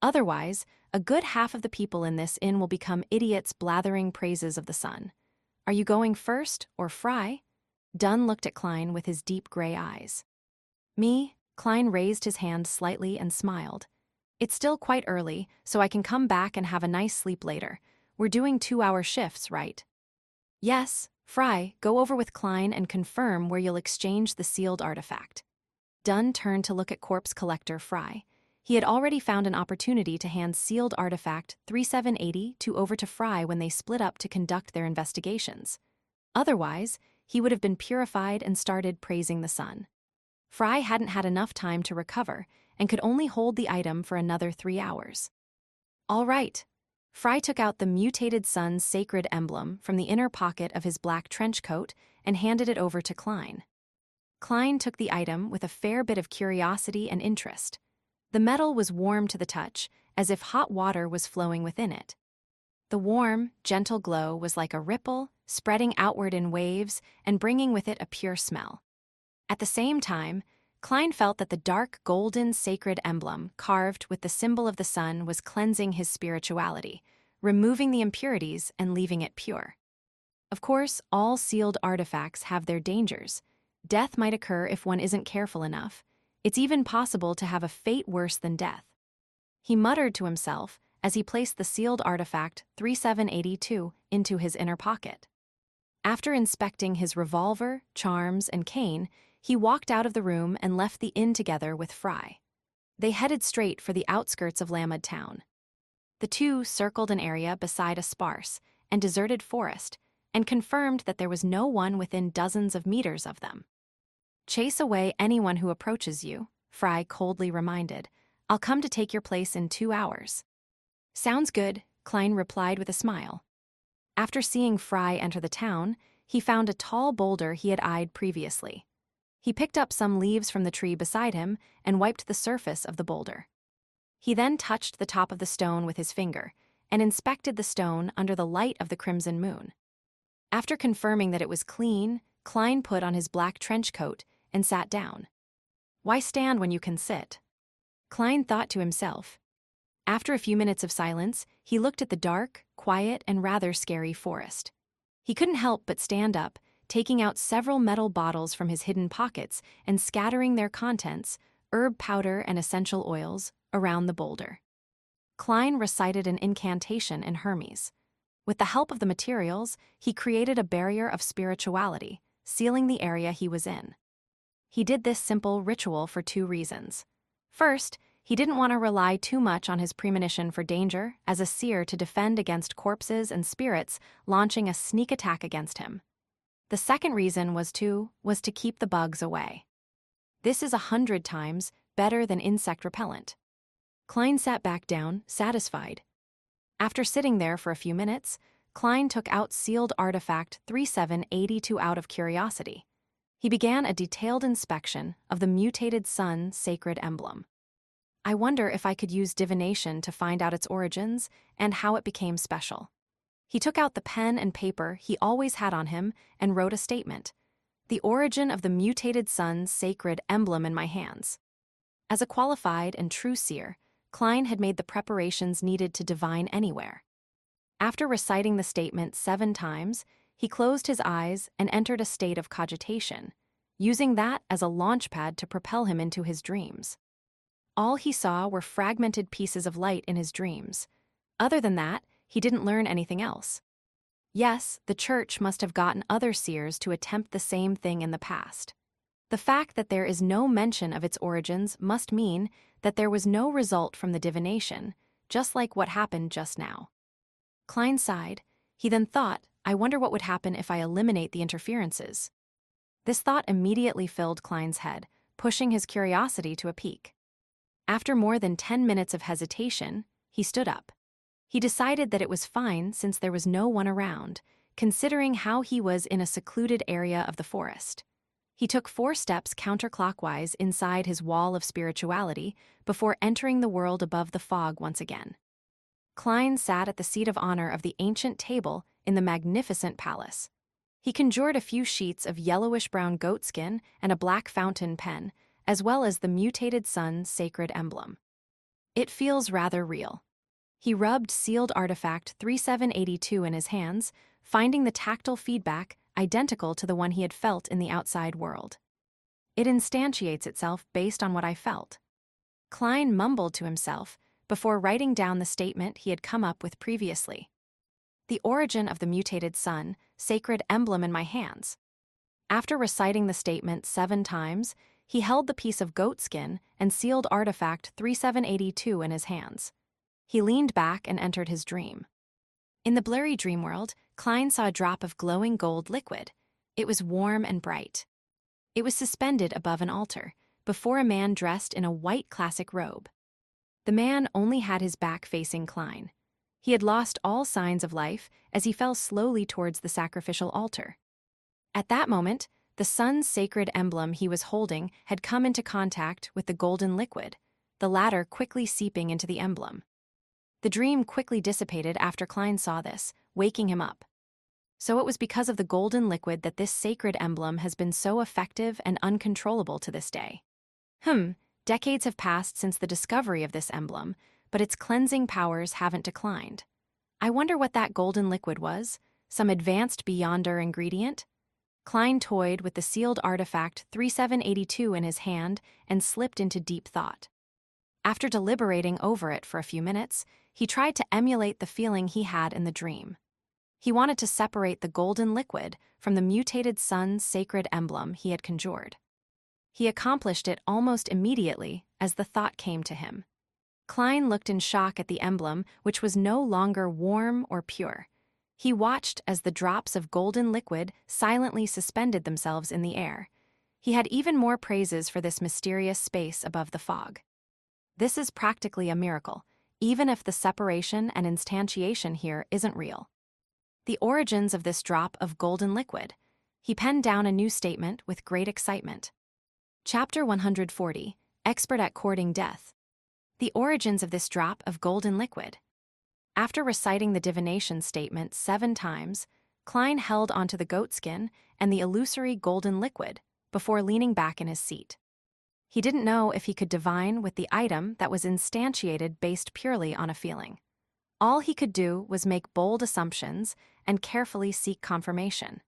Otherwise, a good half of the people in this inn will become idiots blathering praises of the sun. Are you going first or Fry?" Dunn looked at Klein with his deep gray eyes. "Me?" Klein raised his hand slightly and smiled. "It's still quite early, so I can come back and have a nice sleep later. We're doing 2-hour shifts, right?" "Yes." Fry, go over with Klein and confirm where you'll exchange the sealed artifact." Dunn turned to look at corpse collector Fry. He had already found an opportunity to hand sealed artifact 3782 over to Fry when they split up to conduct their investigations. Otherwise, he would have been purified and started praising the sun. Fry hadn't had enough time to recover and could only hold the item for another 3 hours. "All right." Fry took out the mutated sun's sacred emblem from the inner pocket of his black trench coat and handed it over to Klein. Klein took the item with a fair bit of curiosity and interest. The metal was warm to the touch, as if hot water was flowing within it. The warm, gentle glow was like a ripple, spreading outward in waves and bringing with it a pure smell. At the same time, Klein felt that the dark, golden, sacred emblem carved with the symbol of the sun was cleansing his spirituality, removing the impurities and leaving it pure. Of course, all sealed artifacts have their dangers. Death might occur if one isn't careful enough. It's even possible to have a fate worse than death. He muttered to himself as he placed the sealed artifact 3782 into his inner pocket. After inspecting his revolver, charms, and cane, he walked out of the room and left the inn together with Fry. They headed straight for the outskirts of Lammud town. The two circled an area beside a sparse and deserted forest and confirmed that there was no one within dozens of meters of them. "Chase away anyone who approaches you," Fry coldly reminded. "I'll come to take your place in 2 hours." "Sounds good," Klein replied with a smile. After seeing Fry enter the town, he found a tall boulder he had eyed previously. He picked up some leaves from the tree beside him and wiped the surface of the boulder. He then touched the top of the stone with his finger and inspected the stone under the light of the crimson moon. After confirming that it was clean, Klein put on his black trench coat and sat down. Why stand when you can sit? Klein thought to himself. After a few minutes of silence, he looked at the dark, quiet, and rather scary forest. He couldn't help but stand up, taking out several metal bottles from his hidden pockets and scattering their contents, herb powder and essential oils, around the boulder. Klein recited an incantation in Hermes. With the help of the materials, he created a barrier of spirituality, sealing the area he was in. He did this simple ritual for 2 reasons. First, he didn't want to rely too much on his premonition for danger as a seer to defend against corpses and spirits launching a sneak attack against him. The second reason was to keep the bugs away. This is 100 times better than insect repellent. Klein sat back down, satisfied. After sitting there for a few minutes, Klein took out sealed artifact 3782 out of curiosity. He began a detailed inspection of the mutated sun sacred emblem. I wonder if I could use divination to find out its origins and how it became special. He took out the pen and paper he always had on him and wrote a statement. The origin of the mutated sun's sacred emblem in my hands. As a qualified and true seer, Klein had made the preparations needed to divine anywhere. After reciting the statement 7 times, he closed his eyes and entered a state of cogitation, using that as a launchpad to propel him into his dreams. All he saw were fragmented pieces of light in his dreams. Other than that, he didn't learn anything else. Yes, the church must have gotten other seers to attempt the same thing in the past. The fact that there is no mention of its origins must mean that there was no result from the divination, just like what happened just now. Klein sighed. He then thought, I wonder what would happen if I eliminate the interferences. This thought immediately filled Klein's head, pushing his curiosity to a peak. After more than 10 minutes of hesitation, he stood up. He decided that it was fine since there was no one around, considering how he was in a secluded area of the forest. He took 4 steps counterclockwise inside his wall of spirituality before entering the world above the fog once again. Klein sat at the seat of honor of the ancient table in the magnificent palace. He conjured a few sheets of yellowish-brown goatskin and a black fountain pen, as well as the mutated sun's sacred emblem. It feels rather real. He rubbed sealed artifact 3782 in his hands, finding the tactile feedback identical to the one he had felt in the outside world. It instantiates itself based on what I felt. Klein mumbled to himself before writing down the statement he had come up with previously. The origin of the mutated sun, sacred emblem in my hands. After reciting the statement 7 times, he held the piece of goatskin and sealed artifact 3782 in his hands. He leaned back and entered his dream. In the blurry dream world, Klein saw a drop of glowing gold liquid. It was warm and bright. It was suspended above an altar, before a man dressed in a white classic robe. The man only had his back facing Klein. He had lost all signs of life as he fell slowly towards the sacrificial altar. At that moment, the sun's sacred emblem he was holding had come into contact with the golden liquid, the latter quickly seeping into the emblem. The dream quickly dissipated after Klein saw this, waking him up. So it was because of the golden liquid that this sacred emblem has been so effective and uncontrollable to this day. Decades have passed since the discovery of this emblem, but its cleansing powers haven't declined. I wonder what that golden liquid was, some advanced Beyonder ingredient? Klein toyed with the sealed artifact 3782 in his hand and slipped into deep thought. After deliberating over it for a few minutes, he tried to emulate the feeling he had in the dream. He wanted to separate the golden liquid from the mutated sun's sacred emblem he had conjured. He accomplished it almost immediately as the thought came to him. Klein looked in shock at the emblem, which was no longer warm or pure. He watched as the drops of golden liquid silently suspended themselves in the air. He had even more praises for this mysterious space above the fog. This is practically a miracle, even if the separation and instantiation here isn't real. The origins of this drop of golden liquid. He penned down a new statement with great excitement. Chapter 140, Expert at Courting Death. The origins of this drop of golden liquid. After reciting the divination statement 7 times, Klein held onto the goatskin and the illusory golden liquid before leaning back in his seat. He didn't know if he could divine with the item that was instantiated based purely on a feeling. All he could do was make bold assumptions and carefully seek confirmation.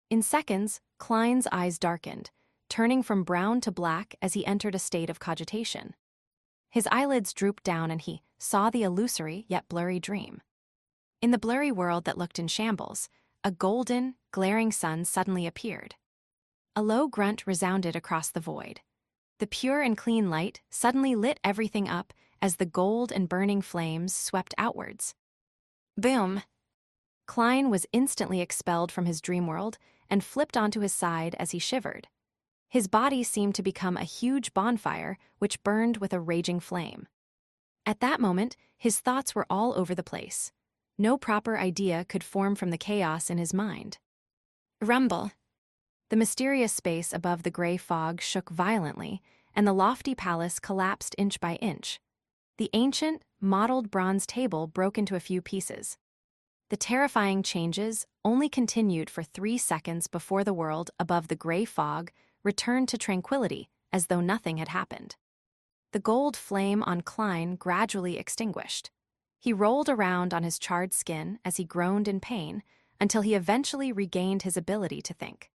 In seconds, Klein's eyes darkened, turning from brown to black as he entered a state of cogitation. His eyelids drooped down and he saw the illusory yet blurry dream. In the blurry world that looked in shambles, a golden, glaring sun suddenly appeared. A low grunt resounded across the void. The pure and clean light suddenly lit everything up as the gold and burning flames swept outwards. Boom! Klein was instantly expelled from his dream world and flipped onto his side as he shivered. His body seemed to become a huge bonfire which burned with a raging flame. At that moment, his thoughts were all over the place. No proper idea could form from the chaos in his mind. Rumble! The mysterious space above the gray fog shook violently, and the lofty palace collapsed inch by inch. The ancient, mottled bronze table broke into a few pieces. The terrifying changes only continued for 3 seconds before the world above the gray fog returned to tranquility as though nothing had happened. The gold flame on Klein gradually extinguished. He rolled around on his charred skin as he groaned in pain until he eventually regained his ability to think.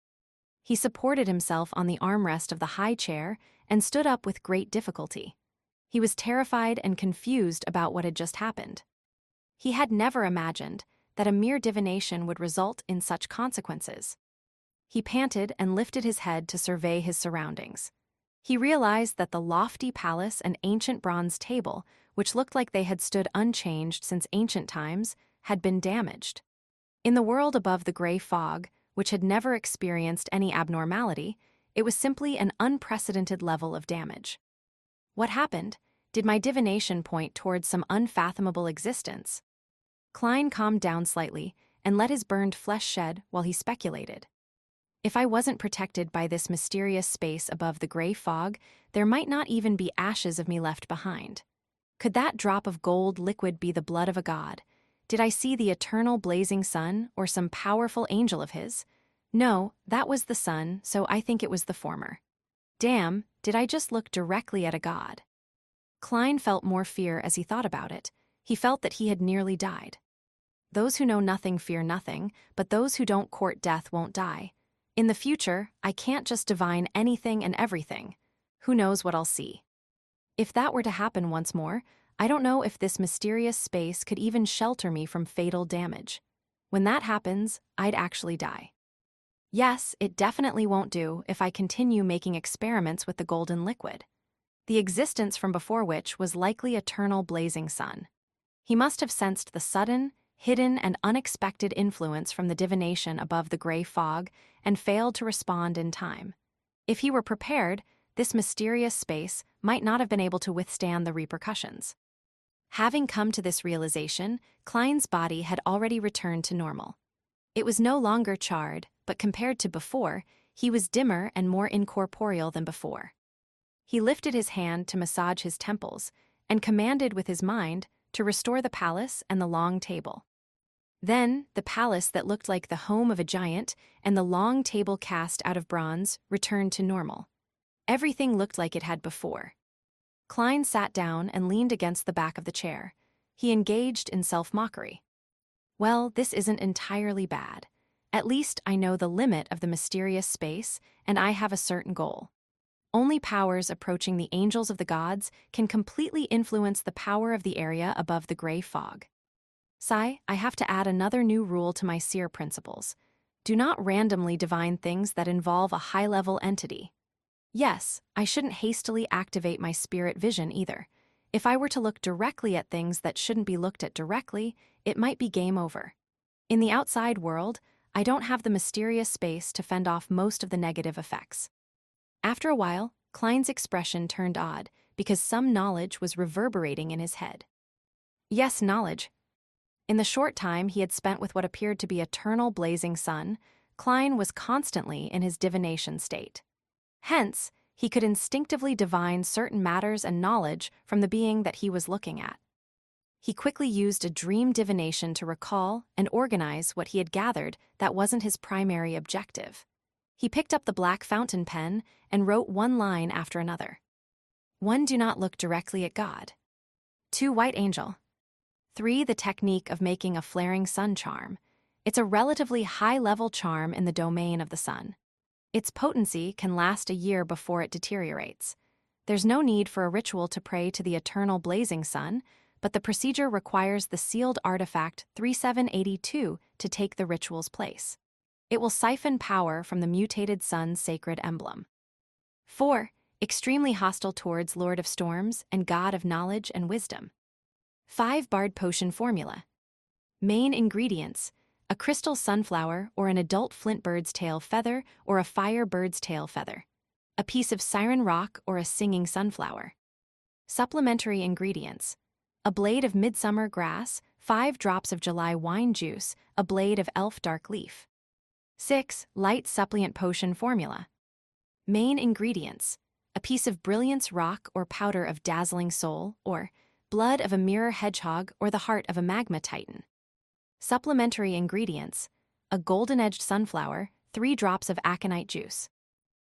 He supported himself on the armrest of the high chair and stood up with great difficulty. He was terrified and confused about what had just happened. He had never imagined that a mere divination would result in such consequences. He panted and lifted his head to survey his surroundings. He realized that the lofty palace and ancient bronze table, which looked like they had stood unchanged since ancient times, had been damaged. In the world above the gray fog, which had never experienced any abnormality, it was simply an unprecedented level of damage. What happened? Did my divination point towards some unfathomable existence? Klein calmed down slightly and let his burned flesh shed while he speculated. If I wasn't protected by this mysterious space above the gray fog, there might not even be ashes of me left behind. Could that drop of gold liquid be the blood of a god? Did I see the eternal blazing sun or some powerful angel of his? No, that was the sun, so I think it was the former. Damn, did I just look directly at a god? Klein felt more fear as he thought about it. He felt that he had nearly died. Those who know nothing fear nothing, but those who don't court death won't die. In the future, I can't just divine anything and everything. Who knows what I'll see? If that were to happen once more, I don't know if this mysterious space could even shelter me from fatal damage. When that happens, I'd actually die. Yes, it definitely won't do if I continue making experiments with the golden liquid. The existence from before which was likely eternal blazing sun. He must have sensed the sudden, hidden, and unexpected influence from the divination above the gray fog and failed to respond in time. If he were prepared, this mysterious space might not have been able to withstand the repercussions. Having come to this realization, Klein's body had already returned to normal. It was no longer charred, but compared to before, he was dimmer and more incorporeal than before. He lifted his hand to massage his temples and commanded with his mind to restore the palace and the long table. Then, the palace that looked like the home of a giant and the long table cast out of bronze returned to normal. Everything looked like it had before. Klein sat down and leaned against the back of the chair. He engaged in self-mockery. Well, this isn't entirely bad. At least I know the limit of the mysterious space, and I have a certain goal. Only powers approaching the angels of the gods can completely influence the power of the area above the gray fog. I have to add another new rule to my seer principles. Do not randomly divine things that involve a high-level entity. Yes, I shouldn't hastily activate my spirit vision either. If I were to look directly at things that shouldn't be looked at directly, it might be game over. In the outside world, I don't have the mysterious space to fend off most of the negative effects. After a while, Klein's expression turned odd because some knowledge was reverberating in his head. Yes, knowledge. In the short time he had spent with what appeared to be eternal blazing sun, Klein was constantly in his divination state. Hence, he could instinctively divine certain matters and knowledge from the being that he was looking at. He quickly used a dream divination to recall and organize what he had gathered that wasn't his primary objective. He picked up the black fountain pen and wrote one line after another. 1. Do not look directly at God. 2. White angel. 3. The technique of making a flaring sun charm. It's a relatively high-level charm in the domain of the sun. Its potency can last a year before it deteriorates. There's no need for a ritual to pray to the eternal blazing sun, but the procedure requires the sealed artifact 3782 to take the ritual's place. It will siphon power from the mutated sun's sacred emblem. 4. Extremely hostile towards Lord of Storms and God of Knowledge and Wisdom. 5. Bard Potion Formula. Main ingredients: a crystal sunflower or an adult flint bird's tail feather or a fire bird's tail feather. A piece of siren rock or a singing sunflower. Supplementary ingredients: a blade of midsummer grass, 5 drops of July wine juice, a blade of elf dark leaf. 6. Light Suppliant Potion Formula. Main ingredients: a piece of brilliance rock or powder of dazzling soul, or blood of a mirror hedgehog or the heart of a magma titan. Supplementary ingredients: a golden-edged sunflower, 3 drops of aconite juice.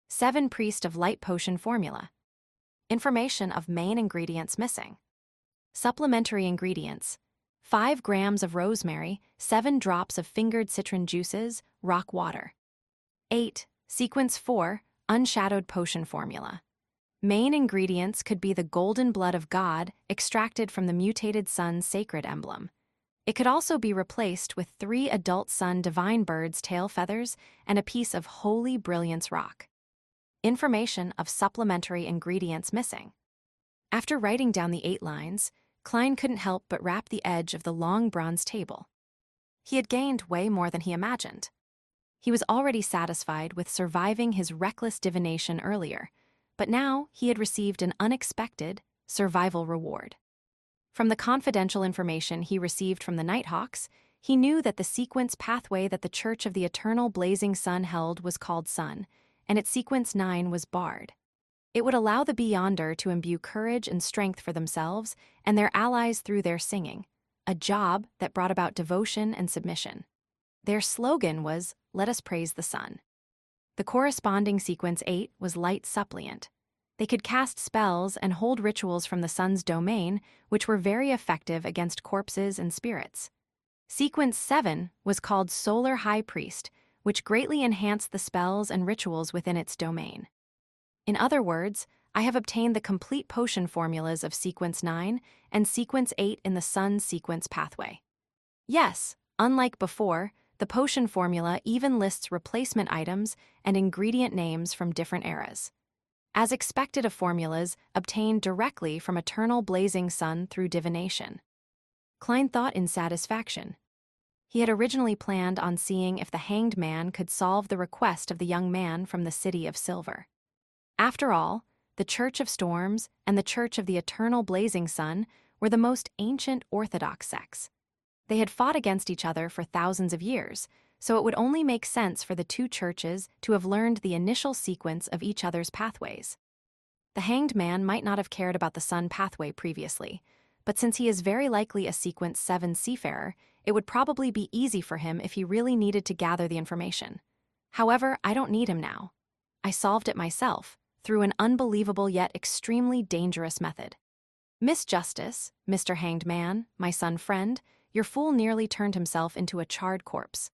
7. Priest of Light Potion Formula. Information of main ingredients missing. Supplementary ingredients: 5 grams of rosemary, 7 drops of fingered citron juices, rock water. 8. Sequence 4, Unshadowed Potion Formula. Main ingredients could be the golden blood of God extracted from the mutated sun's sacred emblem. It could also be replaced with 3 adult sun divine birds' tail feathers and a piece of holy brilliance rock. Information of supplementary ingredients missing. After writing down the 8 lines, Klein couldn't help but rap the edge of the long bronze table. He had gained way more than he imagined. He was already satisfied with surviving his reckless divination earlier, but now he had received an unexpected survival reward. From the confidential information he received from the Nighthawks, he knew that the sequence pathway that the Church of the Eternal Blazing Sun held was called Sun, and its sequence 9 was barred. It would allow the Beyonder to imbue courage and strength for themselves and their allies through their singing, a job that brought about devotion and submission. Their slogan was, "Let us praise the sun." The corresponding sequence 8 was Light Suppliant. They could cast spells and hold rituals from the sun's domain, which were very effective against corpses and spirits. Sequence 7 was called Solar High Priest, which greatly enhanced the spells and rituals within its domain. In other words, I have obtained the complete potion formulas of Sequence 9 and Sequence 8 in the Sun's sequence pathway. Yes, unlike before, the potion formula even lists replacement items and ingredient names from different eras. As expected of formulas obtained directly from eternal blazing sun through divination. Klein thought in satisfaction. He had originally planned on seeing if the Hanged Man could solve the request of the young man from the City of Silver. After all, the Church of Storms and the Church of the Eternal Blazing Sun were the most ancient orthodox sects. They had fought against each other for thousands of years, so it would only make sense for the two churches to have learned the initial sequence of each other's pathways. The Hanged Man might not have cared about the sun pathway previously, but since he is very likely a Sequence 7 seafarer, it would probably be easy for him if he really needed to gather the information. However, I don't need him now. I solved it myself, through an unbelievable yet extremely dangerous method. Miss Justice, Mr. Hanged Man, my son friend, your fool nearly turned himself into a charred corpse.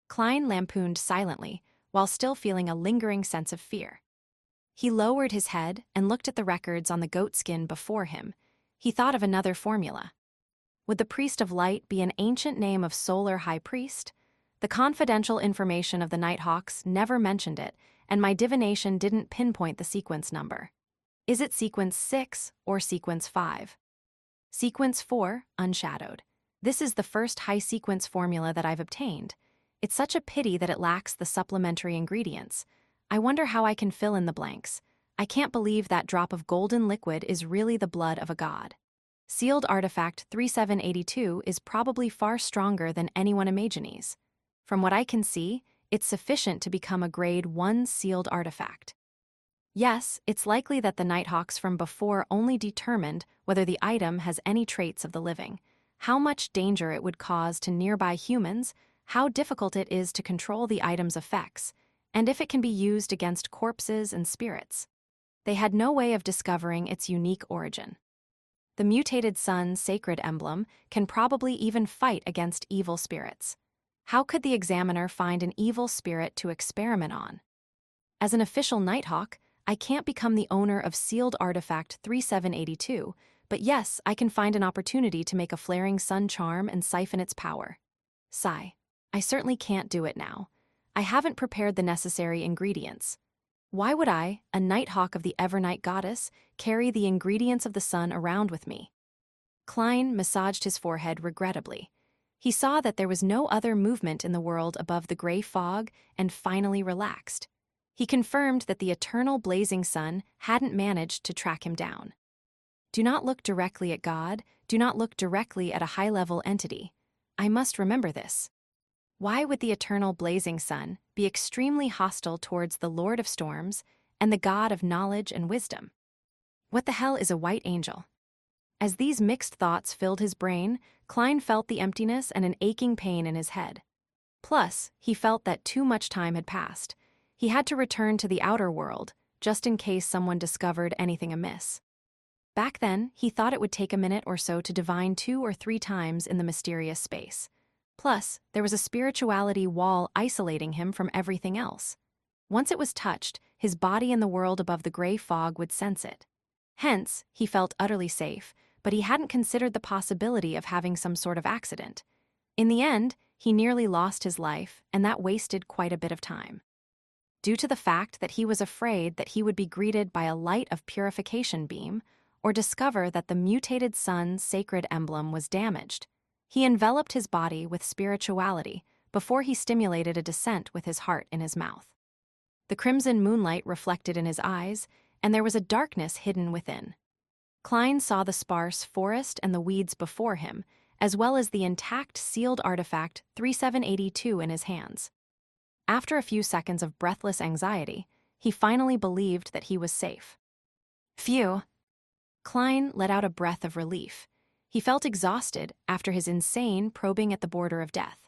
Klein lampooned silently, while still feeling a lingering sense of fear. He lowered his head and looked at the records on the goatskin before him. He thought of another formula. Would the Priest of Light be an ancient name of Solar High Priest? The confidential information of the Nighthawks never mentioned it, and my divination didn't pinpoint the sequence number. Is it Sequence 6 or Sequence 5? Sequence 4, Unshadowed. This is the first high sequence formula that I've obtained. It's such a pity that it lacks the supplementary ingredients. I wonder how I can fill in the blanks. I can't believe that drop of golden liquid is really the blood of a god. Sealed artifact 3782 is probably far stronger than anyone imagines. From what I can see, it's sufficient to become a grade 1 sealed artifact. Yes, it's likely that the Nighthawks from before only determined whether the item has any traits of the living, how much danger it would cause to nearby humans, how difficult it is to control the item's effects, and if it can be used against corpses and spirits. They had no way of discovering its unique origin. The mutated sun's sacred emblem can probably even fight against evil spirits. How could the examiner find an evil spirit to experiment on? As an official Nighthawk, I can't become the owner of sealed artifact 3782, but yes, I can find an opportunity to make a flaring sun charm and siphon its power. Sigh. I certainly can't do it now. I haven't prepared the necessary ingredients. Why would I, a Nighthawk of the Evernight goddess, carry the ingredients of the sun around with me? Klein massaged his forehead regrettably. He saw that there was no other movement in the world above the gray fog and finally relaxed. He confirmed that the eternal blazing sun hadn't managed to track him down. Do not look directly at God, do not look directly at a high-level entity. I must remember this. Why would the eternal blazing sun be extremely hostile towards the Lord of Storms and the God of knowledge and wisdom? What the hell is a white angel? As these mixed thoughts filled his brain, Klein felt the emptiness and an aching pain in his head. Plus, he felt that too much time had passed. He had to return to the outer world, just in case someone discovered anything amiss. Back then, he thought it would take a minute or so to divine 2 or 3 times in the mysterious space. Plus, there was a spirituality wall isolating him from everything else. Once it was touched, his body in the world above the gray fog would sense it. Hence, he felt utterly safe, but he hadn't considered the possibility of having some sort of accident. In the end, he nearly lost his life, and that wasted quite a bit of time. Due to the fact that he was afraid that he would be greeted by a light of purification beam, or discover that the mutated sun's sacred emblem was damaged, he enveloped his body with spirituality before he stimulated a descent with his heart in his mouth. The crimson moonlight reflected in his eyes, and there was a darkness hidden within. Klein saw the sparse forest and the weeds before him, as well as the intact sealed artifact 3782 in his hands. After a few seconds of breathless anxiety, he finally believed that he was safe. Phew! Klein let out a breath of relief. He felt exhausted after his insane probing at the border of death.